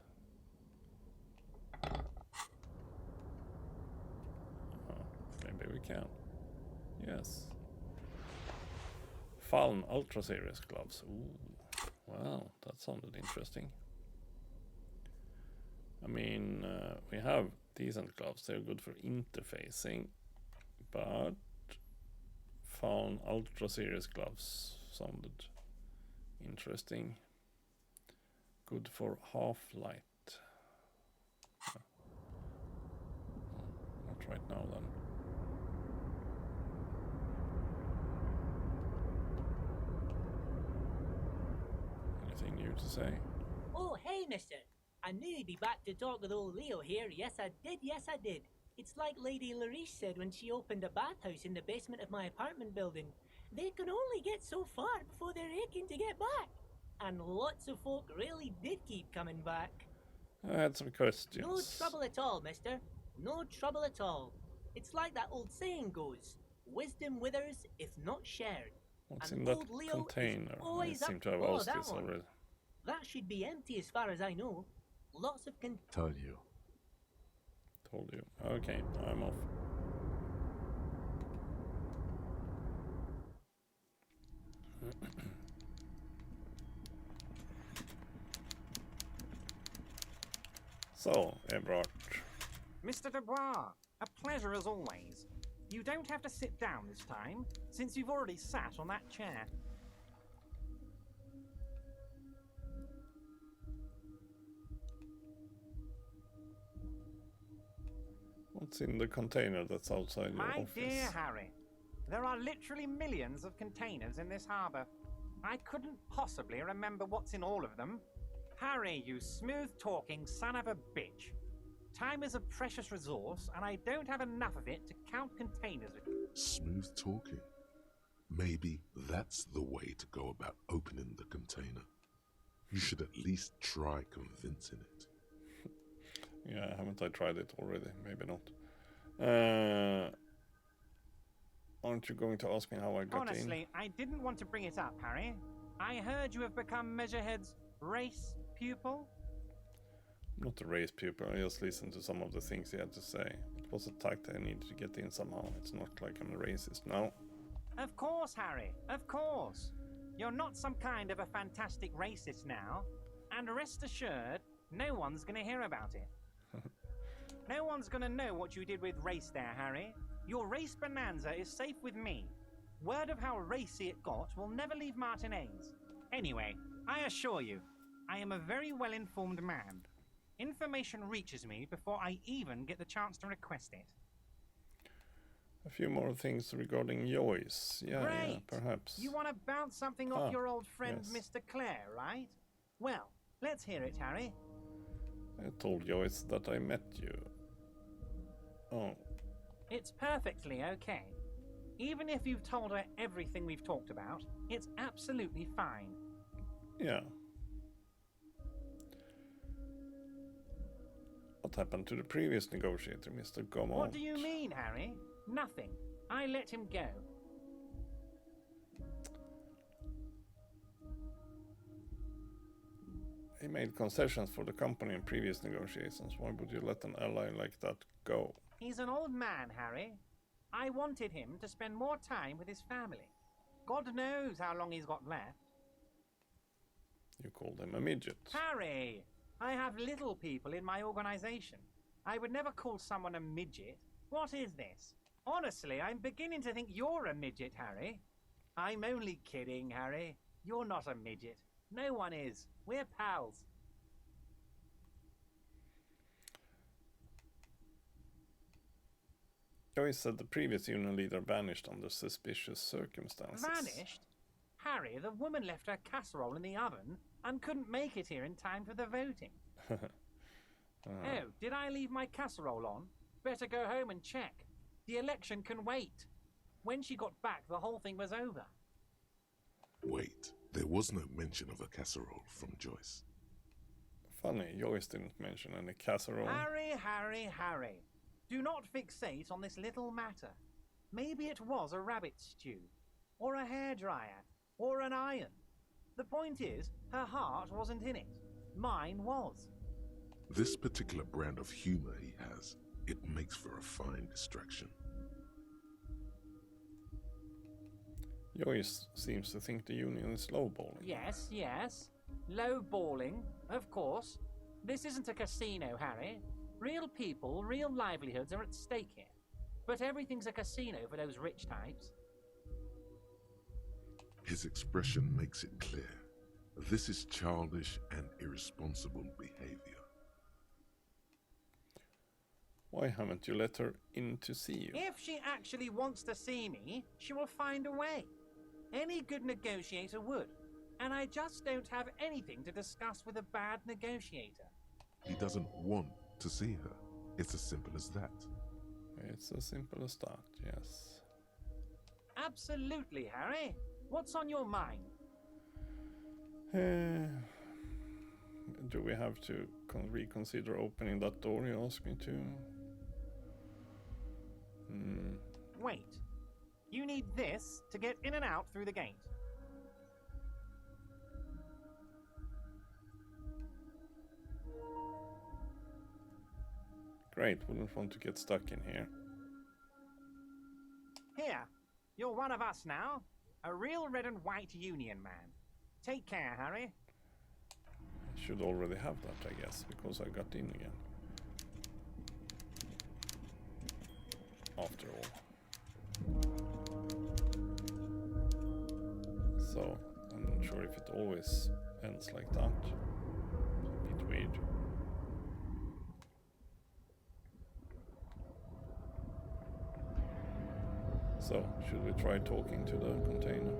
Oh, maybe we can. Yes. Fallen Ultra Series gloves. Ooh, wow, that sounded interesting. I mean, we have decent gloves. They're good for interfacing, but Fallen Ultra Series gloves sounded interesting. Good for half-light. Not right now then. Anything new to say? Oh, hey, mister. I knew you'd be back to talk with old Leo here. Yes, I did. It's like Lady Larice said when she opened a bathhouse in the basement of my apartment building. They can only get so far before they're aching to get back. And lots of folk really did keep coming back. I had some questions. No trouble at all, mister. No trouble at all. It's like that old saying goes, wisdom withers if not shared. What's and in that old Leo container? I always seem up to have for asked that this one. already. That should be empty as far as I know. Lots of Told you. Told you. Okay, I'm off. So, Everard. Mr. Dubois, a pleasure as always. You don't have to sit down this time, since you've already sat on that chair. What's in the container that's outside your My office? dear Harry, there are literally millions of containers in this harbour. I couldn't possibly remember what's in all of them. Harry, you smooth-talking son of a bitch. Time is a precious resource, and I don't have enough of it to count containers. Smooth talking. Maybe that's the way to go about opening the container. You should at least try convincing it. Yeah, haven't I tried it already? Maybe not. Aren't you going to ask me how I got Honestly, I didn't want to bring it up, Harry. I heard you have become Measurehead's race pupil. in? Not a race pupil, I just listened to some of the things he had to say. It was a tact I needed to get in somehow. It's not like I'm a racist now. Of course, Harry, of course. You're not some kind of a fantastic racist now. And rest assured, no one's going to hear about it. No one's going to know what you did with race there, Harry. Your race bonanza is safe with me. Word of how racy it got will never leave Martinez. Anyway, I assure you, I am a very well-informed man. Information reaches me before I even get the chance to request it. A few more things regarding Joyce. Yeah, Great. yeah, perhaps. You want to bounce something off your old friend, yes. Mr. Clare, right? Well, let's hear it, Harry. I told Joyce that I met you. Oh, It's perfectly okay. Even if you've told her everything we've talked about, it's absolutely fine. yeah. What happened to the previous negotiator, Mr. Gaumont? What do you mean, Harry? Nothing. I let him go. He made concessions for the company in previous negotiations. Why would you let an ally like that go? He's an old man, Harry. I wanted him to spend more time with his family. God knows how long he's got left. You called him a midget. Harry! I have little people in my organization. I would never call someone a midget. What is this? Honestly, I'm beginning to think you're a midget, Harry. I'm only kidding, Harry. You're not a midget. No one is. We're pals. Joyce said the previous union leader vanished under suspicious circumstances. Vanished? Harry, the woman left her casserole in the oven and couldn't make it here in time for the voting. Oh, did I leave my casserole on? Better go home and check. The election can wait. When she got back, the whole thing was over. Wait, there was no mention of a casserole from Joyce. Funny, Joyce didn't mention any casserole. Harry, Harry, Harry. Do not fixate on this little matter. Maybe it was a rabbit stew, or a hairdryer, or an iron. The point is, her heart wasn't in it. Mine was. This particular brand of humor he has, it makes for a fine distraction. Joyce seems to think the Union is lowballing. Yes, yes. Low balling, of course. This isn't a casino, Harry. Real people, real livelihoods are at stake here. But everything's a casino for those rich types. His expression makes it clear. This is childish and irresponsible behavior. Why haven't you let her in to see you? If she actually wants to see me, she will find a way. Any good negotiator would. And I just don't have anything to discuss with a bad negotiator. He doesn't want to see her. It's as simple as that. It's as simple as that, yes. Absolutely, Harry. What's on your mind? Do we have to reconsider opening that door you asked me to? Wait. You need this to get in and out through the gate. Great, wouldn't want to get stuck in here. Here, you're one of us now. A real red and white Union man. Take care, Harry. I should already have that, I guess, because I got in again. After all. So, I'm not sure if it always ends like that. It's a bit weird. So, should we try talking to the container?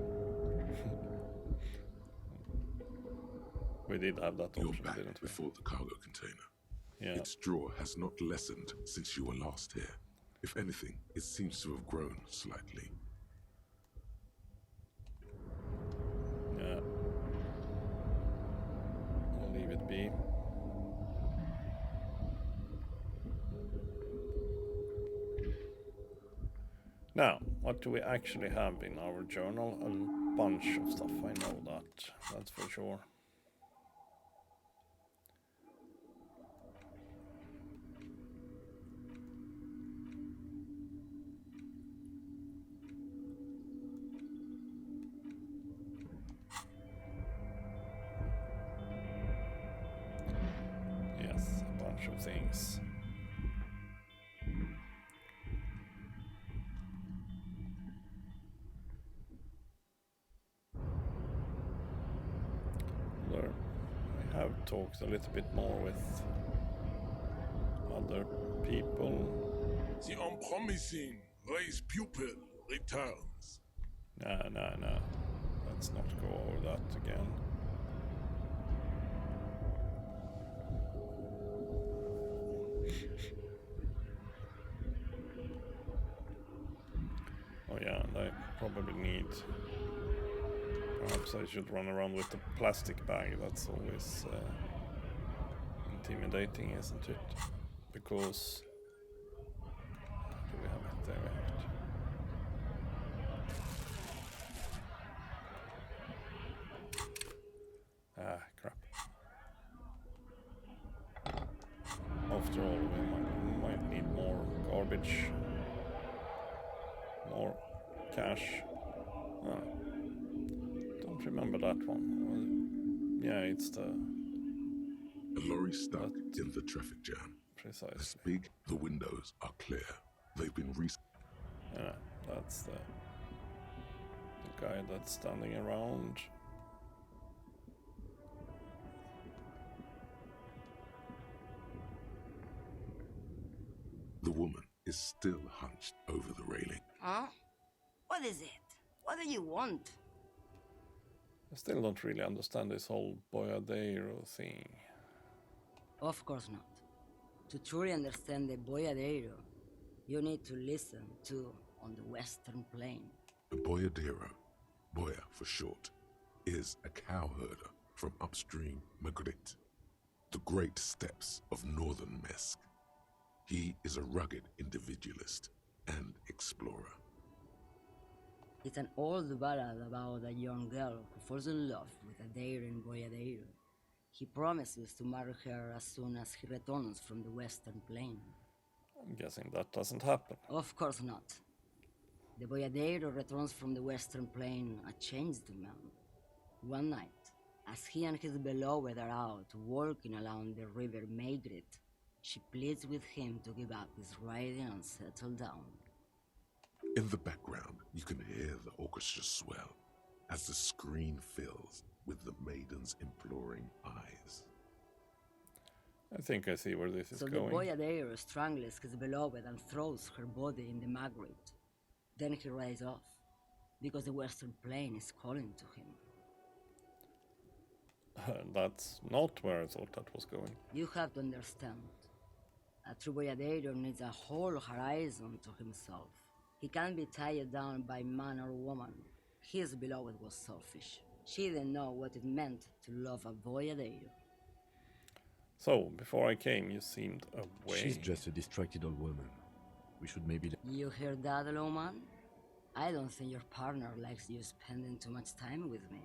We did have that option, You're back didn't we? before the cargo container. Yeah. Its draw has not lessened since you were last here. If anything, it seems to have grown slightly. Yeah. I'll leave it be. Now, what do we actually have in our journal? A bunch of stuff, I know that. That's for sure. Yes, a bunch of things. I have talked a little bit more with other people. The unpromising race pupil returns. No. Let's not go over that again. Oh yeah, and I probably need... Perhaps I should run around with the plastic bag. That's always intimidating, isn't it? Because... Do we have it? There we have it. Ah, crap. After all, we might need more garbage. More cash. Ah. Don't remember that one. Yeah, it's the... A lorry stuck in the traffic jam. Precisely. It's big, the windows are clear. They've been Yeah, that's the guy that's standing around. The woman is still hunched over the railing. Huh? What is it? What do you want? I still don't really understand this whole boyadero thing. Of course not. To truly understand the boyadero, you need to listen to on the Western Plain. The boyadero, boya for short, is a cow herder from upstream Magritte. The great steppes of northern Mesk. He is a rugged individualist and explorer. It's an old ballad about a young girl who falls in love with a daring boyadero. He promises to marry her as soon as he returns from the Western Plain. I'm guessing that doesn't happen. Of course not. The boyadero returns from the Western Plain a changed man. One night, as he and his beloved are out walking along the river Maigret, she pleads with him to give up his riding and settle down. In the background, you can hear the orchestra swell as the screen fills with the maiden's imploring eyes. I think I see where this is So going. the boyadero strangles his beloved and throws her body in the Maigret. Then he rides off, because the Western Plain is calling to him. That's not where I thought that was going. You have to understand. A true boyadero needs a whole horizon to himself. He can't be tied down by man or woman. His beloved was selfish. She didn't know what it meant to love a boyadero. So, before I came, you seemed away. She's just a distracted old woman. We should maybe... You hear that, Lowman? I don't think your partner likes you spending too much time with me.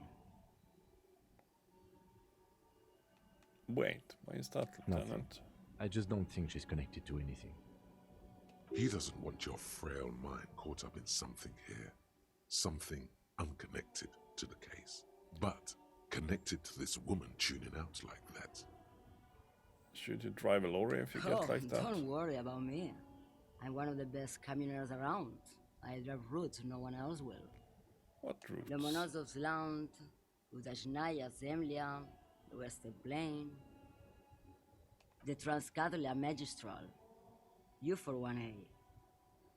Wait, why is that, Lieutenant? Nothing. I just don't think she's connected to anything. He doesn't want your frail mind caught up in something here. Something unconnected to the case. But connected to this woman tuning out like that. Should you drive a lorry if you get like that? Don't worry about me. I'm one of the best camioners around. I drive routes no one else will. What routes? Lomonosov's Land, Udachnaya Zemlya, the Western Plain, the Transcatolia Magistral, U4-1A,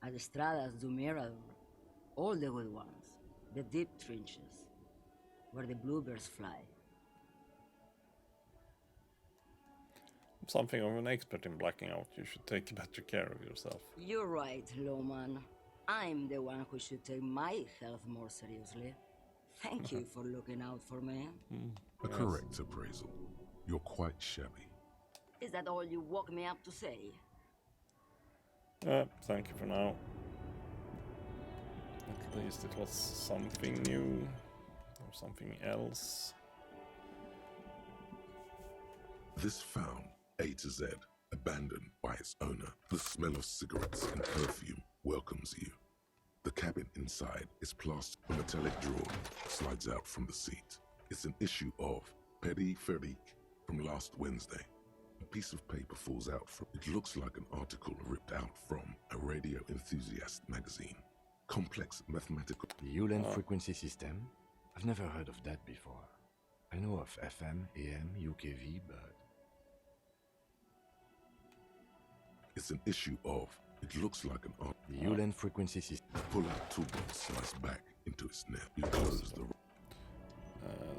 Adestradas du Mirador, all the good ones, the deep trenches, where the bluebirds fly. I'm something of an expert in blacking out. You should take better care of yourself. You're right, Lowman. I'm the one who should take my health more seriously. Thank you for looking out for me. A correct appraisal. You're quite shabby. Is that all you woke me up to say? Thank you for now. At least it was something new. Or something else. This farm, A to Z, abandoned by its owner. The smell of cigarettes and perfume welcomes you. The cabin inside is plastered. A metallic drawer slides out from the seat. It's an issue of Périphérique from last Wednesday. A piece of paper falls out from it. Looks like an article ripped out from a radio enthusiast magazine. Complex mathematical... The Ulan frequency system? I've never heard of that before. I know of FM, AM, UKV, but... It's an issue of... It looks like an art. The Ulan frequency system. Pull out toolbox slides back into its net. You close the...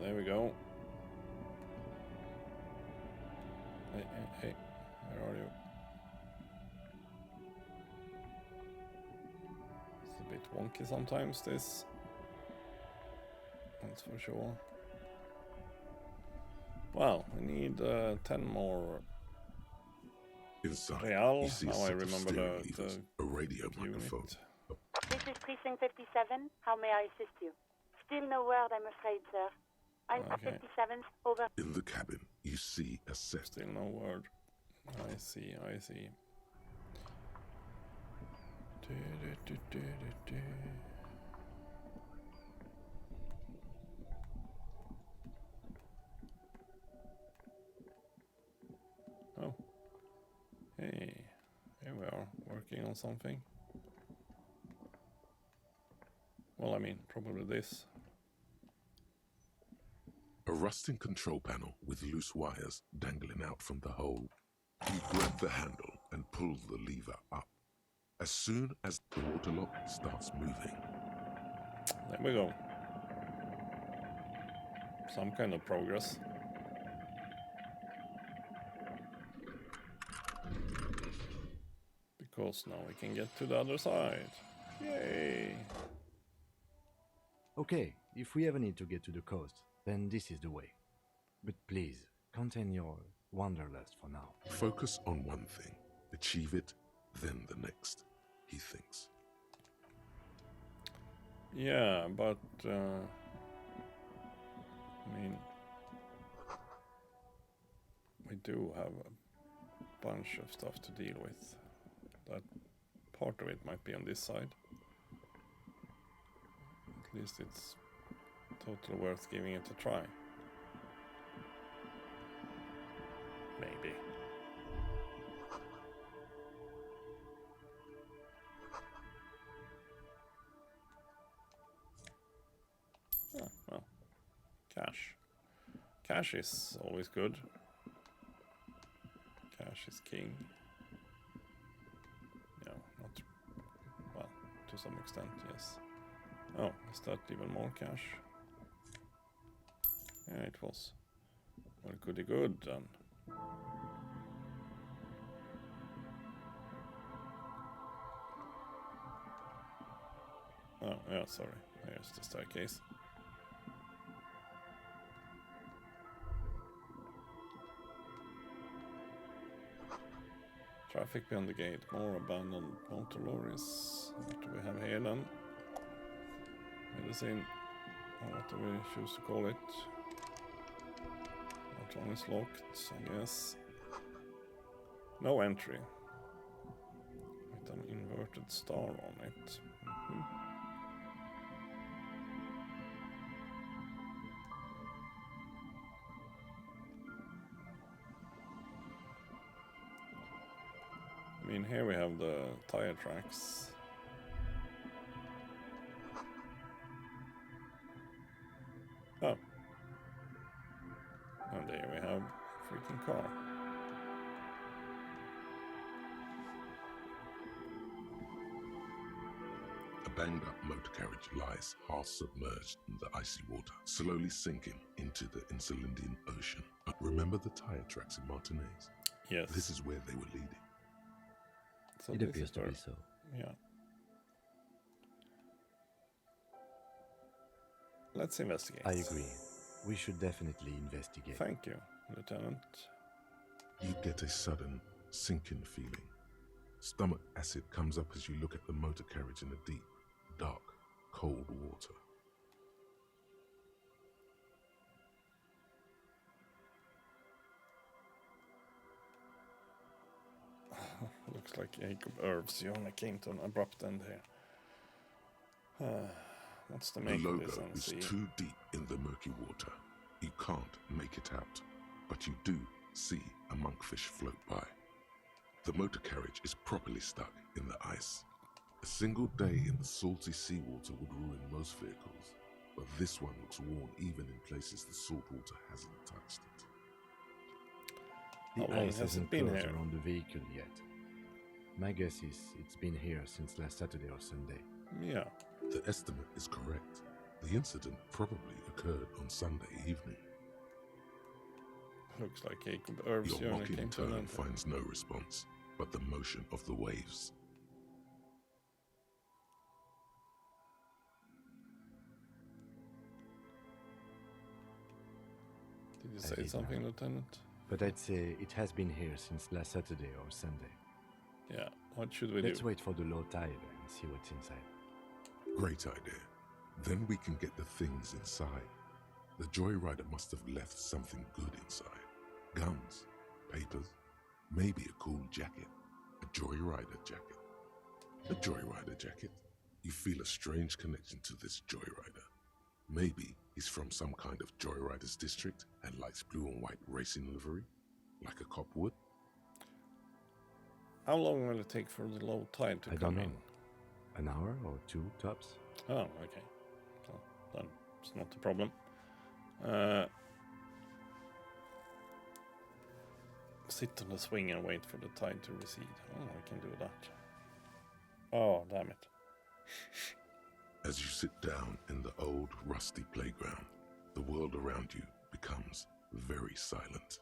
There we go. Hey, where are you? It's a bit wonky sometimes, this. That's for sure. Well, we need 10 more inside. Real. You see now a I set of remember steering the levers, a radio unit. microphone. This is Precinct 57. How may I assist you? Still no word, I'm afraid, sir. I'm at 57. Over. In the cabin, you see a set. Still no word. I see. Oh. Hey. Here we are, working on something. Well, I mean, probably this. A rusting control panel with loose wires dangling out from the hole. You grab the handle and pull the lever up. As soon as the water lock starts moving. There we go. Some kind of progress. Because now we can get to the other side. Yay! Okay, if we ever need to get to the coast, then this is the way. But please, contain your wanderlust for now. Focus on one thing, achieve it, then the next, he thinks. Yeah, but I mean, we do have a bunch of stuff to deal with. That part of it might be on this side. At least it's totally worth giving it a try. Maybe. Oh, well. Cash. Cash is always good. Cash is king. No, not... Well, to some extent, yes. Oh, is that even more cash? Yeah, it was. Well, goody good, then. Oh, yeah, sorry. Here's the staircase. Traffic beyond the gate. More abandoned motor lorries. What do we have here then? Medicine. Or what do we choose to call it? That one is locked, I guess. No entry. With an inverted star on it. I mean, here we have the tire tracks. Oh. And there we have a freaking car. A banged up motor carriage lies half submerged in the icy water, slowly sinking into the Insulindian Ocean. Remember the tire tracks in Martinez? Yes. This is where they were leading. So It appears to be so. Yeah. Let's investigate. I agree. We should definitely investigate. Thank you, Lieutenant. You get a sudden sinking feeling. Stomach acid comes up as you look at the motor carriage in the deep, dark, cold water. Looks like Jacob Irv's only came to an abrupt end here. What's the The make of logo this is NC? too deep in the murky water. You can't make it out, but you do see a monkfish float by. The motor carriage is properly stuck in the ice. A single day in the salty seawater would ruin most vehicles, but this one looks worn even in places the salt water hasn't touched it. The How long ice has hasn't it been closed here? around the vehicle yet. My guess is it's been here since last Saturday or Sunday. Yeah. The estimate is correct. The incident probably occurred on Sunday evening. Looks like Jacob Irv's Your only mocking came to an tone end. finds no response, but the motion of the waves. Did you I say did something, not. Lieutenant? But I'd say it has been here since last Saturday or Sunday. Yeah. What should we Let's do? wait for the low tide and see what's inside. Great idea. Then we can get the things inside. The joyrider must have left something good inside. Guns, papers, maybe a cool jacket. A joyrider jacket. A joyrider jacket. You feel a strange connection to this joyrider. Maybe he's from some kind of joyriders district and likes blue and white racing livery, like a cop would. How long will it take for the low tide to I come don't know. in? An hour or two tops? Oh, okay. So then it's not a problem. Sit on the swing and wait for the tide to recede. Oh, I can do that. Oh, damn it. As you sit down in the old, rusty playground, the world around you becomes very silent.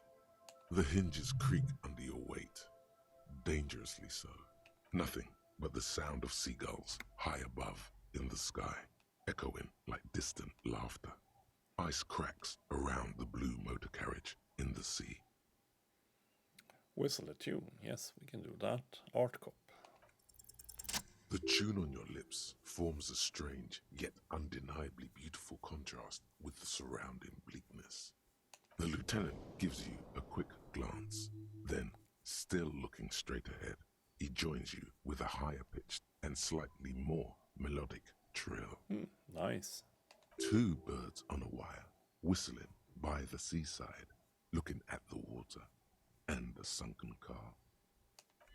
The hinges creak under your weight, dangerously so. Nothing but the sound of seagulls high above in the sky, echoing like distant laughter. Ice cracks around the blue motor carriage in the sea. Whistle a tune. Yes, we can do that. Art cop. The tune on your lips forms a strange yet undeniably beautiful contrast with the surrounding bleakness. The lieutenant gives you a quick glance, then, still looking straight ahead, he joins you with a higher pitched and slightly more melodic trill. Nice. Two birds on a wire, whistling by the seaside, looking at the water and the sunken car.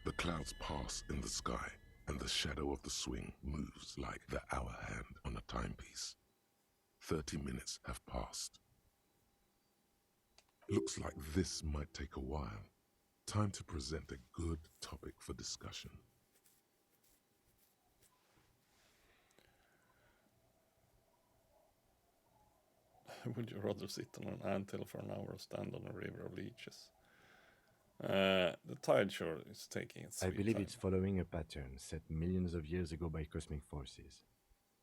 The clouds pass in the sky, and the shadow of the swing moves like the hour hand on a timepiece. 30 minutes have passed. Looks like this might take a while. Time to present a good topic for discussion. Would you rather sit on an anthill for an hour or stand on a river of leeches? The tide sure is taking its I sweet believe time. it's following a pattern set millions of years ago by cosmic forces.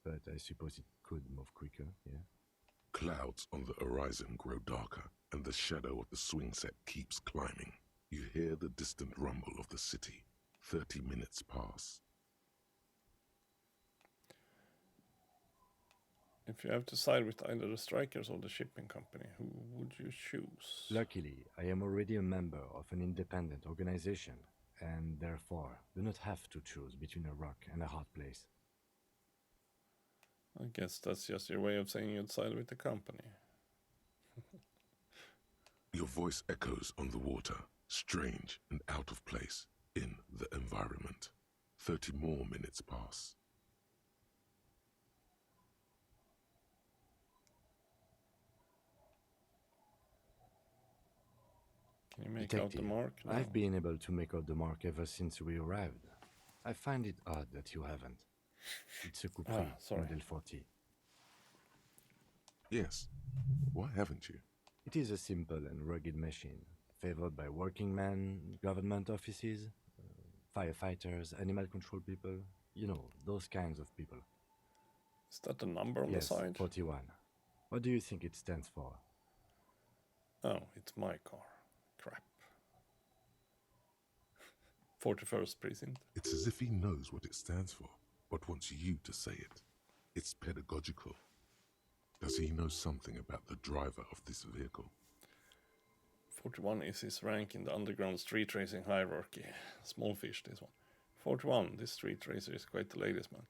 But I suppose it could move quicker, yeah? Clouds on the horizon grow darker, and the shadow of the swing set keeps climbing. You hear the distant rumble of the city. 30 minutes pass. If you have to side with either the strikers or the shipping company, who would you choose? Luckily, I am already a member of an independent organization, and therefore do not have to choose between a rock and a hard place. I guess that's just your way of saying you'd side with the company. Your voice echoes on the water, strange and out of place in the environment. 30 more minutes pass. Can you make out the mark? No. I've been able to make out the mark ever since we arrived. I find it odd that you haven't. It's a Coupe sorry. Model 40. Yes. Why haven't you? It is a simple and rugged machine, favored by working men, government offices, firefighters, animal control people, you know, those kinds of people. Is that the number on Yes, the side? 41. What do you think it stands for? Oh, it's my car. Crap. 41st precinct. It's as if he knows what it stands for, but wants you to say it. It's pedagogical. Does he know something about the driver of this vehicle? 41 is his rank in the underground street racing hierarchy. Small fish, this one. 41, this street racer is quite the ladies' man.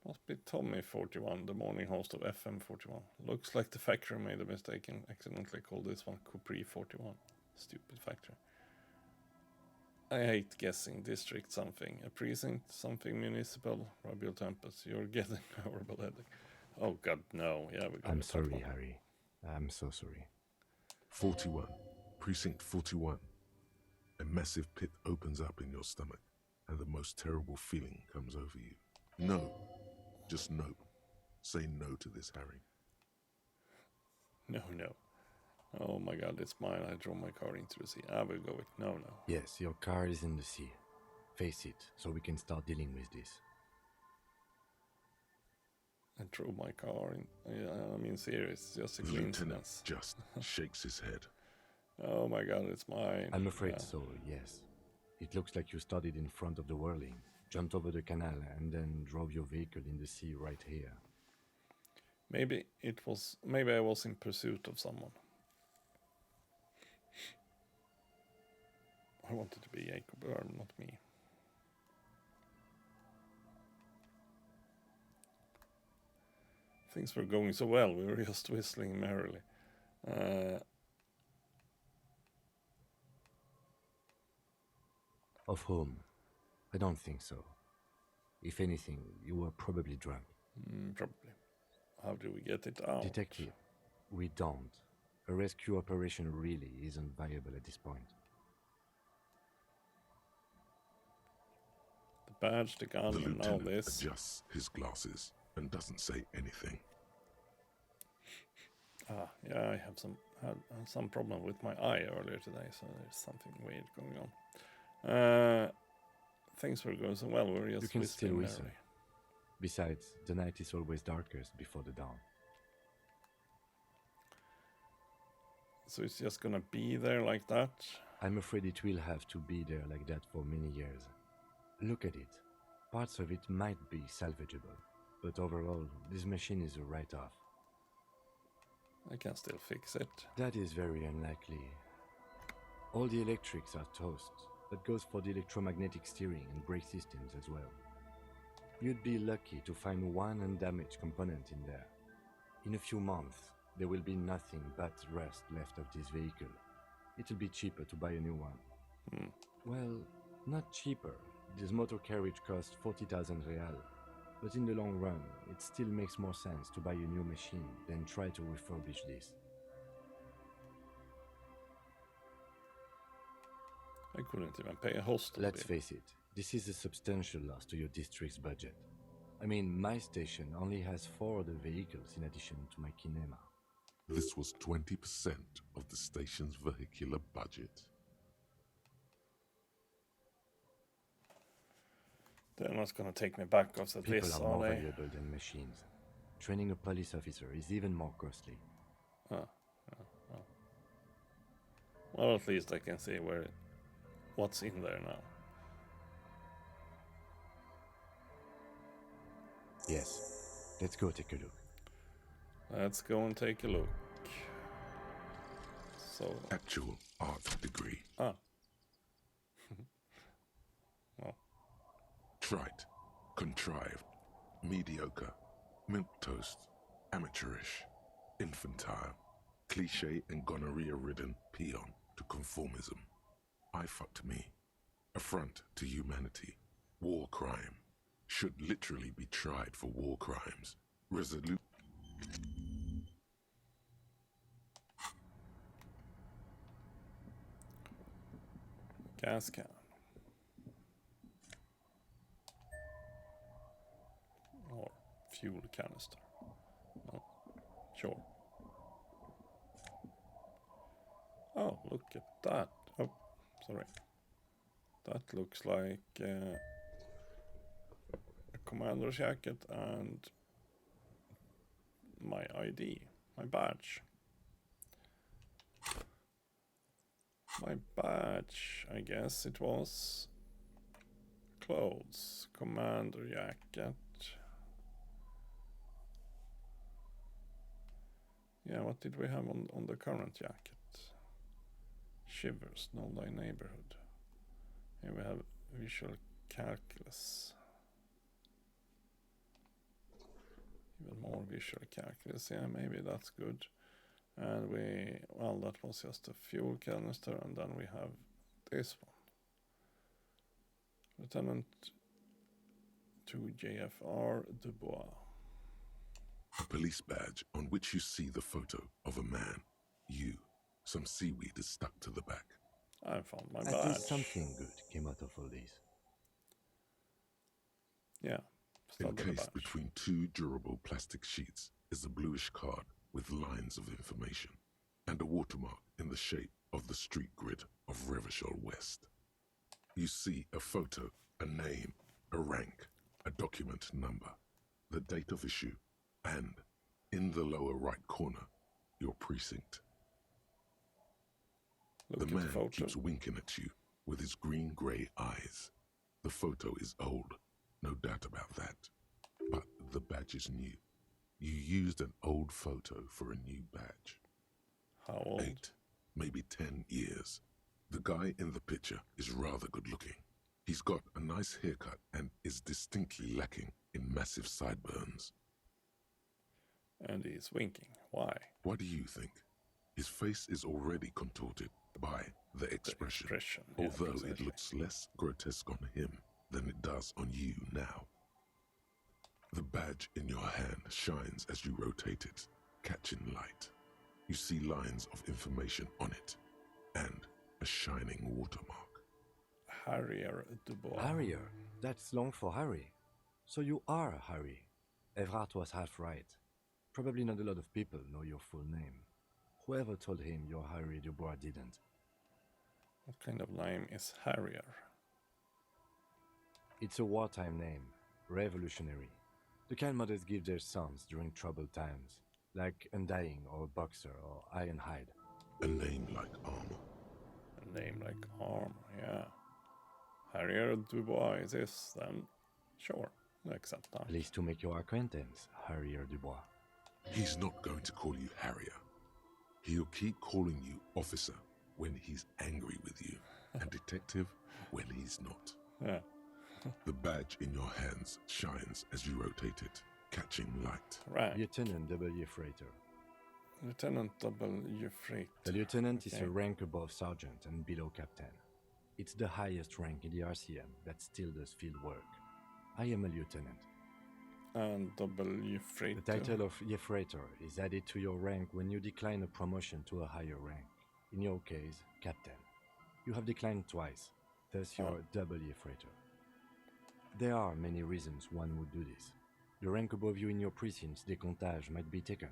Must be Tommy 41, the morning host of FM 41. Looks like the factory made a mistake and accidentally called this one Capri 41. Stupid factory. I hate guessing. District something. A precinct, something municipal. Rub your tempers. You're getting a horrible headache. Oh god, no. Yeah, we got I'm sorry, Harry. I'm so sorry. 41. Precinct 41. A massive pit opens up in your stomach, and the most terrible feeling comes over you. No. Just no. Say no to this, Harry. No, no. Oh my god, it's mine. I drove my car into the sea. I will go with no. Yes, your car is in the sea. Face it, so we can start dealing with this. I drove my car in. I mean, serious. Just a The coincidence. lieutenant just shakes his head. Oh my god, it's mine. I'm afraid Yeah. so, yes. It looks like you started in front of the whirling, jumped over the canal, and then drove your vehicle in the sea right here. Maybe I was in pursuit of someone. I wanted to be Jacob Earl, not me. Things were going so well, we were just whistling merrily. Of whom? I don't think so. If anything, you were probably drunk. Probably. How do we get it out? Detective, we don't. A rescue operation really isn't viable at this point. The badge, the gun, The and now lieutenant this. adjusts his glasses and doesn't say anything. Yeah, I had some problem with my eye earlier today, so there's something weird going on. Things were going so well, we were just You can still whistling whistle. merrily. Besides, the night is always darkest before the dawn. So it's just gonna be there like that? I'm afraid it will have to be there like that for many years. Look at it. Parts of it might be salvageable, but overall, this machine is a write-off. I can still fix it. That is very unlikely. All the electrics are toast. That goes for the electromagnetic steering and brake systems as well. You'd be lucky to find one undamaged component in there. In a few months, there will be nothing but rust left of this vehicle. It'll be cheaper to buy a new one. Well, not cheaper. This motor carriage costs 40,000 real. But in the long run, it still makes more sense to buy a new machine than try to refurbish this. I couldn't even pay a hostel. Let's face it, this is a substantial loss to your district's budget. I mean, my station only has 4 other vehicles in addition to my kinema. This was 20% of the station's vehicular budget. They're not gonna take me back after People this, are more are they? valuable than machines. Training a police officer is even more costly. Well, at least I can see what's in there now. Yes, let's go take a look. Let's go and take a look. So... Actual art degree. Ah. Well. Trite, contrived, mediocre, milquetoast, amateurish, infantile, cliché and gonorrhea-ridden peon to conformism. I fucked me. Affront to humanity. War crime. Should literally be tried for war crimes. Resolute. Gas can. Or fuel canister. No. Sure. Oh, look at that. Oh, sorry. That looks like a commander's jacket and my ID, my badge. My badge, I guess it was. Clothes, commander jacket. Yeah, what did we have on the current jacket? Shivers, know thy neighborhood. Here we have visual calculus. Even more visual calculus, yeah, maybe that's good. And well, that was just a fuel canister, and then we have this one. Lieutenant 2 JFR Dubois. A police badge on which you see the photo of a man. You. Some seaweed is stuck to the back. I found my At badge. least something good came out of all this. Yeah. Encased between 2 durable plastic sheets is a bluish card with lines of information and a watermark in the shape of the street grid of Revachol West. You see a photo, a name, a rank, a document number, the date of issue, and, in the lower right corner, your precinct. The man keeps winking at you with his green-grey eyes. The photo is old, no doubt about that. But the badge is new. You used an old photo for a new badge. How old? 8, maybe 10 years. The guy in the picture is rather good-looking. He's got a nice haircut and is distinctly lacking in massive sideburns. And he's winking. Why? What do you think? His face is already contorted by the expression, yeah, although exactly. it looks less grotesque on him than it does on you now. The badge in your hand shines as you rotate it, catching light. You see lines of information on it, and a shining watermark. Harrier Dubois. Harrier? That's long for Harry. So you are Harry. Evrard was half right. Probably not a lot of people know your full name. Whoever told him you're Harry Dubois didn't. What kind of name is Harrier? It's a wartime name. Revolutionary. The kind mothers give their sons during troubled times. Like Undying or Boxer or Ironhide. A name like armor. A Name like armor, yeah. Harrier Dubois it is then. Sure, I accept that. Pleased to make your acquaintance, Harrier Dubois. He's not going to call you Harrier. He'll keep calling you officer when he's angry with you, and detective when he's not. Yeah. The badge in your hands shines as you rotate it, catching light. Right. Lieutenant W. Freighter. Lieutenant W. Freighter. The lieutenant is a rank above sergeant and below captain. It's the highest rank in the RCM that still does field work. I am a lieutenant. And W. Freighter. The title of Freighter is added to your rank when you decline a promotion to a higher rank. In your case, captain. You have declined twice, thus you're W. Freighter. There are many reasons one would do this. The rank above you in your precinct's decomptage might be taken,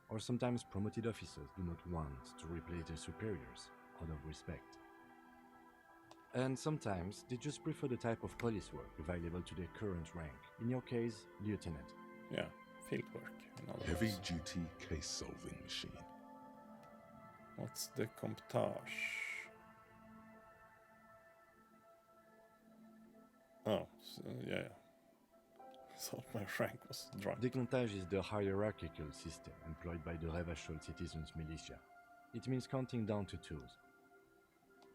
or sometimes promoted officers do not want to replace their superiors out of respect. And sometimes they just prefer the type of police work available to their current rank. In your case, lieutenant. Yeah, field work. Heavy duty case solving machine. What's the comptage? Oh, so, yeah. Thought my rank was drunk. Decomptage is the hierarchical system employed by the Revachol Citizens Militia. It means counting down to twos.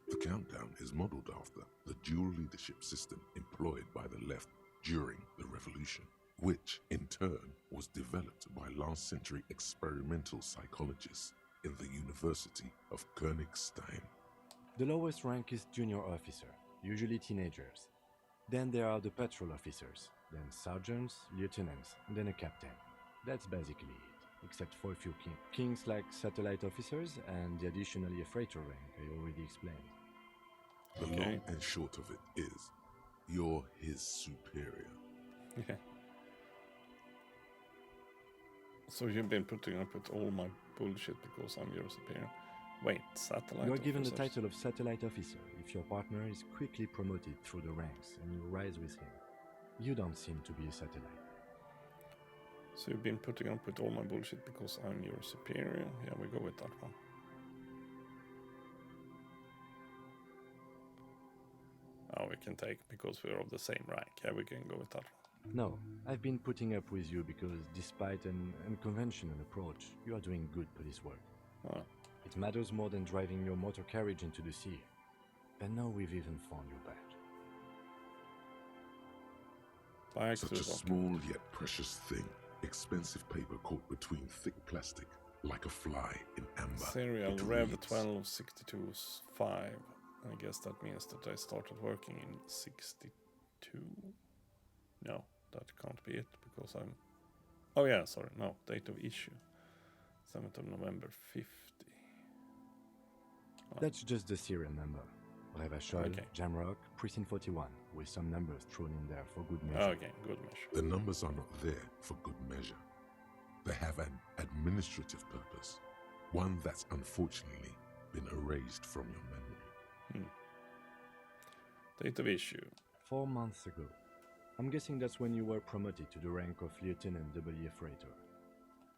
The countdown is modeled after the dual leadership system employed by the left during the revolution, which in turn was developed by last century experimental psychologists in the University of Königstein. The lowest rank is junior officer, usually teenagers. Then there are the patrol officers, then sergeants, lieutenants, and then a captain. That's basically it, except for a few kings like satellite officers and the additionally a freighter rank I already explained. The long and short of it is, you're his superior. Yeah. So you've been putting up with all my bullshit because I'm your superior. Wait, satellite You are given the officers? title of satellite officer if your partner is quickly promoted through the ranks and you rise with him. You don't seem to be a satellite. So you've been putting up with all my bullshit because I'm your superior? Yeah, we go with that one. Oh, we can take because we're of the same rank. Yeah, we can go with that one. No, I've been putting up with you because despite an unconventional approach, you are doing good police work. Oh. It matters more than driving your motor carriage into the sea. And now we've even found your badge. Such a small yet precious thing. Expensive paper caught between thick plastic, like a fly in amber. Serial It Rev reads, 1262-5. I guess that means that I started working in 62. No, that can't be it because I'm... Oh yeah, sorry, no, date of issue. 7th of November 50. Oh. That's just the serial number. Revachol, Okay. Jamrock, Precinct 41, with some numbers thrown in there for good measure. Okay, good measure. The numbers are not there for good measure. They have an administrative purpose, one that's unfortunately been erased from your memory. Date of issue. 4 months ago. I'm guessing that's when you were promoted to the rank of Lieutenant W. Freighter.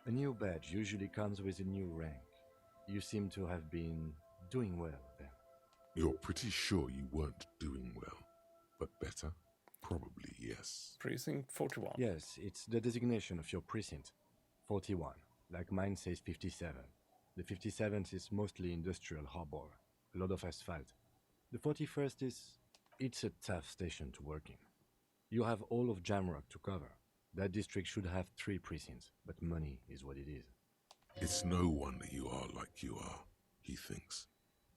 A new badge usually comes with a new rank. You seem to have been doing well then. You're pretty sure you weren't doing well, but better? Probably yes. Precinct 41. Yes, it's the designation of your precinct. 41, like mine says 57. The 57th is mostly industrial harbor, a lot of asphalt. The 41st is... it's a tough station to work in. You have all of Jamrock to cover. That district should have 3 precincts, but money is what it is. It's no wonder you are like you are, he thinks.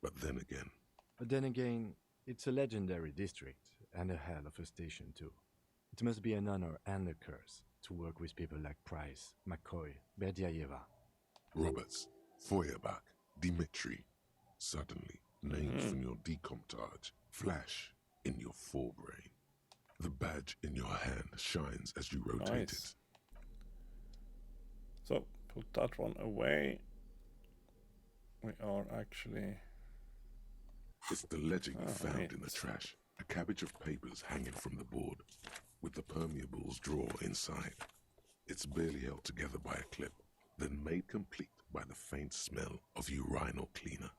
But then again, it's a legendary district, and a hell of a station too. It must be an honor and a curse to work with people like Price, McCoy, Berdiaeva. Roberts, Feuerbach, Dimitri. Suddenly, names from your decomptage flash in your forebrain. The badge in your hand shines as you rotate it. So, put that one away. We are actually... It's the legend you found right. in the trash. A cabbage of papers hanging from the board, with the permeables drawer inside. It's barely held together by a clip, then made complete by the faint smell of urinal cleaner.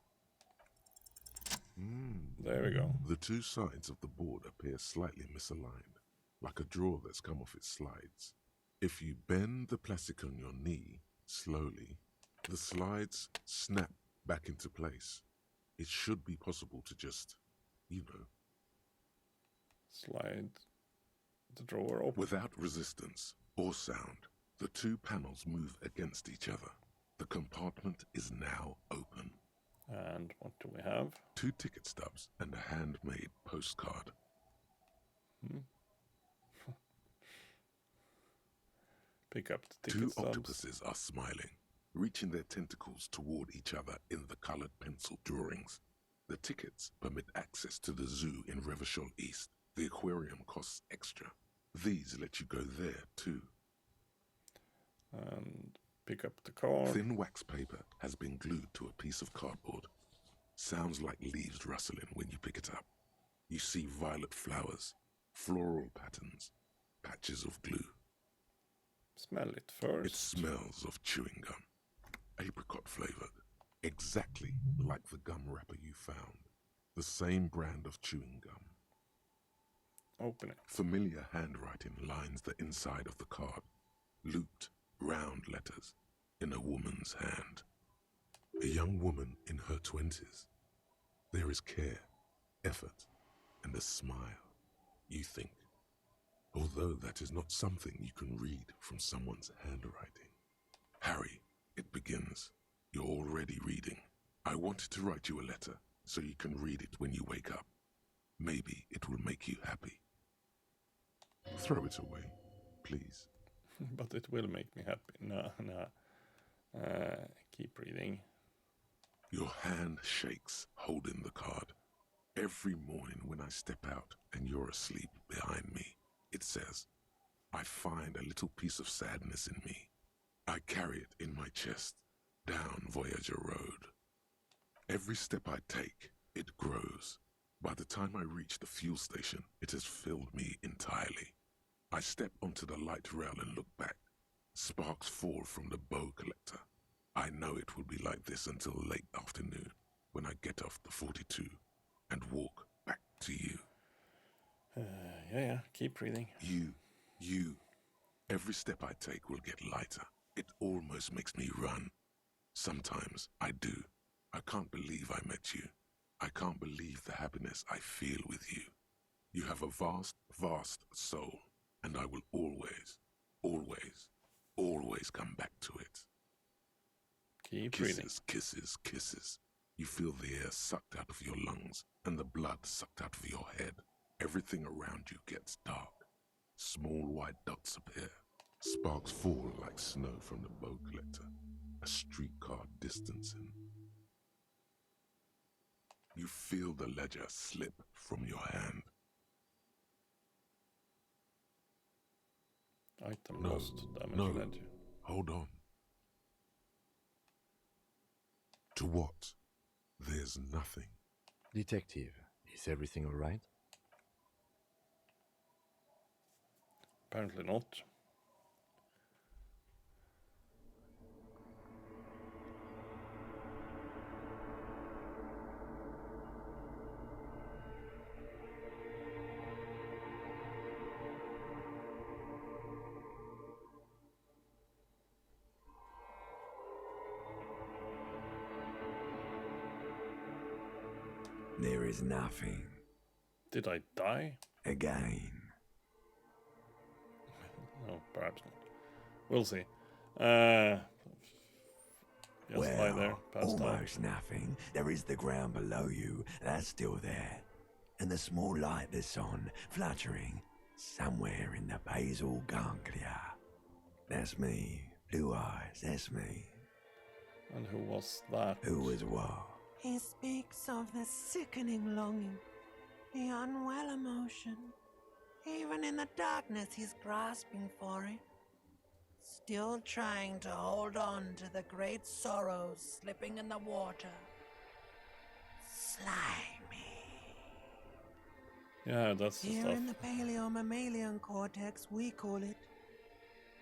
There we go. The two sides of the board appear slightly misaligned, like a drawer that's come off its slides. If you bend the plastic on your knee slowly, the slides snap back into place. It should be possible to just, slide the drawer open. Without resistance or sound, the two panels move against each other. The compartment is now open. And what do we have? 2 ticket stubs and a handmade postcard. Pick up the ticket 2 stubs. octopuses are smiling, reaching their tentacles toward each other in the colored pencil drawings. The tickets permit access to the zoo in Revachol East. The aquarium costs extra. These let you go there too. And pick up the card. Thin wax paper has been glued to a piece of cardboard. Sounds like leaves rustling when you pick it up. You see violet flowers, floral patterns, patches of glue. Smell it first. It smells of chewing gum. Apricot flavored. Exactly like the gum wrapper you found. The same brand of chewing gum. Open it. Familiar handwriting lines the inside of the card. Looped, round letters in a woman's hand. A young woman in her 20s. There is care, effort, and a smile, you think. Although that is not something you can read from someone's handwriting. Harry, it begins. You're already reading. I wanted to write you a letter so you can read it when you wake up. Maybe it will make you happy. Throw it away, please. But it will make me happy. No. Keep reading. Your hand shakes, holding the card. Every morning when I step out and you're asleep behind me, it says, I find a little piece of sadness in me. I carry it in my chest, down Voyager Road. Every step I take, it grows. By the time I reach the fuel station, it has filled me entirely. I step onto the light rail and look back. Sparks fall from the bow collector. I know it will be like this until late afternoon, when I get off the 42 and walk back to you. Yeah, keep reading. You. Every step I take will get lighter. It almost makes me run. Sometimes I do. I can't believe I met you. I can't believe the happiness I feel with you. You have a vast, vast soul, and I will always, always, always come back to it. Keep kisses, reading. Kisses, kisses. You feel the air sucked out of your lungs and the blood sucked out of your head. Everything around you gets dark. Small white dots appear. Sparks fall like snow from the bow collector. A streetcar distancing. You feel the ledger slip from your hand. Item lost. Damage ledger. Hold on. To what? There's nothing. Detective, is everything all right? Apparently not. There is nothing. Did I die? Again. No, perhaps not. We'll see. Just Well, lie there, passed out. almost nothing. There is the ground below you. That's still there. And the small light that's on, fluttering, somewhere in the basal ganglia. That's me. Blue eyes, that's me. And who was that? Who was what? He speaks of the sickening longing, the unwell emotion. Even in the darkness, he's grasping for it. Still trying to hold on to the great sorrows slipping in the water. Slimy. Yeah, that's the Here stuff. in the paleo-mammalian cortex, we call it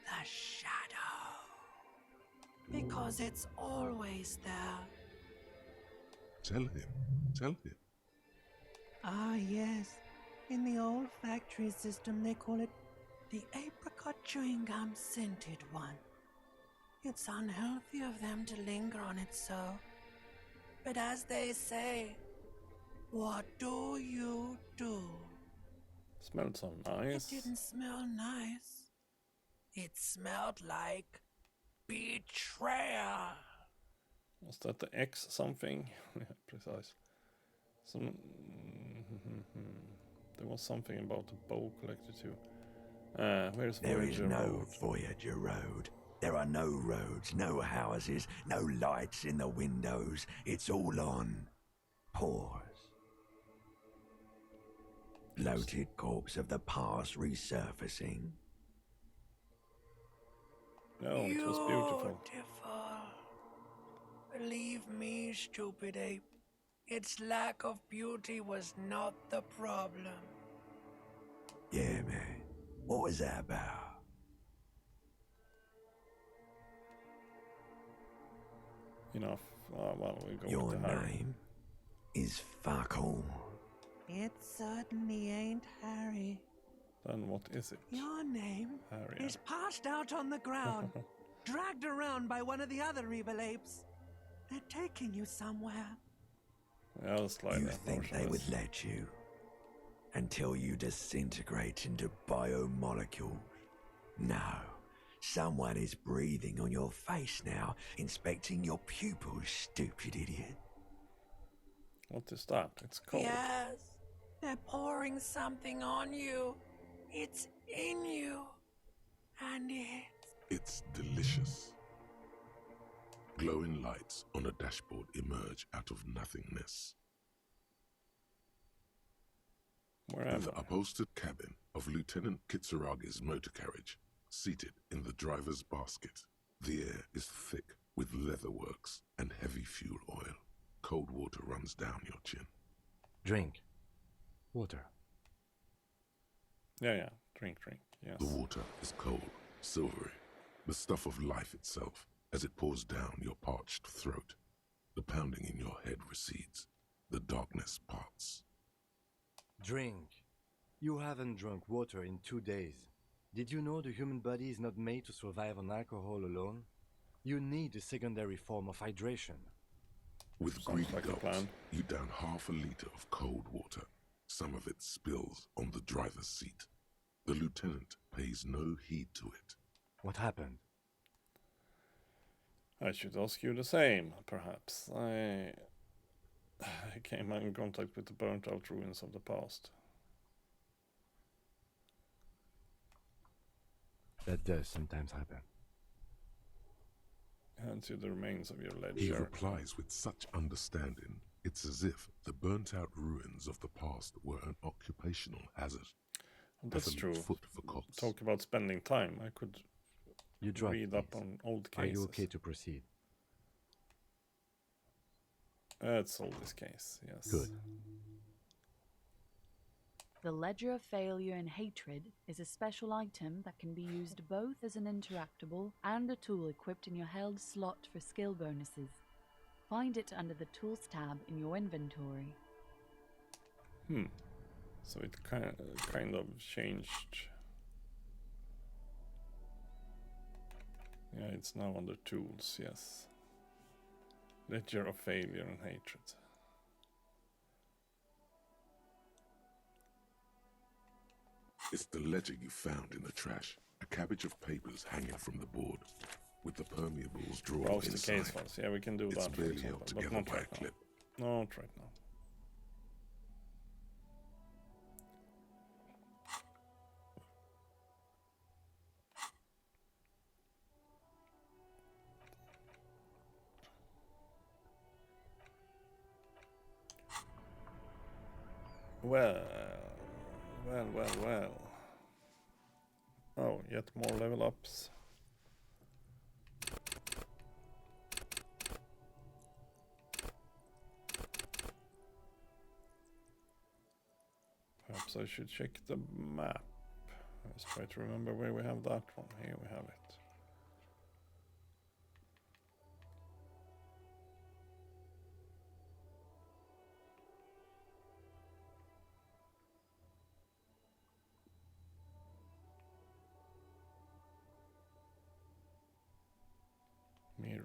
the shadow. Because it's always there. Tell him. Ah, yes. In the old factory system, they call it the apricot chewing gum scented one. It's unhealthy of them to linger on it so. But as they say, what do you do? Smelled so nice. It didn't smell nice. It smelled like betrayal. Was that the X something? Yeah, precise. Some. There was something about the bow collector too. Where's There is Voyager no Road? Voyager Road. There are no roads, no houses, no lights in the windows. It's all on pause. Bloated corpse of the past resurfacing. No, it was beautiful. Believe me, stupid ape. Its lack of beauty was not the problem. Yeah, man. What was that about? Enough. Well, we go Your with the Harry. name is fuck all. It certainly ain't Harry. Then what is it? Your name Harry. is passed out on the ground, dragged around by one of the other evil apes. They're taking you somewhere. I'll slide You that think they would let you? Until you disintegrate into biomolecules? No. Someone is breathing on your face now, inspecting your pupils, stupid idiot. What is that? It's cold. Yes, they're pouring something on you. It's in you. And It's delicious. Glowing lights on a dashboard emerge out of nothingness. In the upholstered cabin of Lieutenant Kitsuragi's motor carriage, seated in the driver's basket, the air is thick with leatherworks and heavy fuel oil. Cold water runs down your chin. Drink. Water. Yeah. Drink. Yes. The water is cold, silvery, the stuff of life itself, as it pours down your parched throat. The pounding in your head recedes. The darkness parts. Drink. You haven't drunk water in 2 days. Did you know the human body is not made to survive on alcohol alone? You need a secondary form of hydration. With greedy gulps, you down half a liter of cold water. Some of it spills on the driver's seat. The lieutenant pays no heed to it. What happened? I should ask you the same, perhaps. I came in contact with the burnt-out ruins of the past. That does sometimes happen. Hands you the remains of your ledger. He replies with such understanding, it's as if the burnt-out ruins of the past were an occupational hazard. That's true. Foot for cops. Talk about spending time. I could read up on old cases. Are you okay to proceed? It's oldest case, yes. Good. The Ledger of Failure and Hatred is a special item that can be used both as an interactable and a tool equipped in your held slot for skill bonuses. Find it under the Tools tab in your inventory. So it kind of changed. Yeah, it's now under Tools, yes. Ledger of Failure and Hatred. It's the ledger you found in the trash. A cabbage of papers hanging from the board, with the permeables drawn Browse the inside. case files. Yeah, we can do It's that, for barely example, held but together not by a right now. clip. Not right now. Well. Oh, yet more level ups. Perhaps I should check the map. Let's try to remember where we have that one. Here we have it.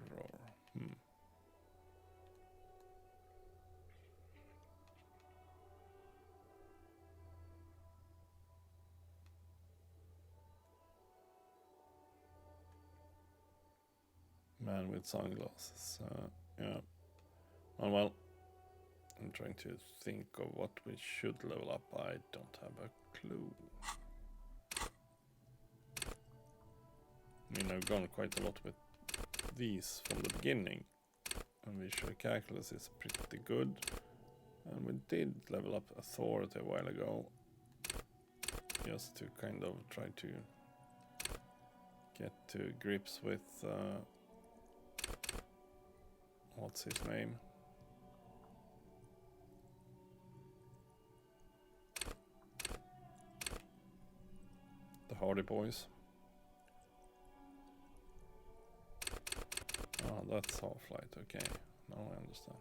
drawer. Man with sunglasses. Yeah. Oh, well, I'm trying to think of what we should level up. I don't have a clue. I mean, I've gone quite a lot with these from the beginning. And visual calculus is pretty good. And we did level up authority a while ago. Just to kind of try to get to grips with what's his name? The Hardy Boys. Oh, that's Half-Light, okay. Now I understand.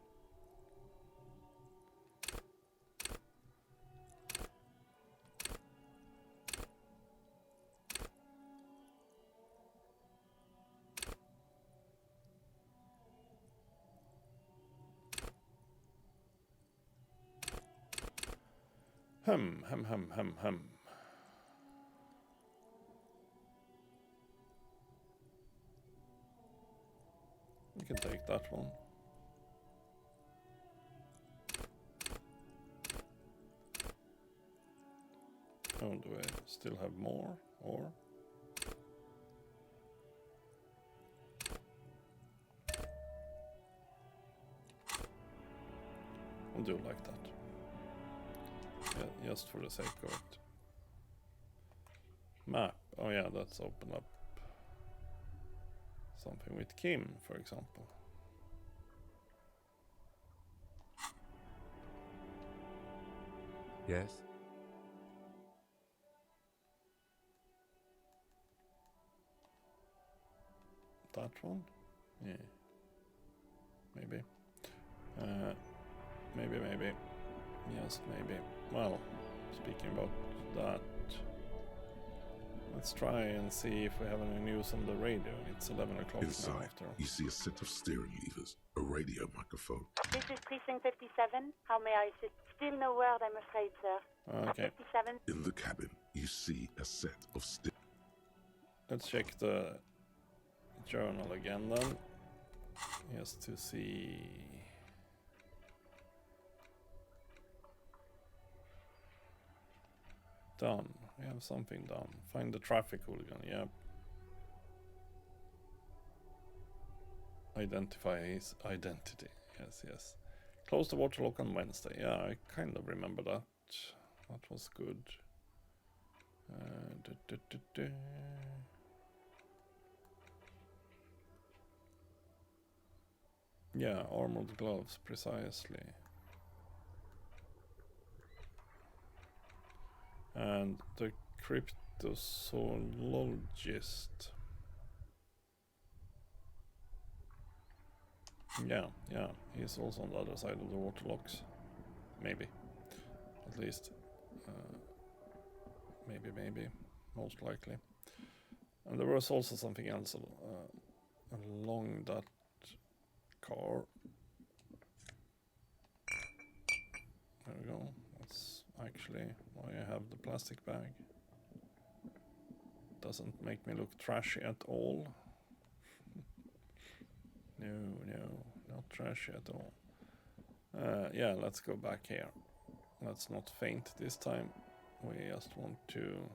Hum. You can take that one. Oh, do I still have more? Or? I'll do it like that. Yeah, just for the sake of it. Map. Oh yeah, that's open up something with Kim, for example. Yes? That one? Yeah. Maybe. Maybe. Yes, maybe. Well, speaking about that, let's try and see if we have any news on the radio. It's 11 o'clock now Inside, after all. you see a set of steering levers, a radio microphone. This is Precinct 57. How may I assist? Still no word, I'm afraid, sir. Okay. 57. In the cabin, you see a set of Let's check the journal again then. Just to see. Done. We have something done. Find the traffic hooligan. Yep. Identify his identity. Yes. Close the water lock on Wednesday. Yeah, I kind of remember that. That was good. Yeah, armored gloves, precisely. And the cryptozoologist. Yeah, he's also on the other side of the water locks. Maybe. At least. Maybe. Most likely. And there was also something else along that car. There we go. That's actually why I have the plastic bag. Doesn't make me look trashy at all. No, not trashy at all. Yeah, let's go back here. Let's not faint this time. We just want to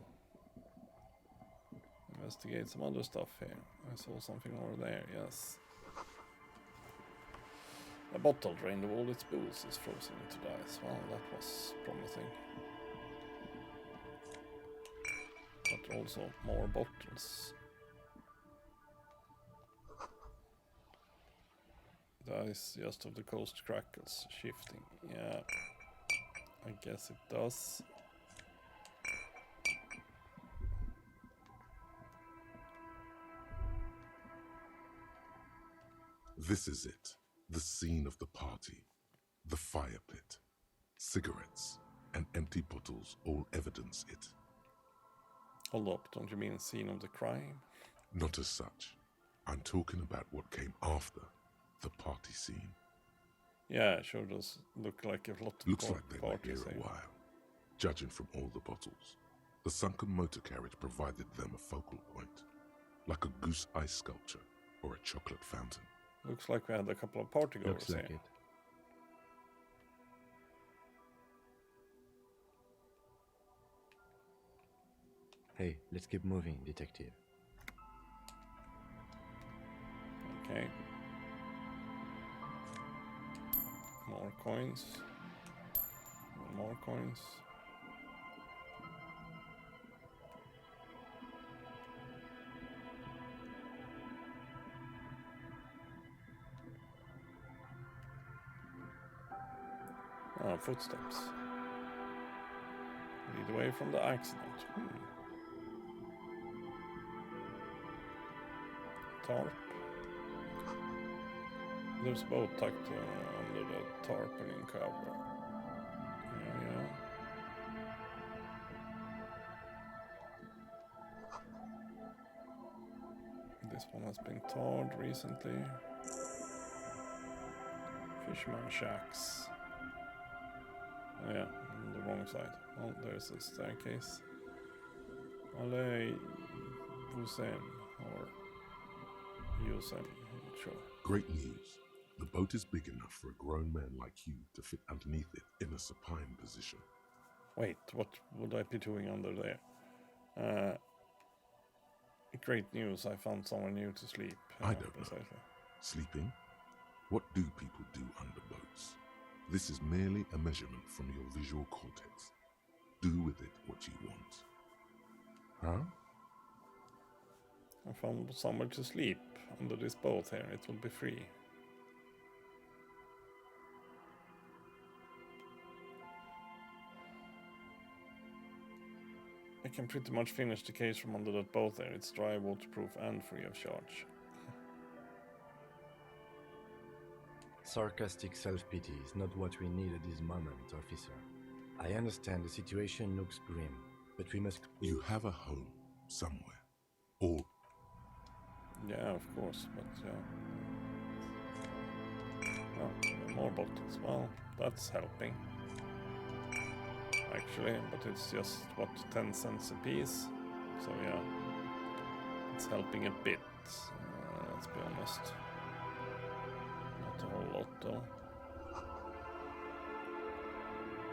investigate some other stuff here. I saw something over there, yes. A bottle drained of all its booze is frozen into ice. Well, that was promising. But also more bottles. The ice just of the coast crackles shifting. Yeah, I guess it does. This is it. The scene of the party. The fire pit. Cigarettes and empty bottles all evidence it. Hold up, don't you mean scene of the crime? Not as such. I'm talking about what came after the party scene. Yeah, sure does look like a lot of Looks like they were parties here here. a while. Judging from all the bottles, the sunken motor carriage provided them a focal point, like a goose ice sculpture or a chocolate fountain. Looks like we had a couple of party goers Looks like here. it. Hey, let's keep moving, detective. Okay. More coins. More coins. Ah, footsteps. Lead away from the accident. Tarp. There's boat tucked under the tarpaulin cover. Yeah. This one has been tarred recently. Fisherman shacks. Oh yeah, on the wrong side. Oh, there's a staircase. Allez, Vusen or Yusen, sure. Great news. The boat is big enough for a grown man like you to fit underneath it in a supine position. Wait, what would I be doing under there? Great news, I found somewhere new to sleep. I don't know. Sleeping? What do people do under boats? This is merely a measurement from your visual cortex. Do with it what you want. Huh? I found somewhere to sleep under this boat here. It will be free. I can pretty much finish the case from under that boat there. It's dry, waterproof, and free of charge. Sarcastic self-pity is not what we need at this moment, officer. I understand the situation looks grim, but we must... You have a home somewhere. Or... Yeah, of course, but oh, more bottles. Well, that's helping. Actually, but it's just, what, 10 cents a piece? So yeah, it's helping a bit, let's be honest. Not a whole lot though.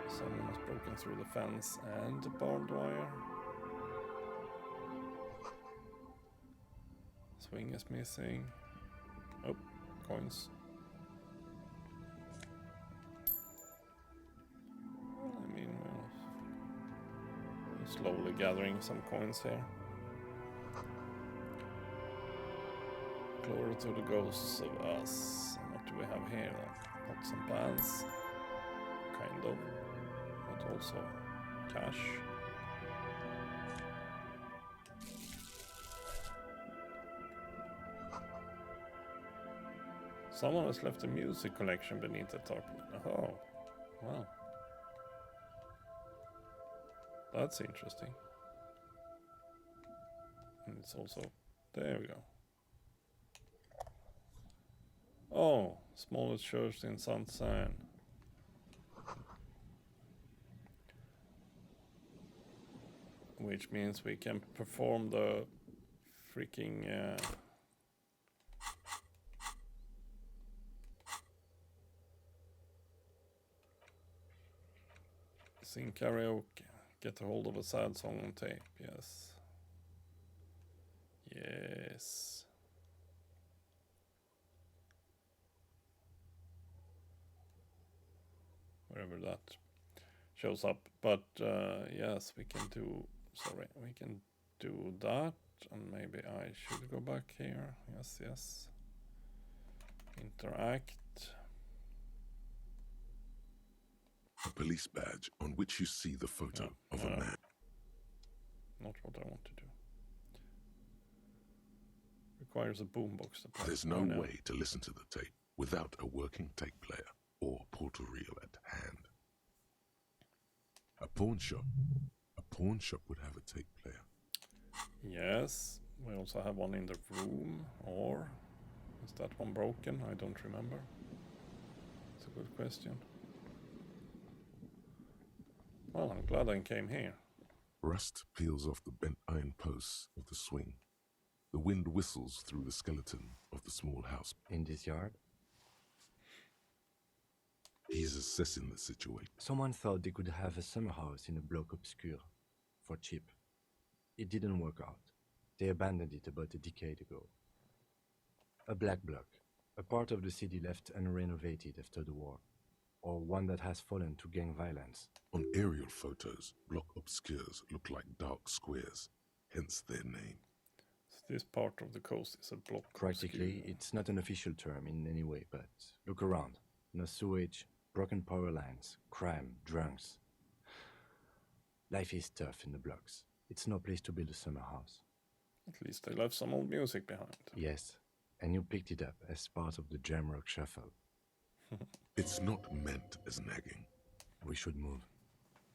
Someone has broken through the fence and the barbed wire. Swing is missing. Oh, coins. I mean, we're slowly gathering some coins here. Glory to the ghosts of us. What do we have here then? Pots and pans. Kind of. But also cash. Someone has left a music collection beneath the tarpaulin. Oh, wow. That's interesting. And it's also... There we go. Oh, smallest church in Saint-Saëns. Which means we can perform the freaking... sing karaoke. Get a hold of a sad song on tape. Yes. Yes. Wherever that shows up. But yes, we can do... Sorry, we can do that. And maybe I should go back here. Yes, yes. Interact. A police badge on which you see the photo of a man. Not what I want to do. Requires a boombox to play. There's no way to listen to the tape without a working tape player or portal-reel at hand. A pawn shop would have a tape player. Yes, We also have one in the room, or is that one broken? I don't remember. It's a good question. Well, I'm glad I came here. Rust peels off the bent iron posts of the swing. The wind whistles through the skeleton of the small house. In this yard? He's assessing the situation. Someone thought they could have a summer house in a bloc obscure for cheap. It didn't work out. They abandoned it about a decade ago. A black bloc, a part of the city left unrenovated after the war, or one that has fallen to gang violence. On aerial photos, block obscures look like dark squares, hence their name. So this part of the coast is a block. Practically, it's not an official term in any way, but look around. No sewage, broken power lines, crime, drunks. Life is tough in the blocks. It's no place to build a summer house. At least they left some old music behind. Yes, and you picked it up as part of the jam rock shuffle. It's not meant as nagging. We should move.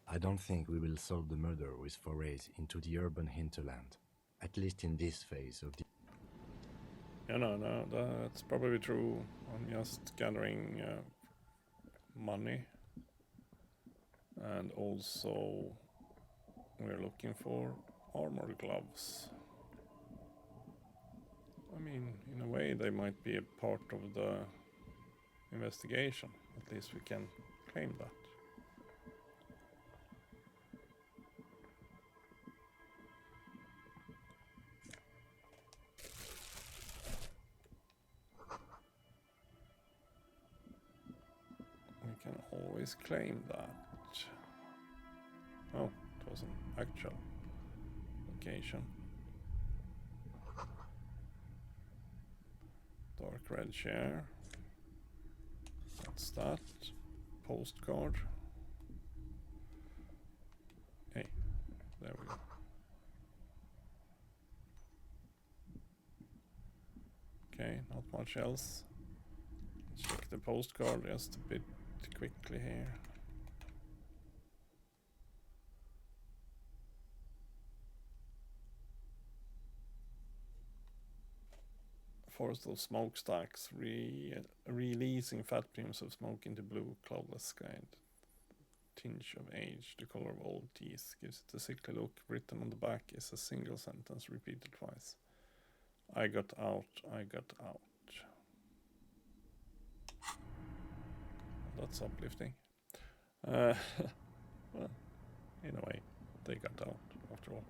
I don't think we will solve the murder with forays into the urban hinterland, at least in this phase of the... Yeah, no, that's probably true. I'm just gathering money. And also, we're looking for armor gloves. I mean, in a way, they might be a part of the investigation. At least we can claim that. We can always claim that. Oh, it was an actual location. Dark red chair. That's that. Postcard. Hey, there we go. Okay, not much else. Check the postcard just a bit quickly here. Forest of smokestacks, releasing fat plumes of smoke into blue, cloudless sky. Tinge of age, the color of old teeth, gives it a sickly look. Written on the back is a single sentence repeated twice. I got out, I got out. That's uplifting. Well, in a way, they got out after all.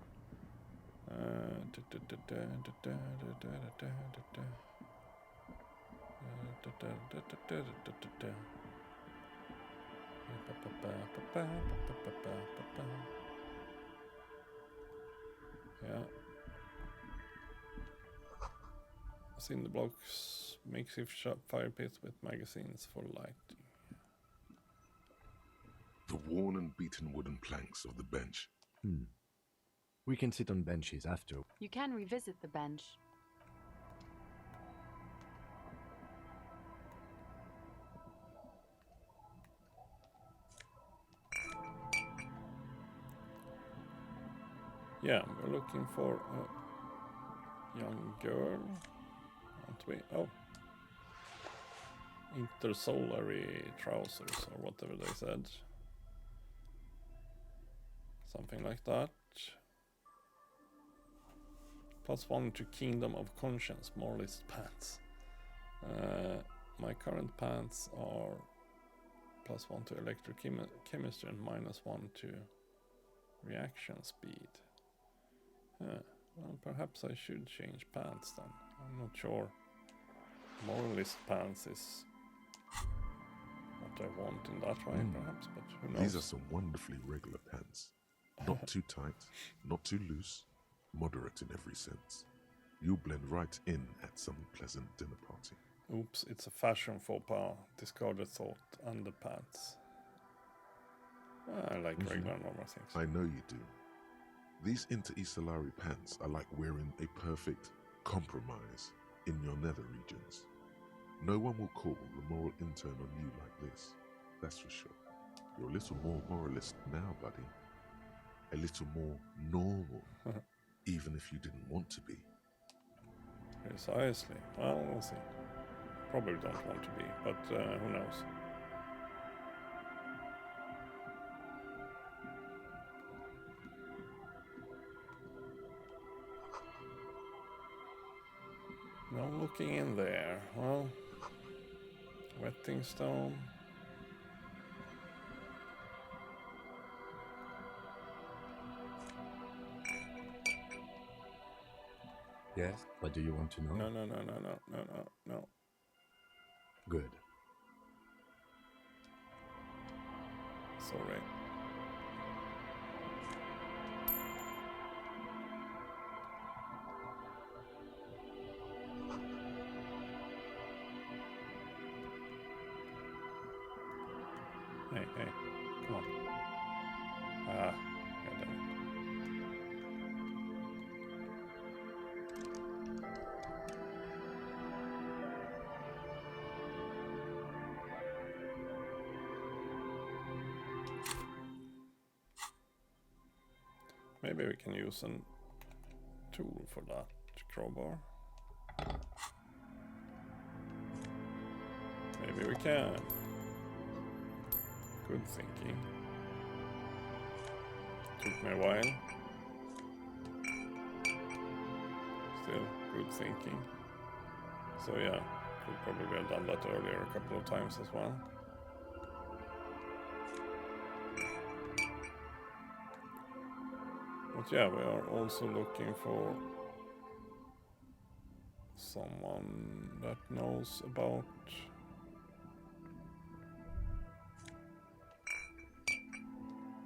Yeah. Cinder blocks, makeshift fire pits with magazines for lighting. The worn and beaten wooden planks of the bench. We can sit on benches after. You can revisit the bench. Yeah, we're looking for a young girl, aren't we? Oh. Intersolary trousers, or whatever they said. Something like that. +1 to Kingdom of Conscience, Moralist pants. My current pants are +1 to electrochemistry and -1 to reaction speed. Well, perhaps I should change pants then. I'm not sure. Moralist pants is what I want in that way, perhaps, but who knows? These are some wonderfully regular pants. Not too tight, not too loose, moderate in every sense. You blend right in at some pleasant dinner party. Oops, it's a fashion faux pas. Discarded thought, underpants. I like regular normal things. I know you do. These inter-Isolari pants are like wearing a perfect compromise in your nether regions. No one will call the moral intern on you like this, that's for sure. You're a little more moralist now, buddy. A little more normal, even if you didn't want to be. Precisely. Well, we'll see. Probably don't want to be, but who knows? No looking in there. Well, wetting stone. Yes? What do you want to know? No. Good. Sorry. Hey, come on. God damn it. Maybe we can use a tool for that crowbar. Maybe we can. Good thinking. Took me a while. Still good thinking. So yeah, could probably have done that earlier a couple of times as well. But yeah, we are also looking for someone that knows about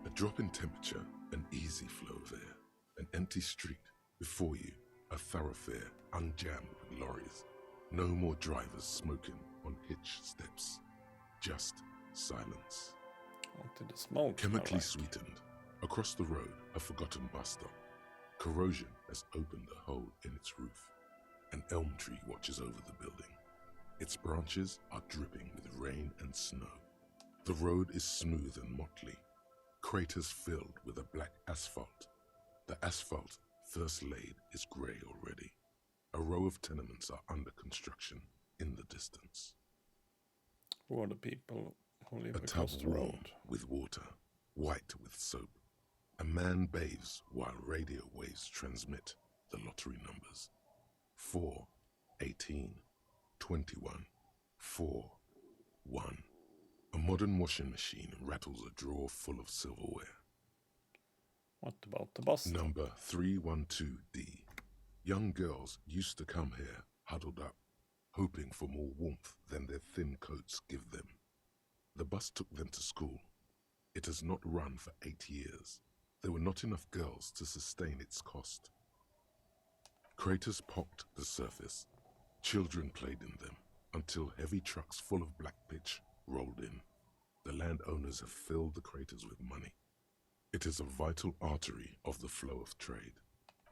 a drop in temperature, an easy flow there, an empty street before you, a thoroughfare unjammed with lorries, no more drivers smoking on hitch steps, just silence. What did the smoke Chemically smell like? sweetened. Across the road, a forgotten bus stop. Corrosion has opened a hole in its roof. An elm tree watches over the building. Its branches are dripping with rain and snow. The road is smooth and motley. Craters filled with a black asphalt. The asphalt, first laid, is grey already. A row of tenements are under construction in the distance. Who are the people who live A tub across the warm road? with water, white with soap. A man bathes while radio waves transmit the lottery numbers. 4, 18, 21, 4, 1. A modern washing machine rattles a drawer full of silverware. What about the bus? Number 312D. Young girls used to come here, huddled up, hoping for more warmth than their thin coats give them. The bus took them to school. It has not run for 8 years. There were not enough girls to sustain its cost. Craters pocked the surface. Children played in them until heavy trucks full of black pitch rolled in. The landowners have filled the craters with money. It is a vital artery of the flow of trade.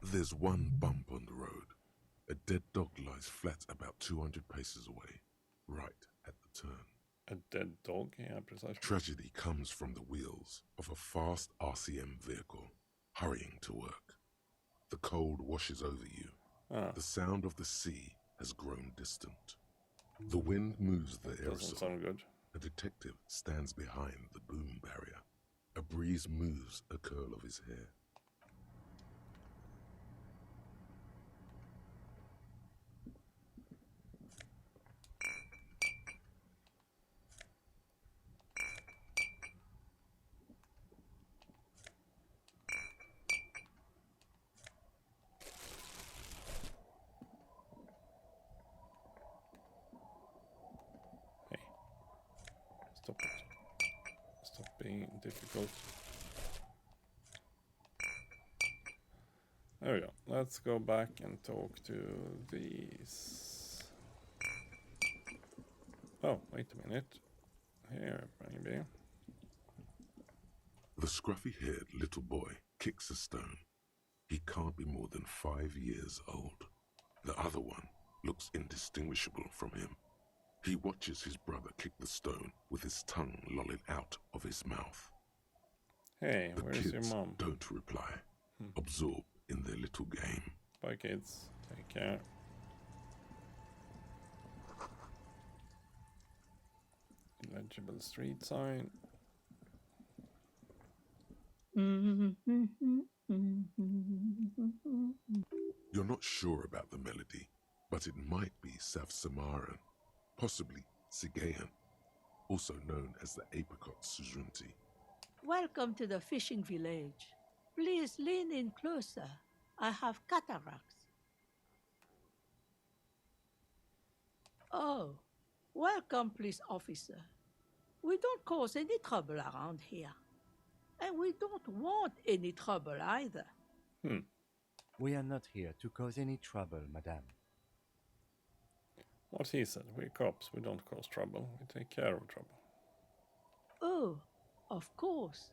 There's one bump on the road. A dead dog lies flat about 200 paces away, right at the turn. A dead dog? Yeah, precisely. Tragedy comes from the wheels of a fast RCM vehicle, hurrying to work. The cold washes over you. The sound of the sea has grown distant. The wind moves the aerosol. Doesn't sound good. A detective stands behind the boom barrier. A breeze moves a curl of his hair. Stop it. Stop being difficult. There we go. Let's go back and talk to these. Oh, wait a minute. Here, maybe. The scruffy-haired little boy kicks a stone. He can't be more than 5 years old. The other one looks indistinguishable from him. He watches his brother kick the stone with his tongue lolling out of his mouth. Hey, the where's kids your mom? Don't reply, absorbed in their little game. Bye, kids. Take care. Legible street sign. You're not sure about the melody, but it might be South Samaran, possibly Sigayan, also known as the Apricot Sujunti. Welcome to the fishing village. Please lean in closer. I have cataracts. Oh, welcome, police officer. We don't cause any trouble around here. And we don't want any trouble either. We are not here to cause any trouble, madame. What he said, we're cops, we don't cause trouble, we take care of trouble. Oh, of course.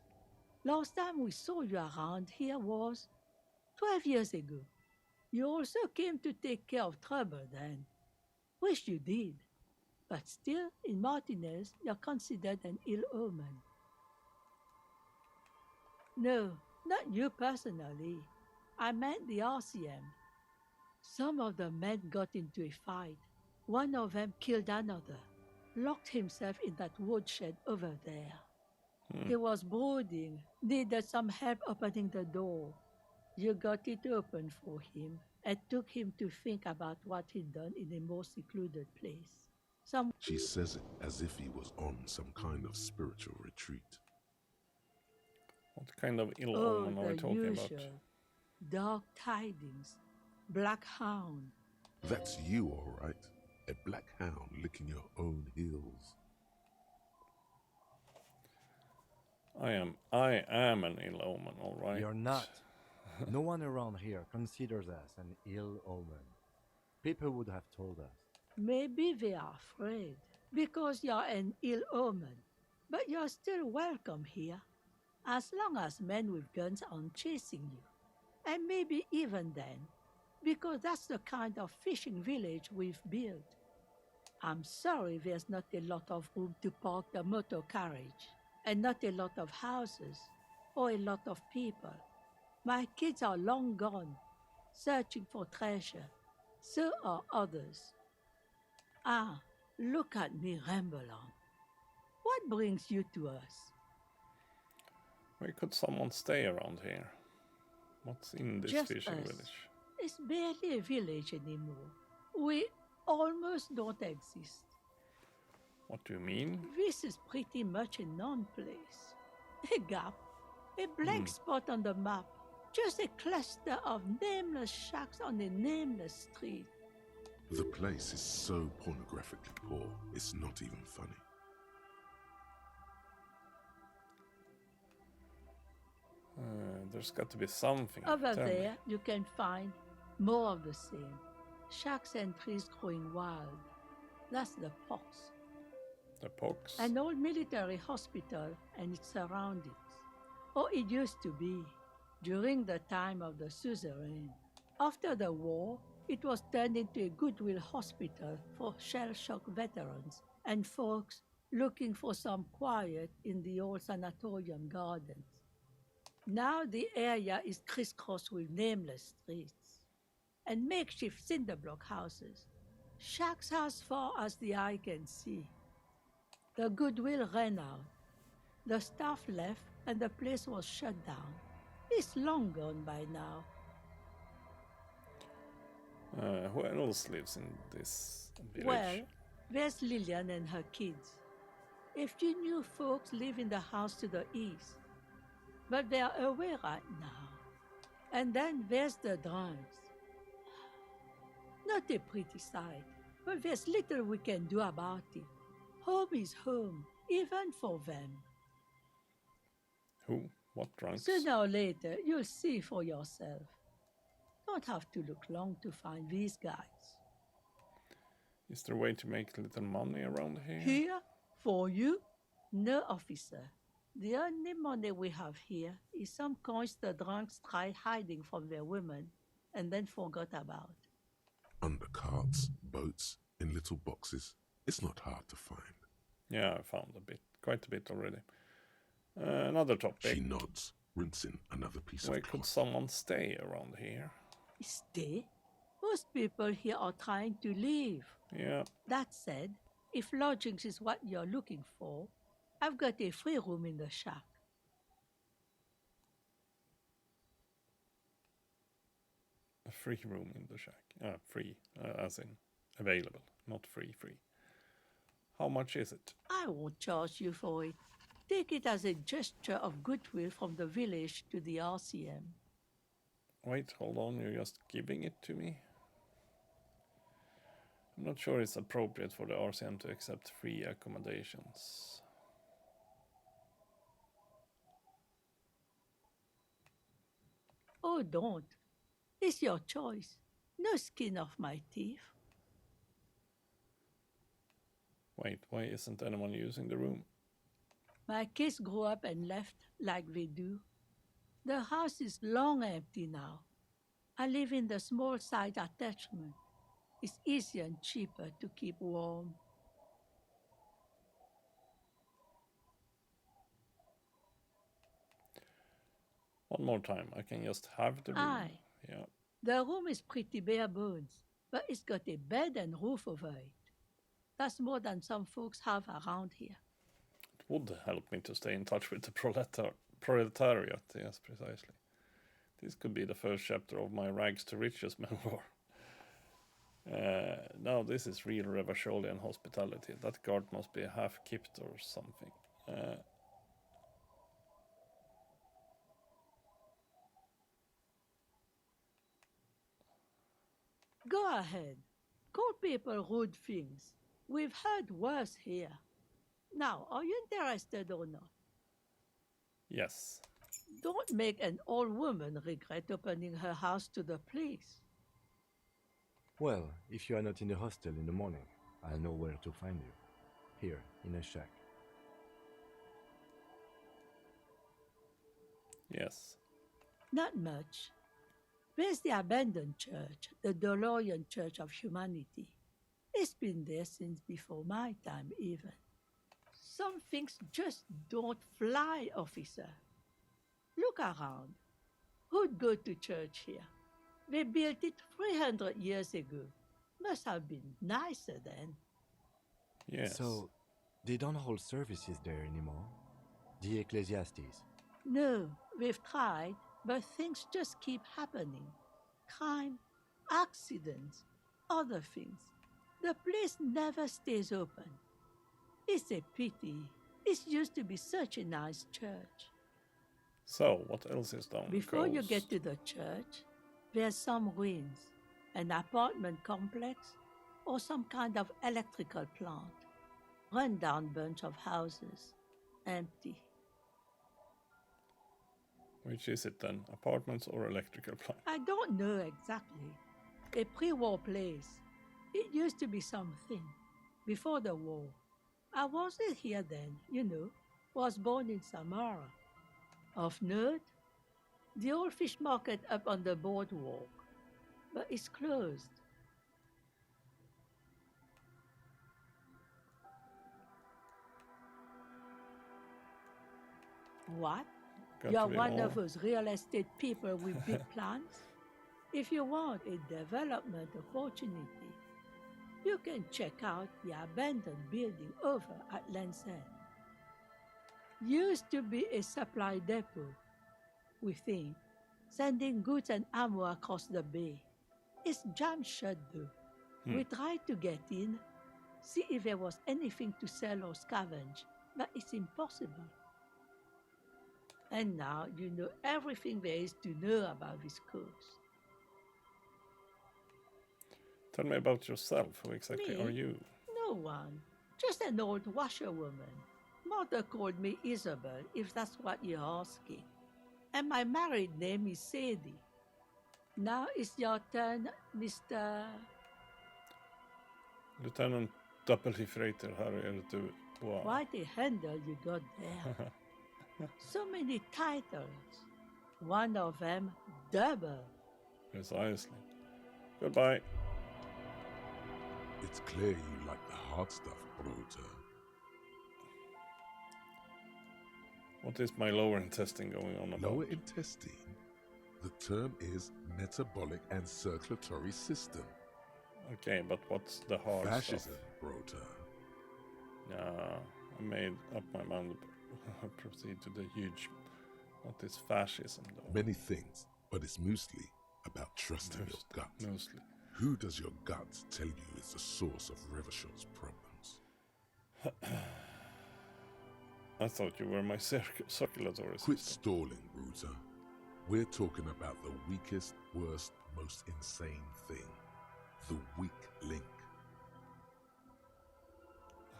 Last time we saw you around here was 12 years ago. You also came to take care of trouble then. Wish you did. But still, in Martinez, you're considered an ill omen. No, not you personally. I meant the RCM. Some of the men got into a fight. One of them killed another, locked himself in that woodshed over there. He was brooding, needed some help opening the door. You got it open for him and took him to think about what he'd done in a more secluded place. She says it as if he was on some kind of spiritual retreat. What kind of ill omen are we talking about? Dark tidings. Black hound. That's you, all right. A black hound licking your own heels. I am an ill omen, all right. You're not. No one around here considers us an ill omen. People would have told us. Maybe they are afraid because you're an ill omen, but you're still welcome here, as long as men with guns aren't chasing you. And maybe even then, because that's the kind of fishing village we've built. I'm sorry there's not a lot of room to park the motor carriage, and not a lot of houses, or a lot of people. My kids are long gone, searching for treasure. So are others. Ah, look at me ramble on. What brings you to us? Where could someone stay around here? What's in this Just fishing us. village? It's barely a village anymore. We almost don't exist. What do you mean? This is pretty much a non-place. A gap. A blank spot on the map. Just a cluster of nameless shacks on a nameless street. The place is so pornographically poor, it's not even funny. There's got to be something. Over Tell there, me. you can find more of the same. Shacks and trees growing wild. That's the pox. The pox? An old military hospital and its surroundings. Or it used to be, during the time of the suzerain. After the war, it was turned into a goodwill hospital for shell-shock veterans and folks looking for some quiet in the old sanatorium gardens. Now the area is crisscrossed with nameless streets and makeshift cinder block houses, shacks as far as the eye can see. The goodwill ran out. The staff left and the place was shut down. It's long gone by now. Who else lives in this village? Well, there's Lillian and her kids. A few new folks live in the house to the east, but they're away right now. And then there's the drunks. Not a pretty sight, but there's little we can do about it. Home is home, even for them. Who? What drunks? Sooner or later, you'll see for yourself. Don't have to look long to find these guys. Is there a way to make a little money around here? Here? For you? No, officer. The only money we have here is some coins the drunks tried hiding from their women and then forgot about. Under carts, boats, in little boxes. It's not hard to find. Yeah, I found quite a bit already. Another topic. She nods, rinsing another piece Where of could cloth. someone stay around here? Stay? Most people here are trying to leave. Yeah. That said, if lodgings is what you're looking for, I've got a free room in the shack. A free room in the shack. Free, as in available, not free. How much is it? I won't charge you for it. Take it as a gesture of goodwill from the village to the RCM. Wait, hold on, you're just giving it to me? I'm not sure it's appropriate for the RCM to accept free accommodations. Oh, don't. It's your choice. No skin off my teeth. Wait, why isn't anyone using the room? My kids grew up and left like they do. The house is long empty now. I live in the small side attachment. It's easier and cheaper to keep warm. One more time, I can just have the room. Aye. Yeah. The room is pretty bare bones, but it's got a bed and roof over it. That's more than some folks have around here. It would help me to stay in touch with the proletariat, yes, precisely. This could be the first chapter of my rags to riches memoir. Now this is real Revacholian hospitality. That guard must be half-kipped or something. Go ahead. Call people rude things. We've heard worse here. Now, are you interested or not? Yes. Don't make an old woman regret opening her house to the police. Well, if you are not in the hostel in the morning, I'll know where to find you. Here, in a shack. Yes. Not much. There's the abandoned church, the DeLorean Church of Humanity. It's been there since before my time, even. Some things just don't fly, officer. Look around. Who'd go to church here? They built it 300 years ago. Must have been nicer then. Yes. So, they don't hold services there anymore? The Ecclesiastes? No, we've tried, but things just keep happening. Crime, accidents, other things. The place never stays open. It's a pity. It used to be such a nice church. So, what else is down Before the you coast? get to the church, there's some ruins, an apartment complex, or some kind of electrical plant. Run-down bunch of houses, empty. Which is it then? Apartments or electrical plant? I don't know exactly. A pre-war place. It used to be something. Before the war. I wasn't here then, you know. Was born in Samara. Of note, the old fish market up on the boardwalk. But it's closed. What? You're one of those real estate people with big plans? If you want a development opportunity, you can check out the abandoned building over at Land's End. Used to be a supply depot, we think, sending goods and ammo across the bay. It's jammed shut though. We tried to get in, see if there was anything to sell or scavenge, but it's impossible. And now you know everything there is to know about this coast. Tell me about yourself. Who exactly Me? are you? No one. Just an old washerwoman. Mother called me Isabel, if that's what you're asking. And my married name is Sadie. Now it's your turn, Mr. Lieutenant Doppelhifreiter, här är du. Wow. Quite a handle you got there. So many titles. One of them double. Precisely. Goodbye. It's clear you like the hard stuff, Bruder. What is my lower intestine going on about? Lower intestine? The term is metabolic and circulatory system. Okay, but what's the hard Fascism, stuff? Bruder. I made up my mind to proceed to the huge... What is fascism, though? Many things, but it's mostly about trusting your gut. Mostly. Who does your gut tell you is the source of Revachol's problems? I thought you were my circulatory Quit system. stalling, Bruiser. We're talking about the weakest, worst, most insane thing. The weak link.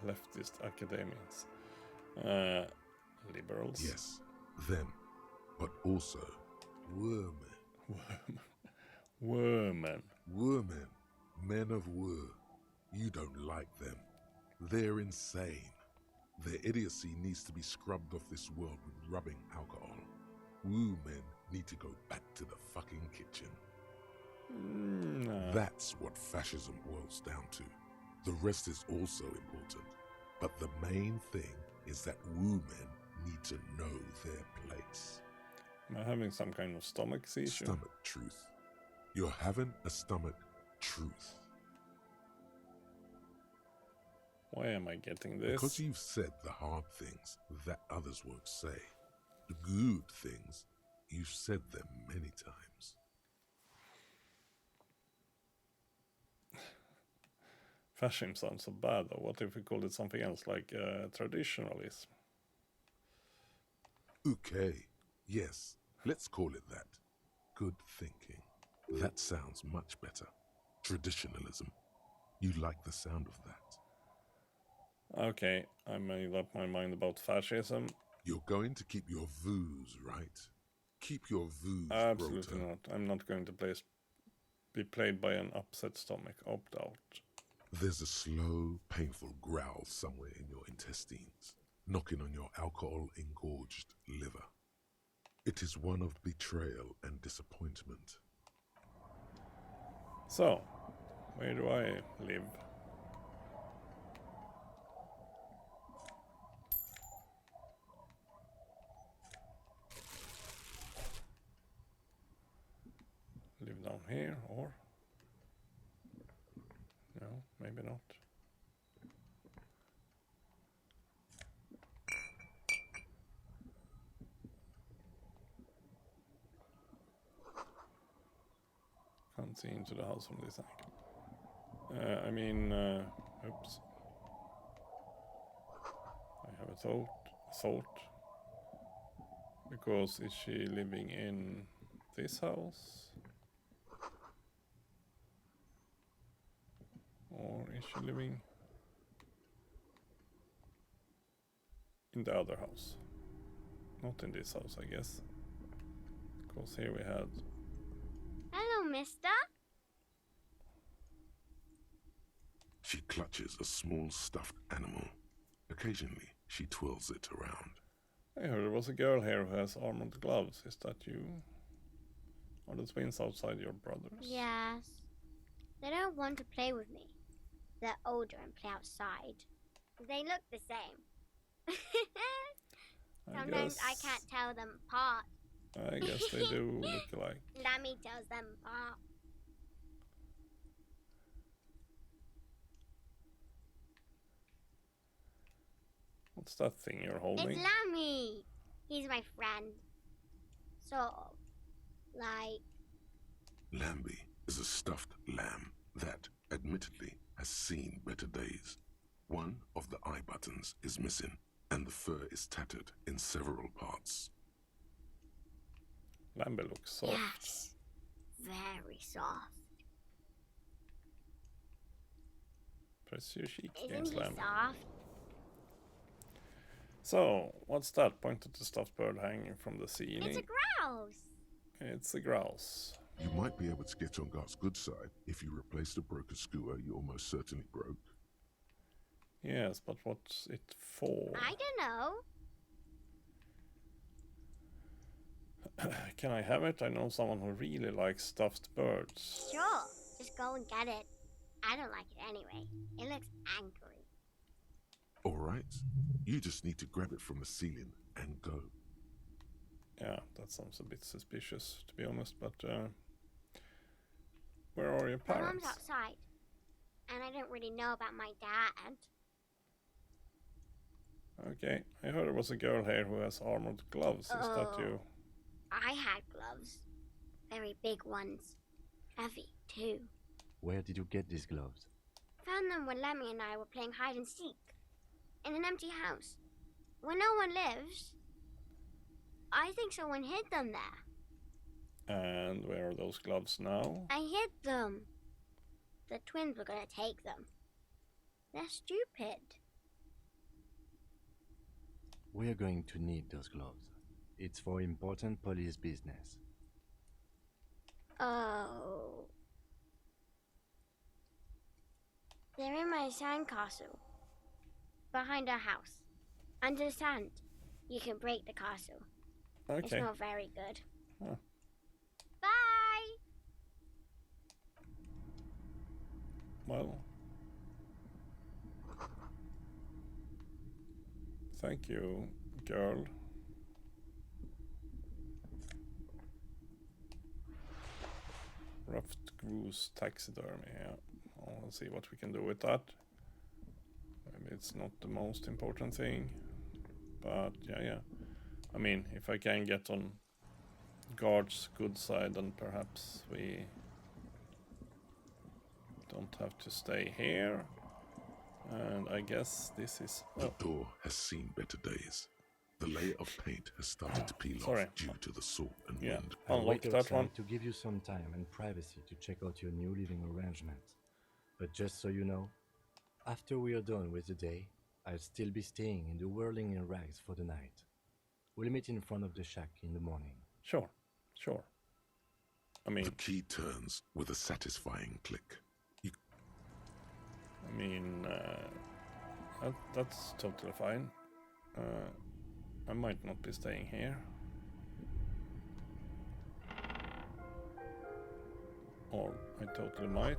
Leftist academians. Liberals. Yes, them. But also, Wormen. Wormen. Wormen. Men of Wur. You don't like them. They're insane. Their idiocy needs to be scrubbed off this world with rubbing alcohol. Woo men need to go back to the fucking kitchen. No. That's what fascism boils down to. The rest is also important. But the main thing is that woo men need to know their place. Am I having some kind of stomach seizure? Stomach truth. You're having a stomach truth. Why am I getting this? Because you've said the hard things that others won't say. The good things, you've said them many times. Fascism sounds so bad, though. What if we called it something else, like traditionalism? Okay, yes, let's call it that. Good thinking. That sounds much better. Traditionalism. You like the sound of that? Okay, I made up my mind about fascism. You're going to keep your views, right? Keep your views, Absolutely Rota. not. I'm not going to be played by an upset stomach. Opt out. There's a slow, painful growl somewhere in your intestines, knocking on your alcohol-engorged liver. It is one of betrayal and disappointment. So, where do I live? Live down here, or? No, maybe not. Can't see into the house from this angle. Oops. I have a thought. Because is she living in this house? Or is she living in the other house? Not in this house, I guess. Because here we had... Hello, mister. She clutches a small stuffed animal. Occasionally, she twirls it around. I heard there was a girl here who has armored gloves. Is that you? Are the twins outside your brothers? Yes. They don't want to play with me. They're older and play outside. They look the same. Sometimes I can't tell them apart. I guess they do look alike. Lammy tells them apart. What's that thing you're holding? It's Lammy. He's my friend. Sort of. Like... Lambie is a stuffed lamb that, admittedly, has seen better days. One of the eye buttons is missing, and the fur is tattered in several parts. Lambie looks soft. Yes. Very soft. Press your cheek Isn't against he Lambie. soft? So, what's that? Point at the stuffed bird hanging from the ceiling. It's a grouse. It's a grouse. You might be able to get on Gart's good side if you replace the broken skewer you almost certainly broke. Yes, but what's it for? I don't know. Can I have it? I know someone who really likes stuffed birds. Sure. Just go and get it. I don't like it anyway. It looks angry. Alright, you just need to grab it from the ceiling and go. Yeah, that sounds a bit suspicious, to be honest, but where are your My mom's parents? outside, and I don't really know about my dad. Okay, I heard there was a girl here who has armored gloves. Is that you? I had gloves. Very big ones. Heavy, too. Where did you get these gloves? Found them when Lemmy and I were playing hide and seek. In an empty house. Where no one lives. I think someone hid them there. And where are those gloves now? I hid them. The twins were gonna take them. They're stupid. We are going to need those gloves. It's for important police business. Oh. They're in my sandcastle. Behind our house. Under sand. You can break the castle. Okay. It's not very good. Huh. Bye! Well. Thank you, girl. Ruffed goose taxidermy, yeah. I'll see what we can do with that. Maybe it's not the most important thing. But yeah. I mean, if I can get on guard's good side, then perhaps we don't have to stay here. And I guess this is... The door has seen better days. The layer of paint has started to peel off due to the salt and wind. I'll lock that one. To give you some time and privacy to check out your new living arrangement. But just so you know, after we are done with the day, I'll still be staying in the whirling in rags for the night. We'll meet in front of the shack in the morning. Sure. I mean... The key turns with a satisfying click. I mean, that's totally fine. I might not be staying here. Or I totally might.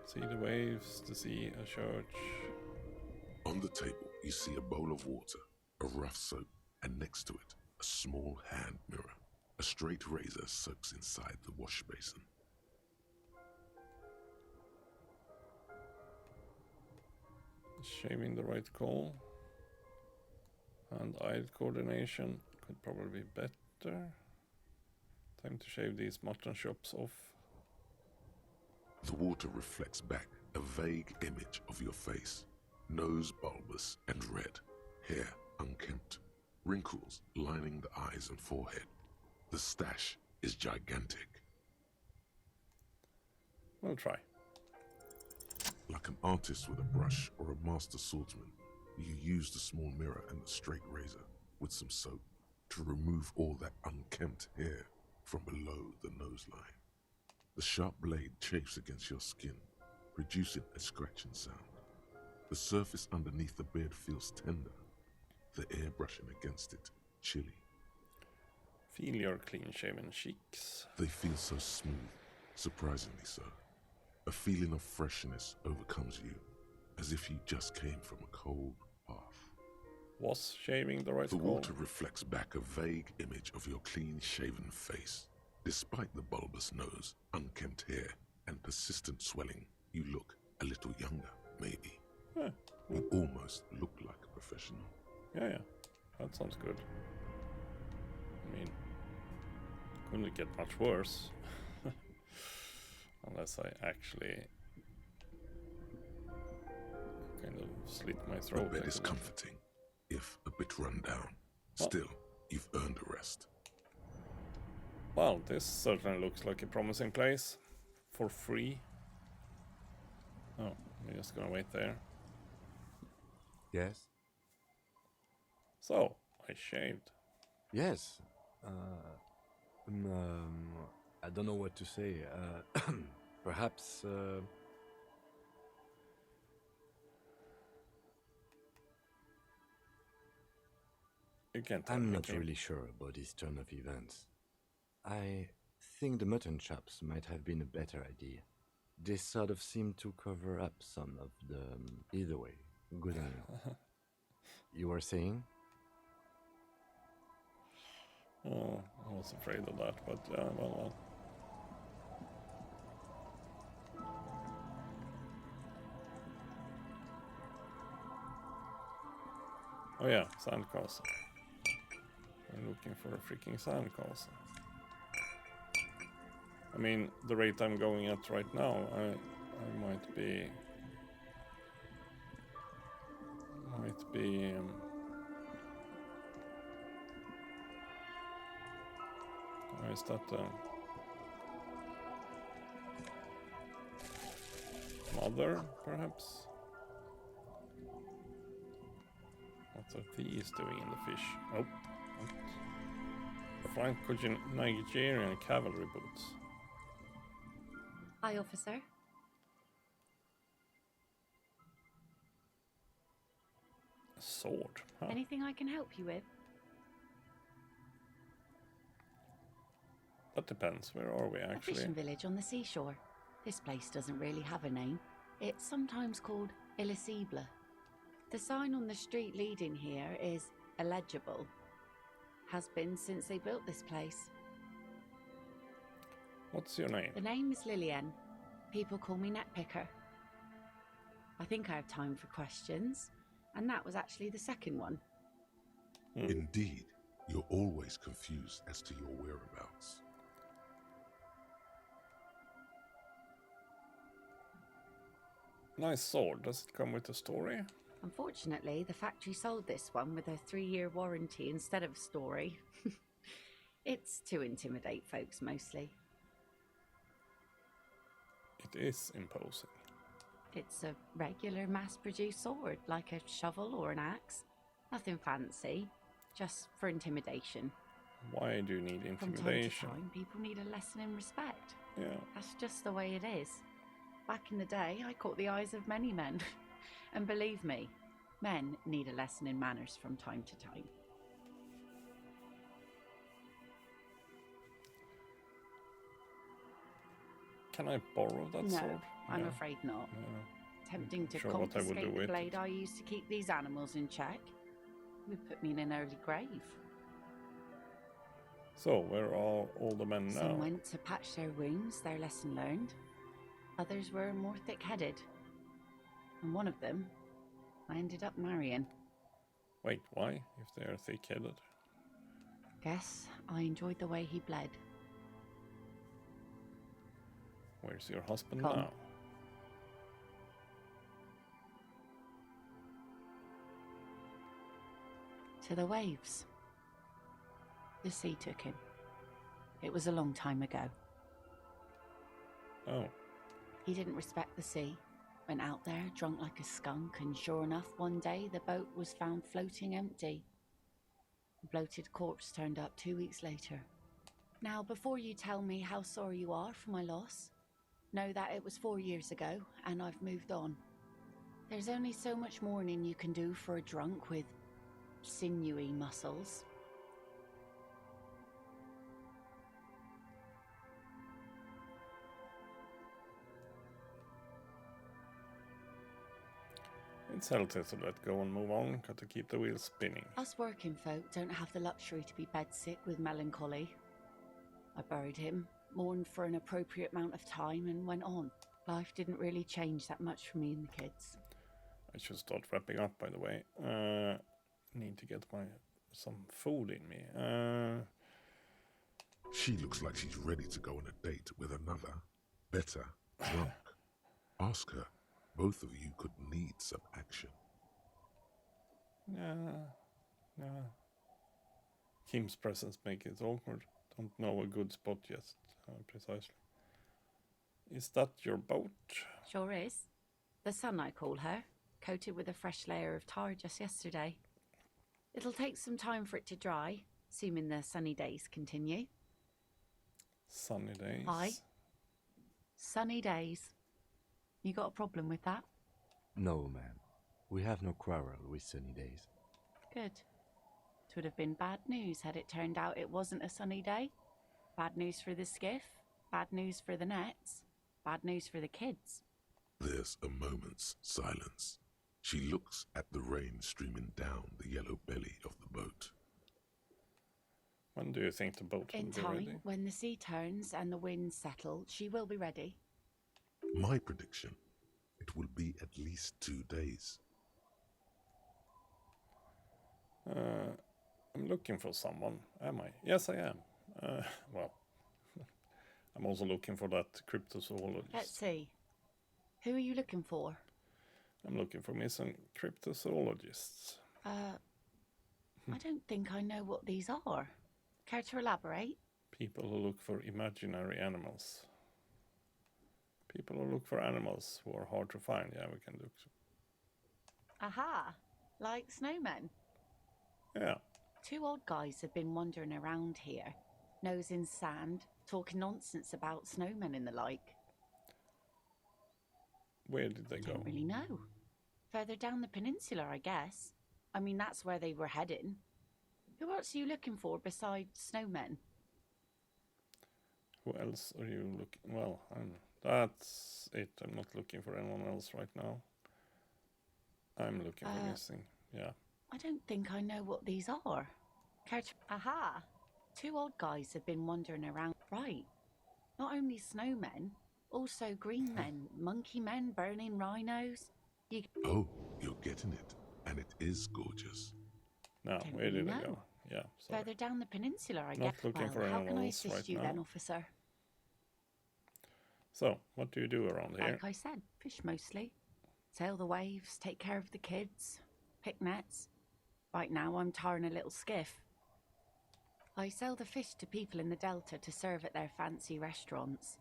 See the waves, the sea, a church. On the table, you see a bowl of water, a rough soap, and next to it, a small hand mirror. A straight razor soaks inside the wash basin. Shaving the right call. Hand-eye coordination could probably be better. Time to shave these mutton chops off. The water reflects back a vague image of your face. Nose bulbous and red, hair unkempt, wrinkles lining the eyes and forehead. The stash is gigantic. We'll try. Like an artist with a brush or a master swordsman, you use the small mirror and the straight razor with some soap to remove all that unkempt hair from below the nose line. The sharp blade chafes against your skin, producing a scratching sound. The surface underneath the beard feels tender, the air brushing against it chilly. Feel your clean-shaven cheeks. They feel so smooth, surprisingly so. A feeling of freshness overcomes you, as if you just came from a cold bath. Was shaving the right The call? water reflects back a vague image of your clean-shaven face. Despite the bulbous nose, unkempt hair, and persistent swelling, you look a little younger, maybe. Yeah. You almost look like a professional. Yeah. That sounds good. I mean, couldn't get much worse. Unless I actually kind of slit my throat. The bed is comforting, if a bit run down. Still, you've earned a rest. Well, this certainly looks like a promising place. For free. Oh, we're just gonna wait there. Yes? So, I shaved. Yes. I don't know what to say. Perhaps... You can't tell I'm me, not okay? really sure about this turn of events. I think the mutton chops might have been a better idea. They sort of seem to cover up some of the... Either way, good on you. You were saying? Oh, I was afraid of that, but well. Oh yeah, sandcastle. I'm looking for a freaking sandcastle. I mean, the rate I'm going at right now, I might be is that mother, perhaps? What are these doing in the fish? Oh, Franco-Nigerian cavalry boots. Hi, officer. A sword. Huh. Anything I can help you with? That depends. Where are we actually? A fishing village on the seashore. This place doesn't really have a name. It's sometimes called Elysium. The sign on the street leading here is illegible. Has been since they built this place. What's your name? The name is Lillian. People call me Netpicker. I think I have time for questions, and that was actually the second one. Indeed, you're always confused as to your whereabouts. Nice sword. Does it come with a story? Unfortunately, the factory sold this one with a 3-year warranty instead of a story. It's to intimidate folks mostly. It is imposing. It's a regular mass-produced sword, like a shovel or an axe. Nothing fancy, just for intimidation. Why do you need intimidation? From time to time, people need a lesson in respect. Yeah. That's just the way it is. Back in the day, I caught the eyes of many men. And believe me, men need a lesson in manners from time to time. Can I borrow that sword? No, I'm afraid not. No. Tempting to Sure what I would confiscate do the with blade I used to keep these animals in check would put me in an early grave. So, where are all the men now? Some went to patch their wounds, their lesson learned. Others were more thick-headed. And one of them, I ended up marrying. Wait, why? If they are thick-headed? Guess I enjoyed the way he bled. Where's your husband Gone. now? To the waves. The sea took him. It was a long time ago. Oh. He didn't respect the sea. Went out there, drunk like a skunk, and sure enough, one day the boat was found floating empty. A bloated corpse turned up 2 weeks later. Now, before you tell me how sorry you are for my loss, know that it was 4 years ago, and I've moved on. There's only so much mourning you can do for a drunk with sinewy muscles. It's healthy to let go and move on, got to keep the wheels spinning. Us working folk don't have the luxury to be bedsick with melancholy. I buried him, mourned for an appropriate amount of time, and went on. Life didn't really change that much for me and the kids. I should start wrapping up, by the way. Need to get some food in me. She looks like she's ready to go on a date with another, better drunk. Ask her. Both of you could need some action. Yeah. Kim's presence makes it awkward. Don't know a good spot yet, precisely. Is that your boat? Sure is. The Sun, I call her. Coated with a fresh layer of tar just yesterday. It'll take some time for it to dry, assuming the sunny days continue. Sunny days? Aye. Sunny days. You got a problem with that? No, ma'am. We have no quarrel with sunny days. Good. It would have been bad news had it turned out it wasn't a sunny day. Bad news for the skiff, bad news for the nets, bad news for the kids. There's a moment's silence. She looks at the rain streaming down the yellow belly of the boat. When do you think the boat will In be time, ready? when the sea turns and the winds settle, she will be ready. My prediction, it will be at least 2 days. I'm looking for someone, am I? Yes, I am. Well, I'm also looking for that cryptozoologist. Let's see. Who are you looking for? I'm looking for missing cryptozoologists. I don't think I know what these are. Care to elaborate? People who look for imaginary animals. People who look for animals who are hard to find. Yeah, we can look. Aha! Like snowmen. Yeah. 2 old guys have been wandering around here, nose in sand, talking nonsense about snowmen and the like. Where did they go? Don't really know. Further down the peninsula, I guess. I mean, that's where they were heading. Who else are you looking for besides snowmen? Who else are you looking? Well, that's it. I'm not looking for anyone else right now. I'm looking for missing. Yeah. I don't think I know what these are. Aha! 2 old guys have been wandering around. Right. Not only snowmen, also green men, monkey men, burning rhinos. Oh, you're getting it. And it is gorgeous. Now, Don't where really did they know. go? Yeah, sorry. Further down the peninsula, I Not guess. looking Well, for how anyone can I else assist right you now. then, officer? So, what do you do around here? Like I said, fish mostly. Sail the waves, take care of the kids, pick nets. Right now, I'm tarring a little skiff. I sell the fish to people in the Delta to serve at their fancy restaurants.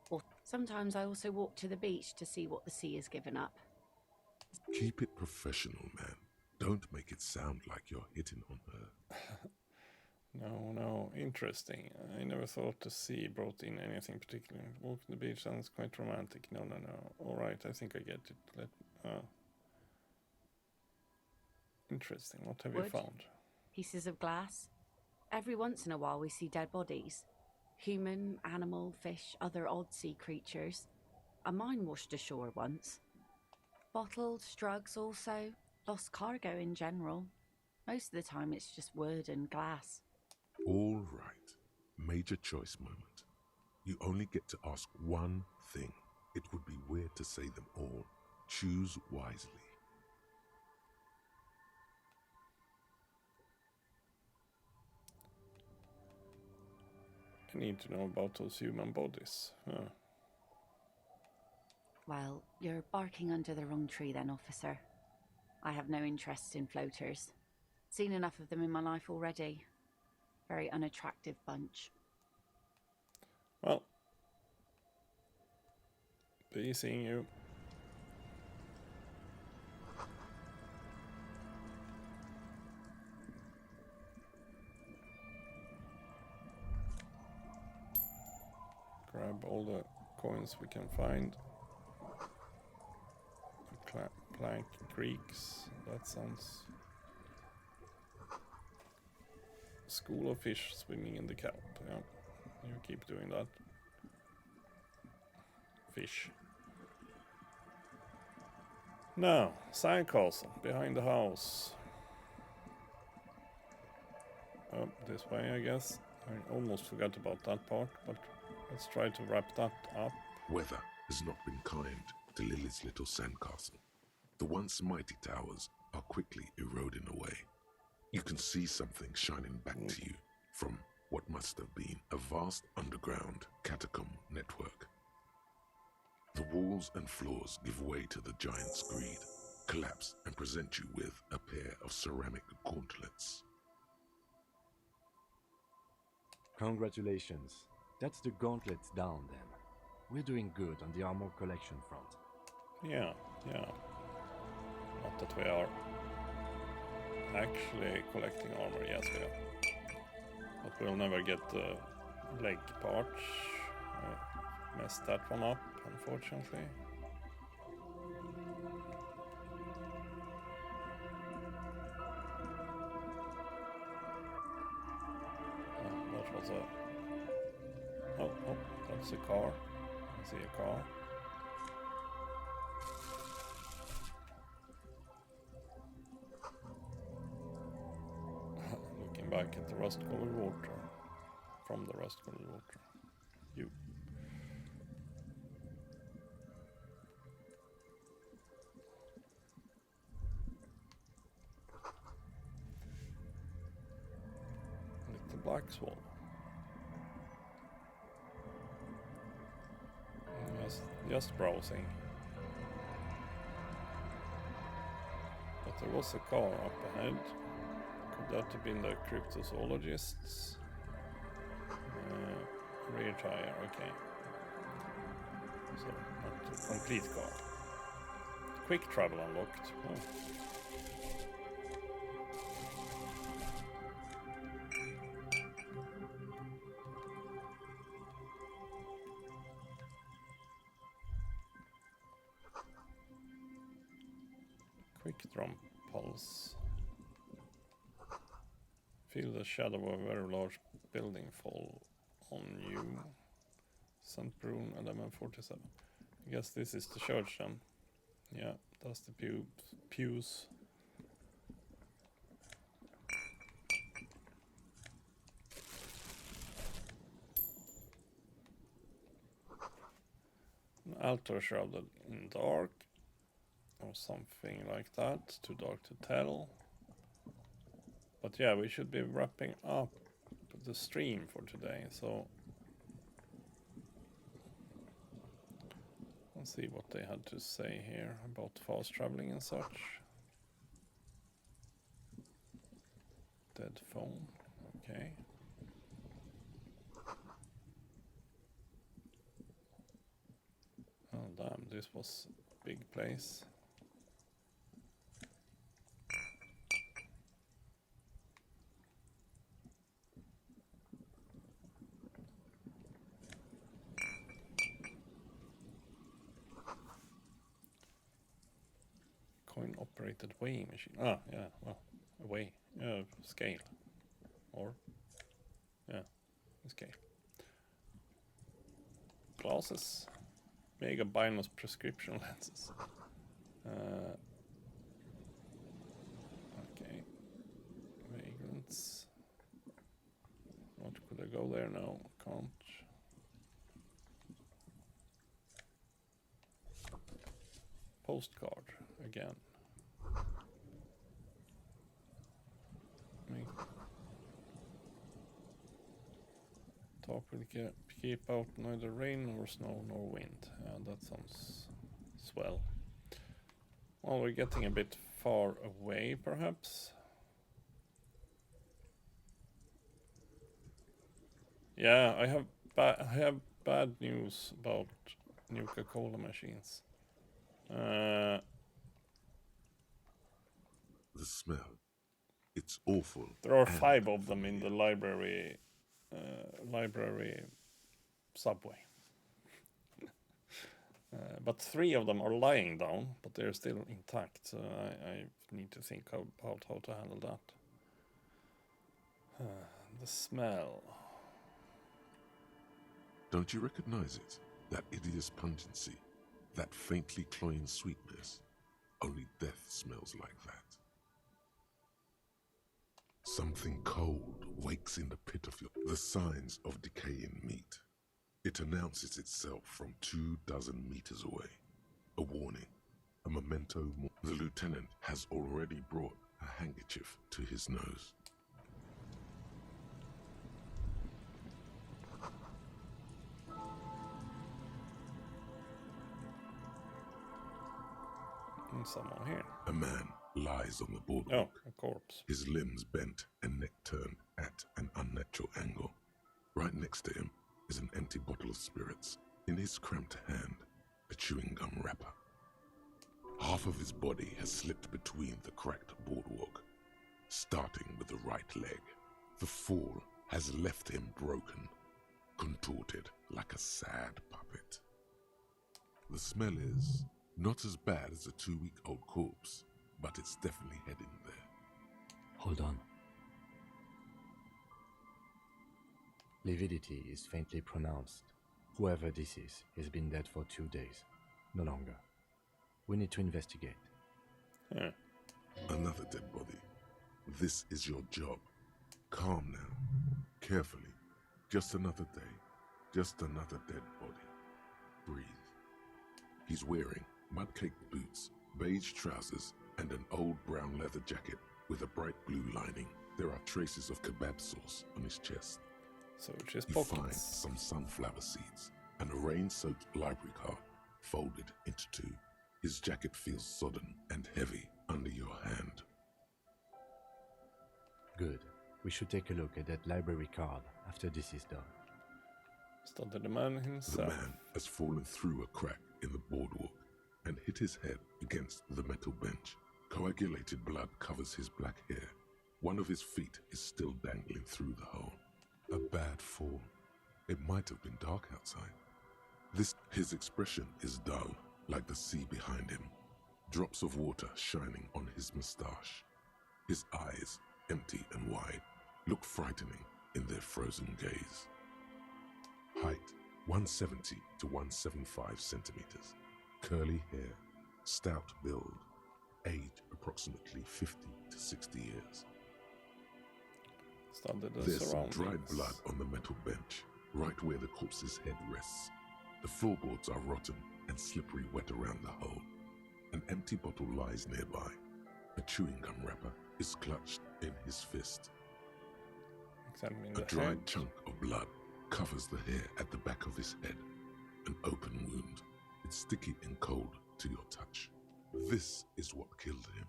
Or sometimes I also walk to the beach to see what the sea has given up. Keep it professional, man. Don't make it sound like you're hitting on her. No, interesting. I never thought the sea brought in anything particular. Walking the beach sounds quite romantic. No. Alright, I think I get it. Interesting. What have you Wood, found? pieces of glass. Every once in a while we see dead bodies. Human, animal, fish, other odd sea creatures. A mine washed ashore once. Bottles, drugs also. Lost cargo in general. Most of the time it's just wood and glass. All right. Major choice moment. You only get to ask one thing. It would be weird to say them all. Choose wisely. I need to know about those human bodies. Well, you're barking under the wrong tree then, officer. I have no interest in floaters. Seen enough of them in my life already. Very unattractive bunch. Well, be seeing you. Grab all the coins we can find. Plank creeks. That sounds. School of fish swimming in the kelp. Yeah, you keep doing that. Fish. Now, sandcastle behind the house. Oh, this way, I guess. I almost forgot about that part, but let's try to wrap that up. Weather has not been kind to Lily's little sandcastle. The once mighty towers are quickly eroding away. You can see something shining back to you from what must have been a vast underground catacomb network. The walls and floors give way to the giant's greed, collapse and present you with a pair of ceramic gauntlets. Congratulations. That's the gauntlets down then. We're doing good on the armor collection front. Yeah. Not that we are actually collecting armor, yes we are. But we'll never get the leg parts. I messed that one up, unfortunately. That was a... Oh, that's a car. I see a car. Looking back at the rust-colored water. from the rust-colored water. You. Little black swan. Just browsing. But there was a car up ahead. Could that have been the cryptozoologists? Rear tire, okay. So, not a complete car. Quick travel unlocked. Oh. Quick drum pulse. Feel the shadow of a very large building fall on you. St. Brune, element 47. I guess this is the church then. Yeah, that's the pews. An altar shrouded in dark. Or something like that. Too dark to tell. But yeah, we should be wrapping up the stream for today, so let's see what they had to say here about fast traveling and such. Dead phone, okay. Oh damn, this was a big place. Coin-operated weighing machine. Ah, yeah, well, a weigh, scale. Or, yeah, scale. Glasses. Mega binus prescription lenses. Okay. Vagrants. What could I go there now? Can't. Postcard again. Talk will keep out neither rain nor snow nor wind. That sounds swell. Well, we're getting a bit far away, perhaps. Yeah, I have bad news about Nuka-Cola machines. The smell. It's awful. There are 5 of them in the library subway. But 3 of them are lying down, but they're still intact. So I need to think about how to handle that. The smell. Don't you recognize it? That hideous pungency, that faintly cloying sweetness. Only death smells like that. Something cold wakes in the pit of the signs of decaying meat. It announces itself from 24 meters away. A warning, a memento. The lieutenant has already brought a handkerchief to his nose. Someone here. A man lies on the boardwalk. Oh, a corpse. His limbs bent and neck turned at an unnatural angle. Right next to him is an empty bottle of spirits. In his cramped hand, a chewing gum wrapper. Half of his body has slipped between the cracked boardwalk, starting with the right leg. The fall has left him broken, contorted like a sad puppet. The smell is not as bad as a 2-week-old corpse, but it's definitely heading there. Hold on. Lividity is faintly pronounced. Whoever this is has been dead for 2 days. No longer. We need to investigate. Yeah. Another dead body. This is your job. Calm now. Carefully. Just another day. Just another dead body. Breathe. He's wearing mud-caked boots, beige trousers, and an old brown leather jacket with a bright blue lining. There are traces of kebab sauce on his chest. So just you find some sunflower seeds and a rain-soaked library card folded into two. His jacket feels sodden and heavy under your hand. Good. We should take a look at that library card after this is done. Study the man himself. The man has fallen through a crack in the boardwalk and hit his head against the metal bench. Coagulated blood covers his black hair. One of his feet is still dangling through the hole. A bad fall. It might have been dark outside. His expression is dull, like the sea behind him. Drops of water shining on his moustache. His eyes, empty and wide, look frightening in their frozen gaze. Height, 170 to 175 centimeters. Curly hair, stout build. Age, approximately 50 to 60 years. There's some dried blood on the metal bench, right where the corpse's head rests. The floorboards are rotten and slippery wet around the hole. An empty bottle lies nearby. A chewing gum wrapper is clutched in his fist. Examining a dried chunk of blood covers the hair at the back of his head. An open wound. It's sticky and cold to your touch. This is what killed him.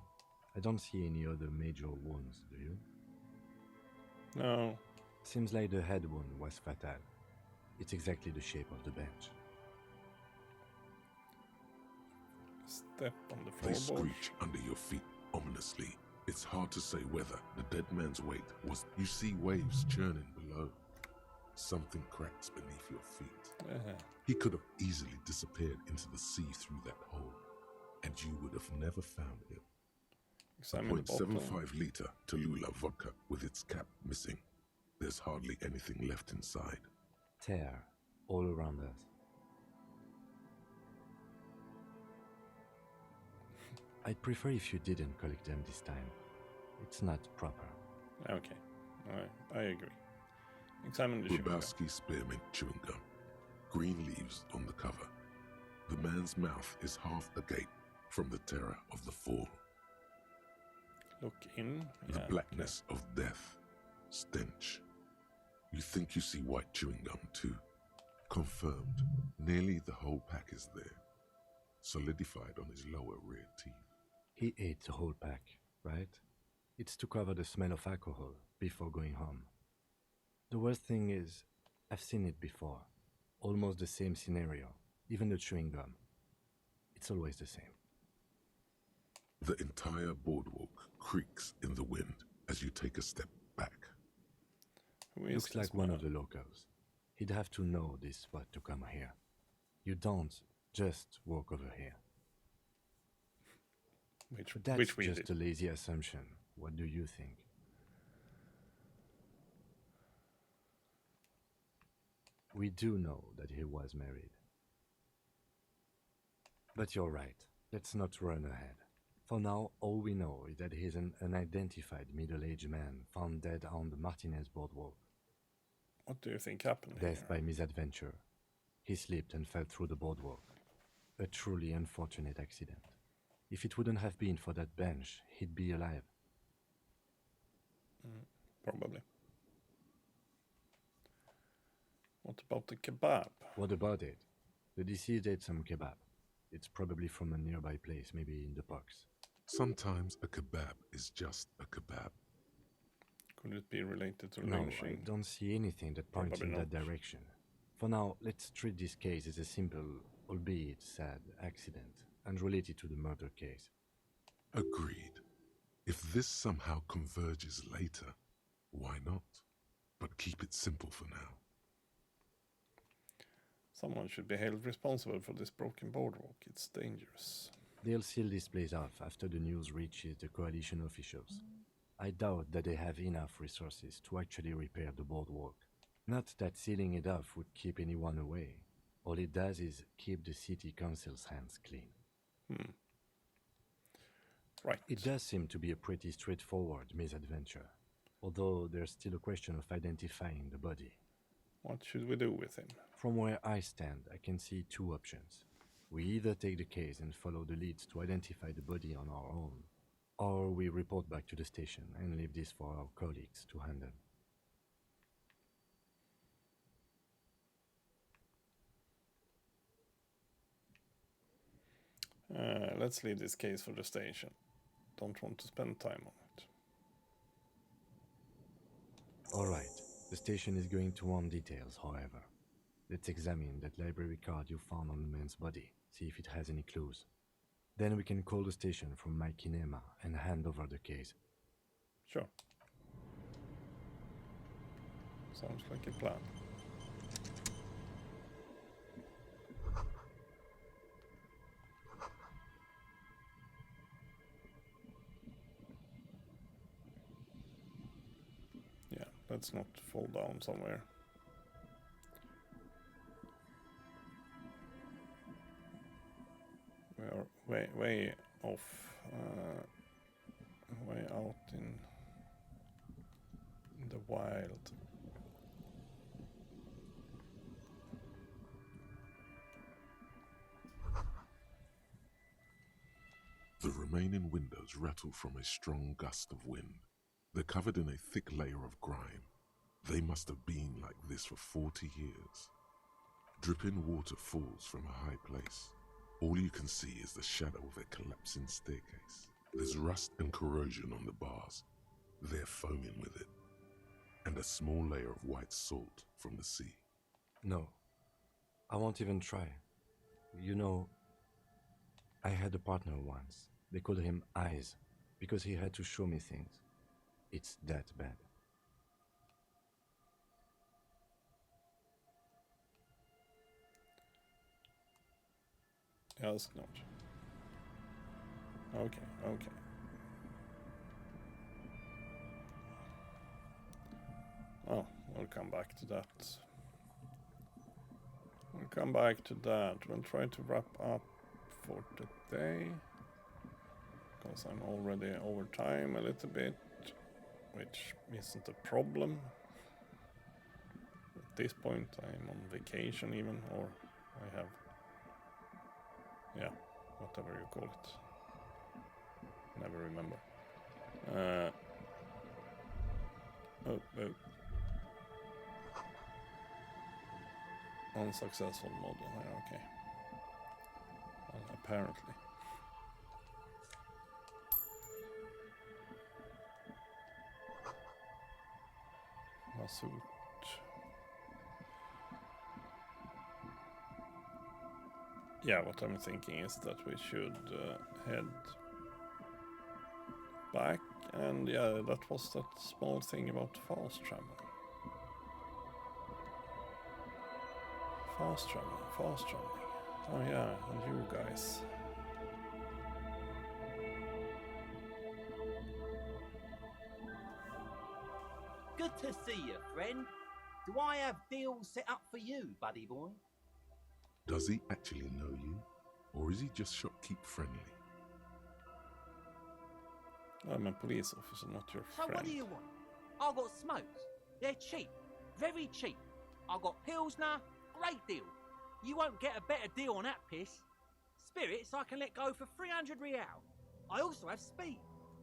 I don't see any other major wounds, do you? No. Seems like the head wound was fatal. It's exactly the shape of the bench. Step on the They floorboard. screech under your feet ominously. It's hard to say whether the dead man's weight was... You see waves churning below. Something cracks beneath your feet. He could have easily disappeared into the sea through that hole, and you would have never found him. Examine the bottle. 0.75 liter Tallulah vodka with its cap missing. There's hardly anything left inside. Tear all around us. I'd prefer if you didn't collect them this time. It's not proper. Okay, I agree. Examine the chewing gum. Lebowski spearmint chewing gum. Green leaves on the cover. The man's mouth is half agape from the terror of the fall. Look in. The blackness of death. Stench. You think you see white chewing gum too. Confirmed. Nearly the whole pack is there. Solidified on his lower rear teeth. He ate the whole pack, right? It's to cover the smell of alcohol before going home. The worst thing is, I've seen it before. Almost the same scenario. Even the chewing gum. It's always the same. The entire boardwalk creaks in the wind as you take a step back. Looks like one of the locals. He'd have to know this spot to come here. You don't just walk over here. That's just a lazy assumption. What do you think? We do know that he was married. But you're right. Let's not run ahead. For now, all we know is that he's an unidentified middle-aged man found dead on the Martinez boardwalk. What do you think happened Death by misadventure. He slipped and fell through the boardwalk. A truly unfortunate accident. If it wouldn't have been for that bench, he'd be alive. Probably. What about the kebab? What about it? The deceased ate some kebab. It's probably from a nearby place, maybe in the parks. Sometimes a kebab is just a kebab. Could it be related to No, lynching? I don't see anything that points Probably in that not. direction. For now, let's treat this case as a simple, albeit sad, accident, unrelated to the murder case. Agreed. If this somehow converges later, why not? But keep it simple for now. Someone should be held responsible for this broken boardwalk. It's dangerous. They'll seal this place off after the news reaches the coalition officials. I doubt that they have enough resources to actually repair the boardwalk. Not that sealing it off would keep anyone away. All it does is keep the city council's hands clean. Right. It does seem to be a pretty straightforward misadventure, although there's still a question of identifying the body. What should we do with him? From where I stand, I can see two options. We either take the case and follow the leads to identify the body on our own, or we report back to the station and leave this for our colleagues to handle. Let's leave this case for the station. Don't want to spend time on it. Alright, the station is going to want details, however. Let's examine that library card you found on the man's body, see if it has any clues. Then we can call the station from my kinema and hand over the case. Sure. Sounds like a plan. Yeah, let's not fall down somewhere. We are way off, way out in the wild. The remaining windows rattle from a strong gust of wind. They're covered in a thick layer of grime. They must have been like this for 40 years. Dripping water falls from a high place. All you can see is the shadow of a collapsing staircase. There's rust and corrosion on the bars. They're foaming with it. And a small layer of white salt from the sea. No, I won't even try. You know, I had a partner once. They called him Eyes, because he had to show me things. It's that bad. Yes, not. Okay. Oh, we'll come back to that. We'll try to wrap up for today. Because I'm already over time a little bit, which isn't a problem. At this point, I'm on vacation even, or I have, yeah, whatever you call it. Never remember. Oh. Unsuccessful model. Yeah, okay. Well, apparently. Suit. Yeah, what I'm thinking is that we should head back, and yeah, that was that small thing about fast traveling. Fast traveling. Oh yeah, and you guys. Good to see you, friend. Do I have deals set up for you, buddy boy? Does he actually know you? Or is he just shopkeep friendly? I'm a police officer, not your friend. So what do you want? I've got smokes. They're cheap. Very cheap. I've got Pilsner. Great deal. You won't get a better deal on that piss. Spirits I can let go for 300 real. I also have speed.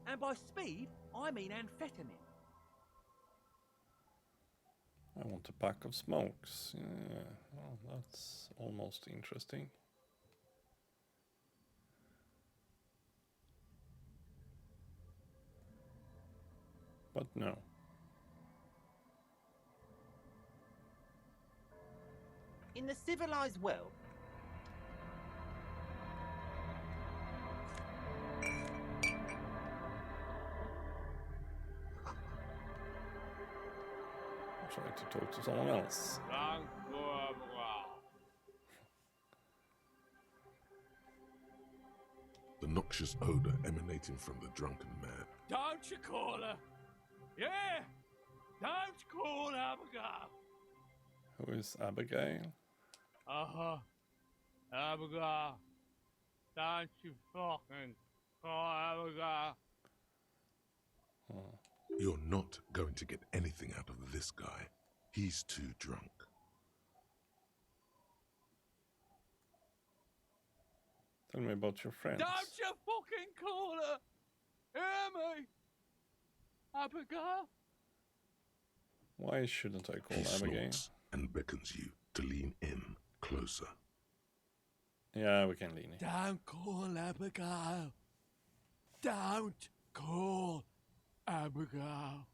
And by speed, I mean amphetamine. I want a pack of smokes. Yeah, well, that's almost interesting. But no. In the civilized world, Try to talk to someone else. The noxious odor emanating from the drunken man. Don't you call her? Yeah! Don't call Abigail! Who is Abigail? Uh-huh. Abigail. Don't you fucking call Abigail. You're not going to get anything out of this guy. He's too drunk. Tell me about your friends. Don't you fucking call her! Hear me? Abigail? Why shouldn't I call He Abigail? snorts and beckons you to lean in closer. Yeah, we can lean in. Don't call Abigail. Don't call Abigail.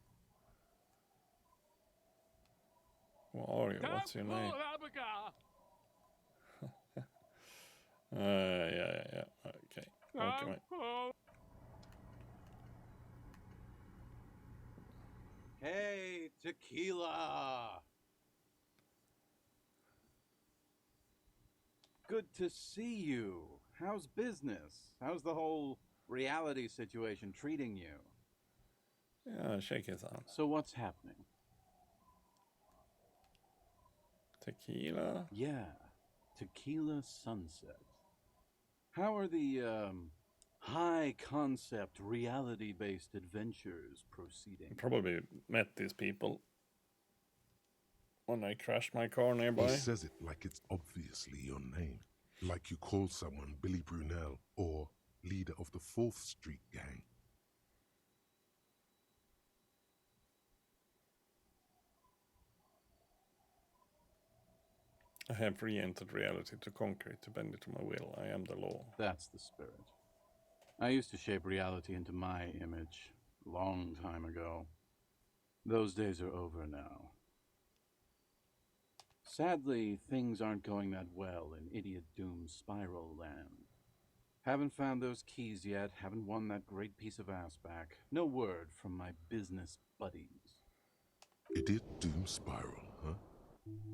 What are you? Don't What's your call name? Abigail. Yeah. Okay. Okay, mate. Hey, Tequila! Good to see you. How's business? How's the whole reality situation treating you? Yeah, shake his hand. So what's happening? Tequila? Yeah, Tequila Sunset. How are the, high-concept, reality-based adventures proceeding? Probably met these people when I crashed my car nearby. He says it like it's obviously your name. Like you call someone Billy Brunel or leader of the 4th Street gang. I have re-entered reality to conquer it, to bend it to my will. I am the law. That's the spirit. I used to shape reality into my image, long time ago. Those days are over now. Sadly, things aren't going that well in Idiot Doom's Spiral Land. Haven't found those keys yet, haven't won that great piece of ass back. No word from my business buddies. Idiot Doom Spiral, huh?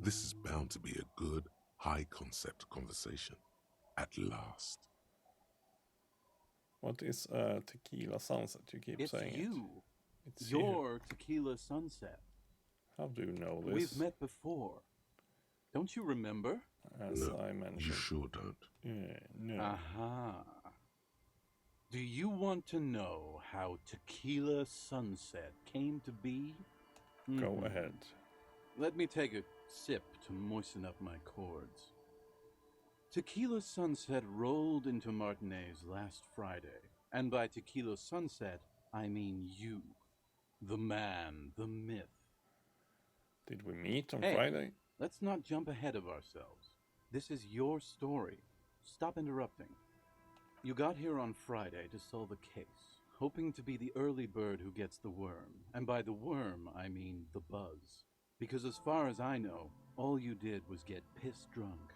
This is bound to be a good, high-concept conversation. At last. What is Tequila Sunset? You keep It's saying you. it. It's Your Tequila Sunset. How do you know this? We've met before. Don't you remember? As No, I mentioned. you sure don't. Yeah, no. Aha. Do you want to know how Tequila Sunset came to be? Go ahead. Let me take a sip to moisten up my cords. Tequila Sunset rolled into Martinez last Friday. And by Tequila Sunset, I mean you. The man, the myth. Did we meet on Hey, Friday? Let's not jump ahead of ourselves. This is your story. Stop interrupting. You got here on Friday to solve a case, hoping to be the early bird who gets the worm. And by the worm, I mean the buzz. Because as far as I know, all you did was get piss drunk.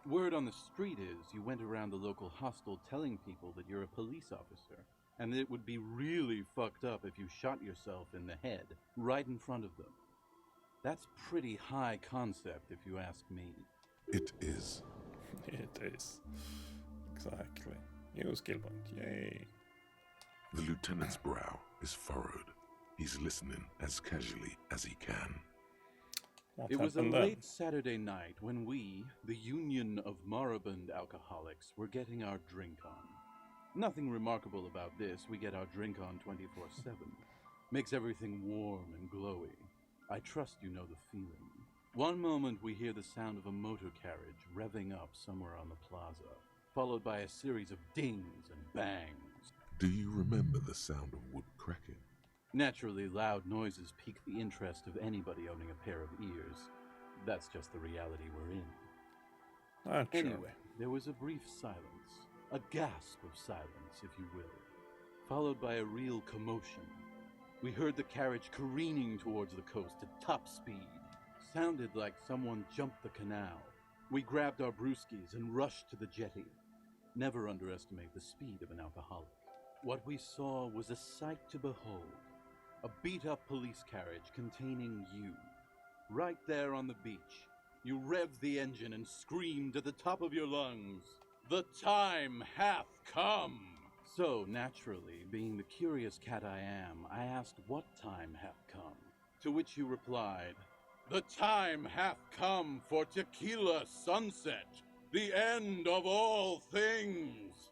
Word on the street is you went around the local hostel telling people that you're a police officer, and that it would be really fucked up if you shot yourself in the head, right in front of them. That's pretty high concept, if you ask me. It is. It is. Exactly. New skill point. Yay. The lieutenant's brow is furrowed. He's listening as casually as he can. It was a late Saturday night when we, the Union of Moribund Alcoholics, were getting our drink on. Nothing remarkable about this. We get our drink on 24/7. Makes everything warm and glowy. I trust you know the feeling. One moment we hear the sound of a motor carriage revving up somewhere on the plaza, followed by a series of dings and bangs. Do you remember the sound of wood cracking? Naturally, loud noises pique the interest of anybody owning a pair of ears. That's just the reality we're in. Anyway, there was a brief silence, a gasp of silence, if you will, followed by a real commotion. We heard the carriage careening towards the coast at top speed. Sounded like someone jumped the canal. We grabbed our brewskis and rushed to the jetty. Never underestimate the speed of an alcoholic. What we saw was a sight to behold. A beat-up police carriage containing you. Right there on the beach. You revved the engine and screamed at the top of your lungs, "The time hath come!" So, naturally, being the curious cat I am, I asked what time hath come. To which you replied, "The time hath come for Tequila Sunset, the end of all things."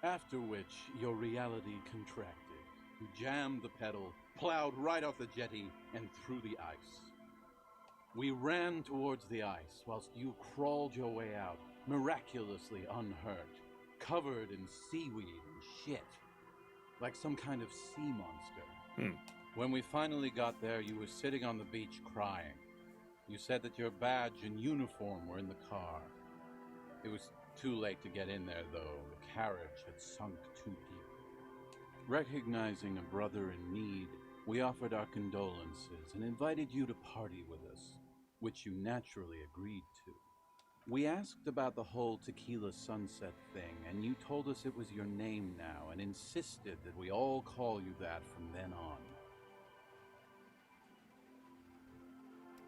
After which, your reality contracted. You jammed the pedal, plowed right off the jetty, and through the ice. We ran towards the ice whilst you crawled your way out, miraculously unhurt, covered in seaweed and shit, like some kind of sea monster. When we finally got there, you were sitting on the beach crying. You said that your badge and uniform were in the car. It was too late to get in there, though. The carriage had sunk too deep. Recognizing a brother in need, we offered our condolences and invited you to party with us, which you naturally agreed to. We asked about the whole Tequila Sunset thing, and you told us it was your name now and insisted that we all call you that from then on.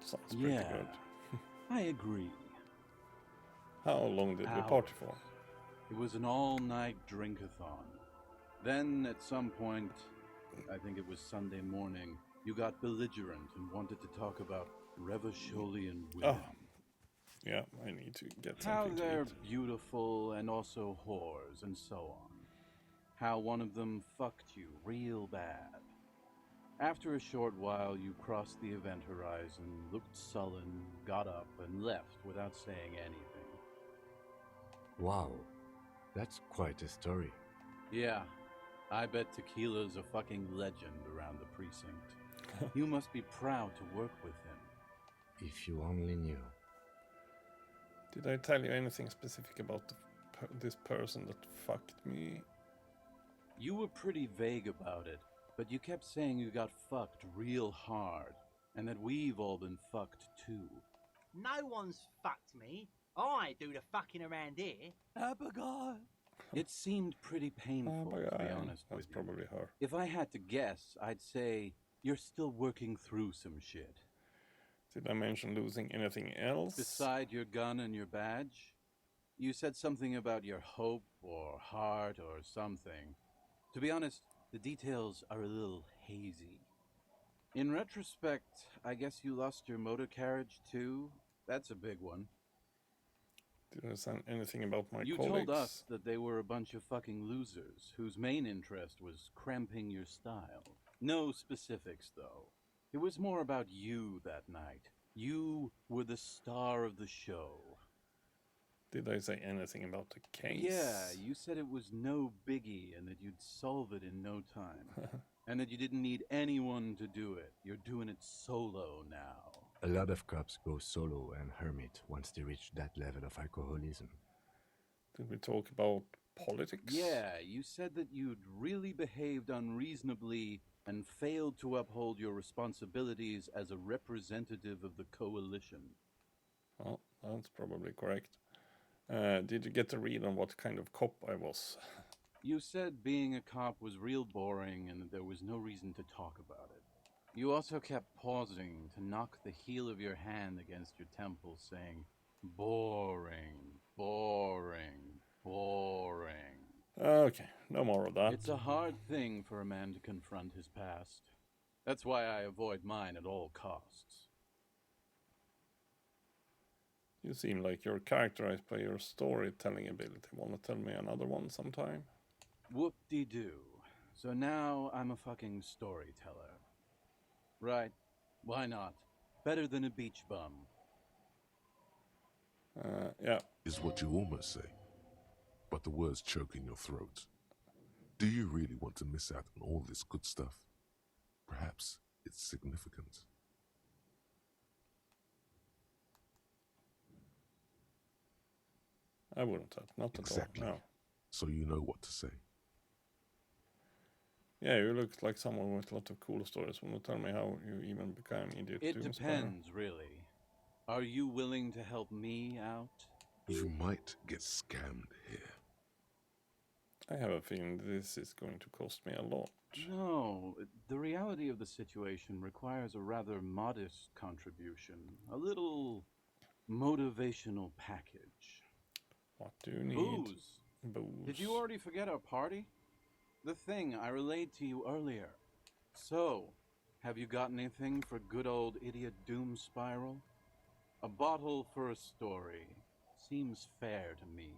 Sounds pretty good. I agree. How long did we party for? It was an all-night drink-a-thon. Then, at some point, I think it was Sunday morning, you got belligerent and wanted to talk about Revacholian women. Oh. Yeah, I need to get How something to they're eat. beautiful and also whores and so on. How one of them fucked you real bad. After a short while, you crossed the event horizon, looked sullen, got up, and left without saying anything. Wow, that's quite a story. Yeah, I bet Tequila's a fucking legend around the precinct. You must be proud to work with him. If you only knew. Did I tell you anything specific about this person that fucked me? You were pretty vague about it, but you kept saying you got fucked real hard, and that we've all been fucked too. No one's fucked me. I do the fucking around here. Abigail. It seemed pretty painful, to be honest with you. That's probably her. If I had to guess, I'd say you're still working through some shit. Did I mention losing anything else? Beside your gun and your badge? You said something about your hope or heart or something. To be honest, the details are a little hazy. In retrospect, I guess you lost your motor carriage too? That's a big one. Did I say anything about my You colleagues? told us that they were a bunch of fucking losers whose main interest was cramping your style. No specifics, though. It was more about you that night. You were the star of the show. Did I say anything about the case? Yeah, you said it was no biggie and that you'd solve it in no time. And that you didn't need anyone to do it. You're doing it solo now. A lot of cops go solo and hermit once they reach that level of alcoholism. Did we talk about politics? Yeah, you said that you'd really behaved unreasonably and failed to uphold your responsibilities as a representative of the coalition. Well, that's probably correct. Did you get a read on what kind of cop I was? You said being a cop was real boring and that there was no reason to talk about it. You also kept pausing to knock the heel of your hand against your temple, saying, boring, boring, boring. Okay, no more of that. It's a hard thing for a man to confront his past. That's why I avoid mine at all costs. You seem like you're characterized by your storytelling ability. Want to tell me another one sometime? Whoop-de-doo. So now I'm a fucking storyteller. Right. Why not? Better than a beach bum. Yeah. Is what you almost say. But the words choke in your throat. Do you really want to miss out on all this good stuff? Perhaps it's significant. I wouldn't have. Not exactly. at all. No. So you know what to say. Yeah, you look like someone with a lot of cool stories. Want to tell me how you even became idiot? It depends, really. Are you willing to help me out? You might get scammed here. I have a feeling this is going to cost me a lot. No, the reality of the situation requires a rather modest contribution. A little motivational package. What do you need? Booze. Booze. Did you already forget our party? The thing I relayed to you earlier. So, have you got anything for good old idiot Doom Spiral? A bottle for a story. Seems fair to me.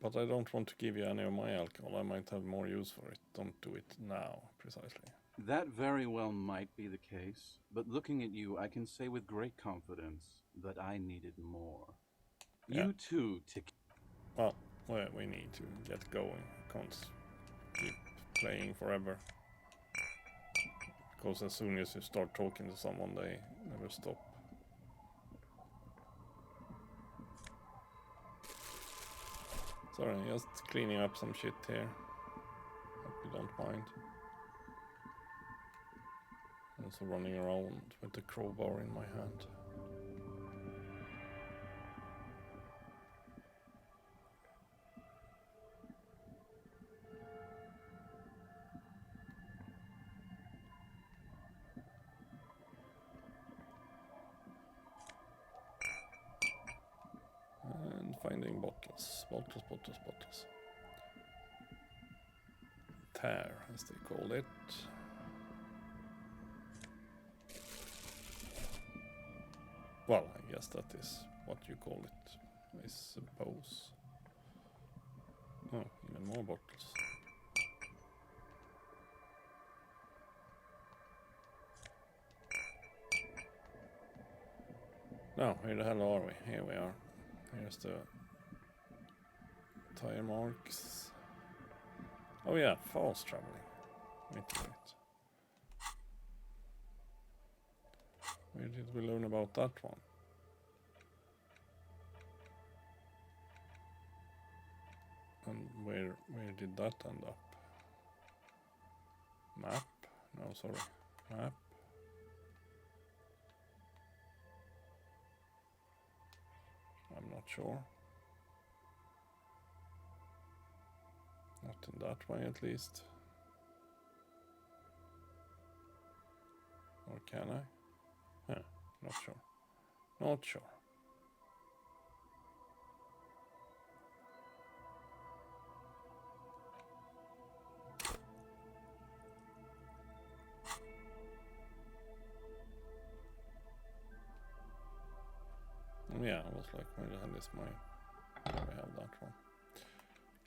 But I don't want to give you any of my alcohol. I might have more use for it. Don't do it now, precisely. That very well might be the case, but looking at you, I can say with great confidence that I needed more. Yeah. You too, Well, we need to get going. I can't keep playing forever. Because as soon as you start talking to someone, they never stop. Sorry, just cleaning up some shit here. Hope you don't mind. Also running around with the crowbar in my hand. And finding bottles. Bottles. Tear, as they call it. Well, I guess that is what you call it, I suppose. Oh, even more bottles. Now, where the hell are we? Here we are. Here's the tire marks. Oh yeah, fast traveling. Wait a minute. Where did we learn about that one? And where did that end up? Map? No, sorry. Map. I'm not sure. Not in that way, at least. Or can I? Huh, not sure. Not sure. Yeah, I was like, where the hell is my... There we have that one.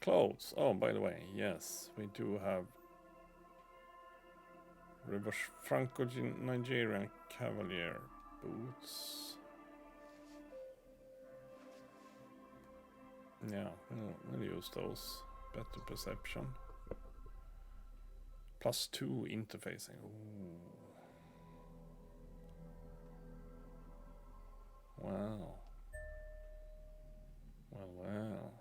Clothes. Oh, by the way, yes, we do have reverse Franco Nigerian Cavalier boots. Yeah, we'll use those. Better perception. +2 interfacing. Ooh. Wow. Well.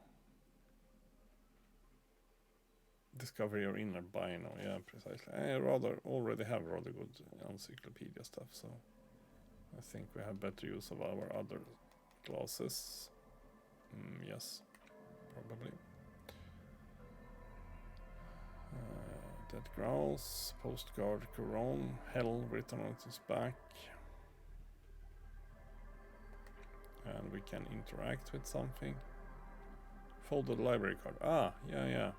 Discover your inner bino. Yeah, precisely. I already have rather good encyclopedia stuff, so I think we have better use of our other classes. Yes, probably. Dead Grouse, Postguard Coron, Hell written on its back. And we can interact with something. Folded library card. Ah, yeah.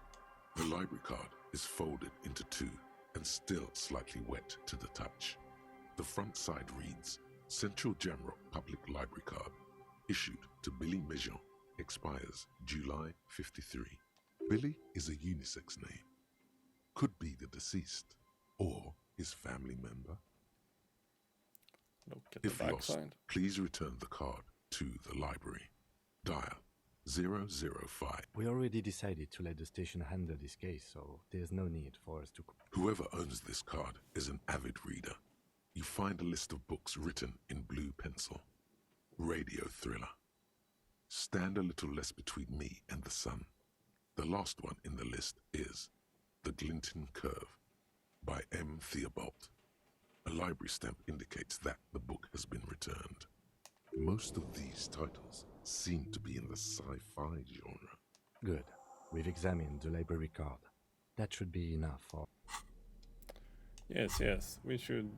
The library card is folded into two and still slightly wet to the touch. The front side reads, Central Jamrock Public Library Card, issued to Billy Mejean, expires July 53. Billy is a unisex name. Could be the deceased or his family member. Look at If the lost, backside. please return the card to the library. Dial 005. We already decided to let the station handle this case, so there's no need for us to... Whoever owns this card is an avid reader. You find a list of books written in blue pencil. Radio thriller. Stand a little less between me and the sun. The last one in the list is The Glinton Curve by M. Theobald. A library stamp indicates that the book has been returned. Most of these titles seem to be in the sci-fi genre. Good. We've examined the library card. That should be enough for... Yes. We should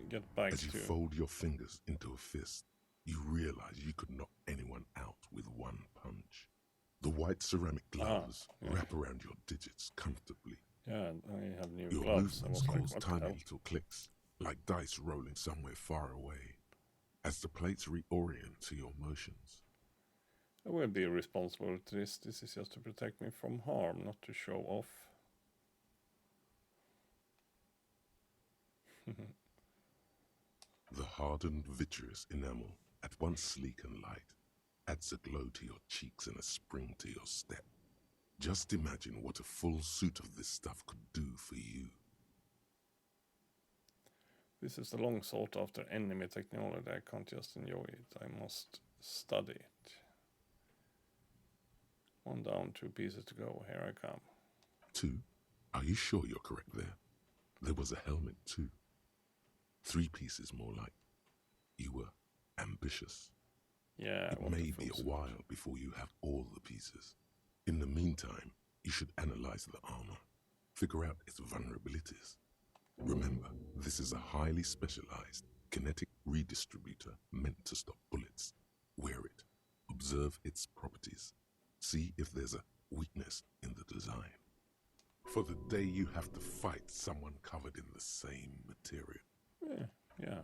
get back As you fold your fingers into a fist, you realize you could knock anyone out with one punch. The white ceramic gloves wrap around your digits comfortably. Yeah, I have new Your gloves. movements cause tiny little clicks, like dice rolling somewhere far away, as the plates reorient to your motions. I will be responsible to this. This is just to protect me from harm, not to show off. The hardened vitreous enamel, at once sleek and light, adds a glow to your cheeks and a spring to your step. Just imagine what a full suit of this stuff could do for you. This is the long sought after enemy technology. I can't just enjoy it. I must study it. One down, 2 pieces to go. Here I come. 2? Are you sure you're correct there? There was a helmet too. 3 pieces more like. You were ambitious. Yeah. It may be a while before you have all the pieces. In the meantime, you should analyze the armor. Figure out its vulnerabilities. Remember, this is a highly specialized kinetic redistributor meant to stop bullets. Wear it. Observe its properties. See if there's a weakness in the design. For the day you have to fight someone covered in the same material. Yeah.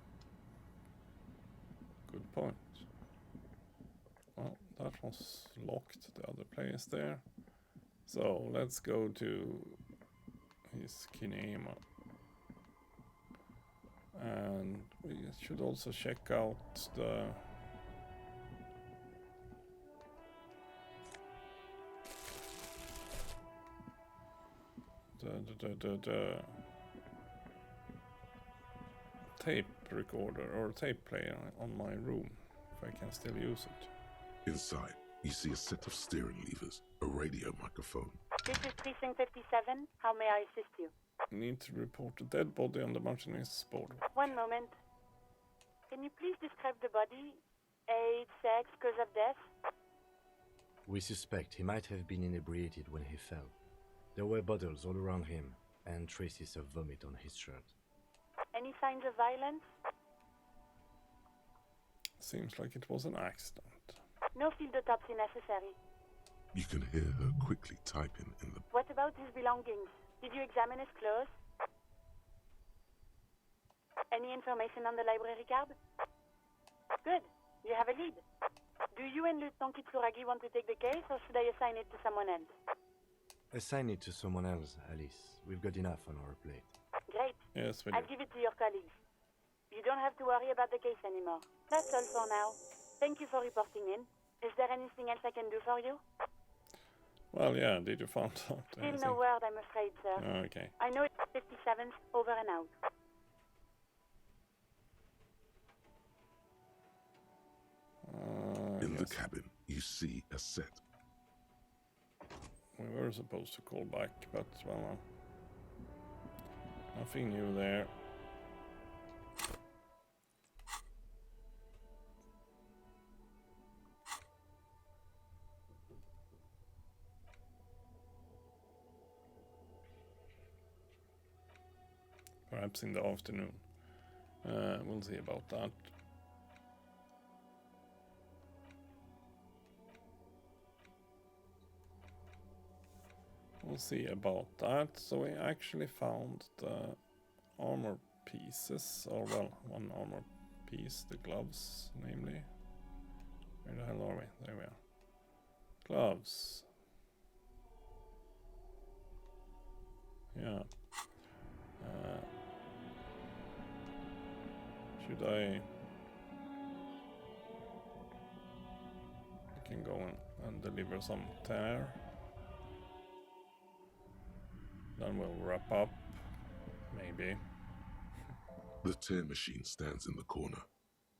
Good point. Well, that was locked, the other place there. So, let's go to his kinema. And we should also check out the tape recorder or tape player on my room, if I can still use it. Inside, you see a set of steering levers, a radio microphone. This is Precinct 57. How may I assist you? Need to report a dead body on the machinist's board. One moment. Can you please describe the body? Age, sex, cause of death? We suspect he might have been inebriated when he fell. There were bottles all around him, and traces of vomit on his shirt. Any signs of violence? Seems like it was an accident. No field autopsy necessary. You can hear her quickly typing in the... What about his belongings? Did you examine his clothes? Any information on the library card? Good. You have a lead. Do you and Lieutenant Kitsuragi want to take the case, or should I assign it to someone else? Assign it to someone else, Alice. We've got enough on our plate. Great. Yes, we do. I'll give it to your colleagues. You don't have to worry about the case anymore. That's all for now. Thank you for reporting in. Is there anything else I can do for you? Well, yeah, did you find out anything? Still no word, I'm afraid, sir. Okay. I know it's 57th, over and out. In the cabin, you see a set. We were supposed to call back, but, well, nothing new there. Perhaps in the afternoon. We'll see about that. We'll see about that. So we actually found the armor pieces, or well, one armor piece, the gloves, namely. Where the hell are we? There we are. Gloves. Yeah. Should I can go and deliver some tear. Then we'll wrap up, maybe. The tear machine stands in the corner.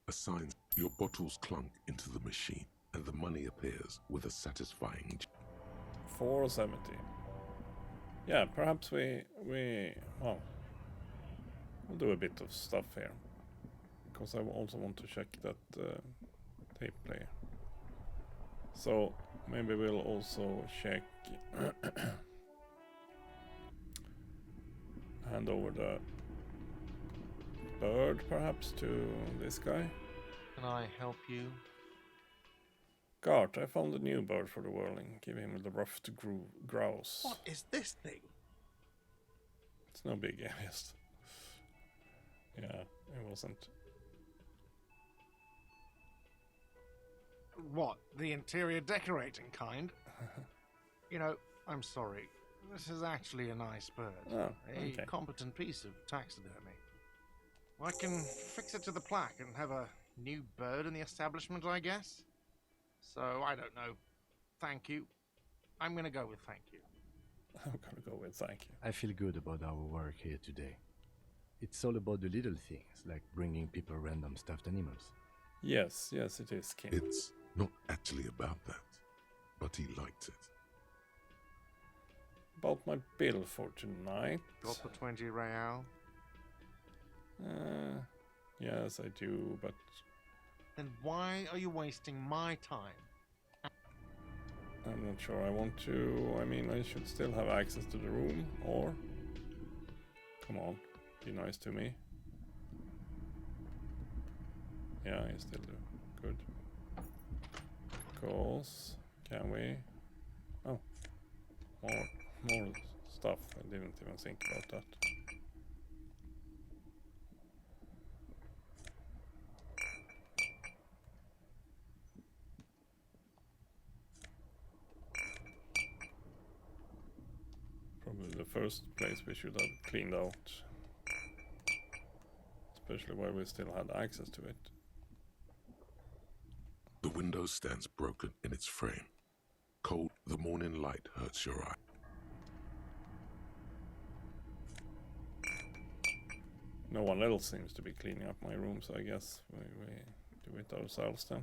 Assigns your bottles clunk into the machine, and the money appears with a satisfying... 470. Yeah, perhaps well, we'll do a bit of stuff here. Because I also want to check that tape player. So, maybe we'll also check... hand over the bird, perhaps, to this guy. Can I help you? Gart, I found a new bird for the whirling. Give him the ruffed grouse. What is this thing? It's no big, yes. Yeah, it wasn't. What, the interior decorating kind? You know, I'm sorry. This is actually a nice bird. Oh, a okay. competent piece of taxidermy. I can fix it to the plaque and have a new bird in the establishment, I guess. So, I don't know. Thank you. I'm gonna go with thank you. I'm gonna go with thank you. I feel good about our work here today. It's all about the little things, like bringing people random stuffed animals. Yes, yes, it is, Kim. It's not actually about that, but he liked it. About my bill for tonight. Got the 20 real? Yes, I do, but... Then why are you wasting my time? I'm not sure I want to. I mean, I should still have access to the room, or... Come on, be nice to me. Yeah, I still do. Good. Because... Can we... Oh. More stuff. I didn't even think about that. Probably the first place we should have cleaned out. Especially while we still had access to it. The window stands broken in its frame. Cold, the morning light hurts your eye. No one else seems to be cleaning up my room, so I guess we do it ourselves then.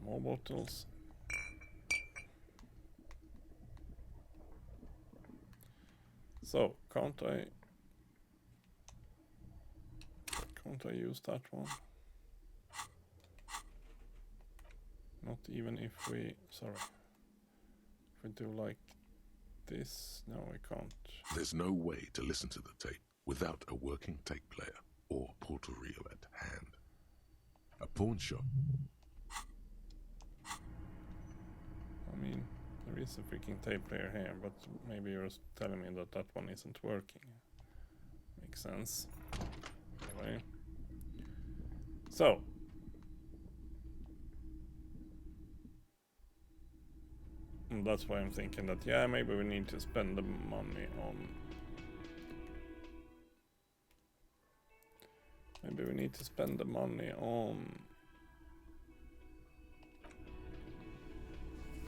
More bottles. So, can't I use that one? Not even if we, sorry. If we do like this, no we can't. There's no way to listen to the tape without a working tape player or portal reel at hand. A pawn shop. I mean, there is a freaking tape player here, but maybe you're telling me that that one isn't working. Makes sense. Anyway. So. And that's why I'm thinking that, yeah, maybe we need to spend the money on... Maybe we need to spend the money on...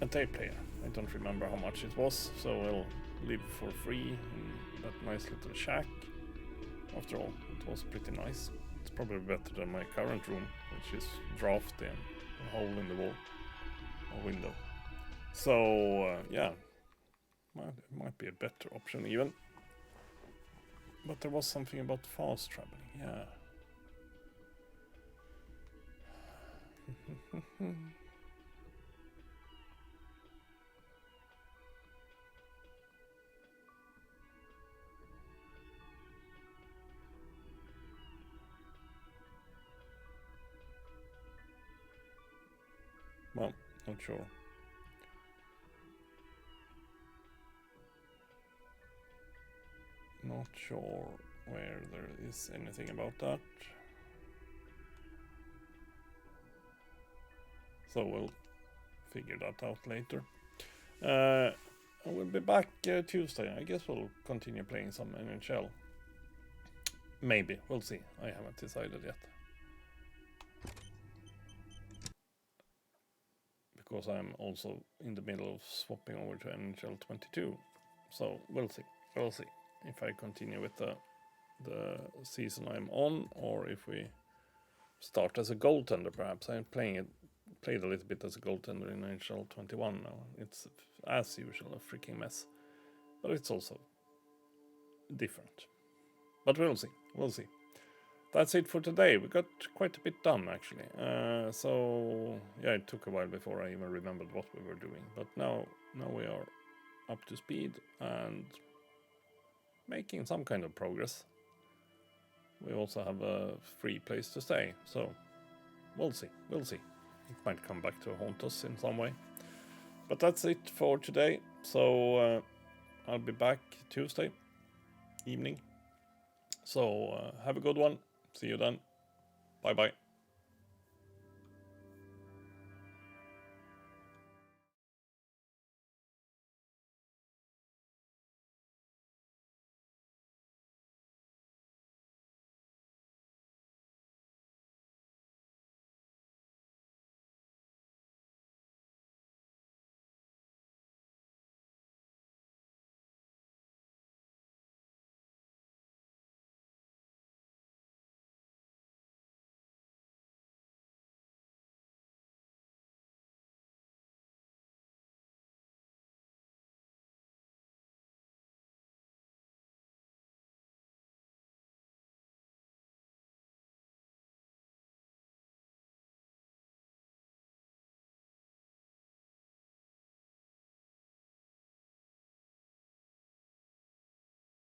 a tape player. I don't remember how much it was, so we'll live for free in that nice little shack. After all, it was pretty nice. It's probably better than my current room, which is drafty and a hole in the wall, a window. So yeah, it might be a better option even. But there was something about fast traveling, yeah. Well, not sure. Not sure where there is anything about that. So we'll figure that out later. I will be back Tuesday. I guess we'll continue playing some NHL. Maybe, we'll see. I haven't decided yet. Because I'm also in the middle of swapping over to NHL 22. So we'll see. We'll see if I continue with the season I'm on, or if we start as a goaltender perhaps. I'm played a little bit as a goaltender in NHL 21 now. It's, as usual, a freaking mess. But it's also different. But we'll see. We'll see. That's it for today. We got quite a bit done, actually. So, yeah, it took a while before I even remembered what we were doing. But now we are up to speed and making some kind of progress. We also have a free place to stay. So, we'll see. We'll see. It might come back to haunt us in some way. But that's it for today. So, I'll be back Tuesday evening. So, have a good one. See you then. Bye bye.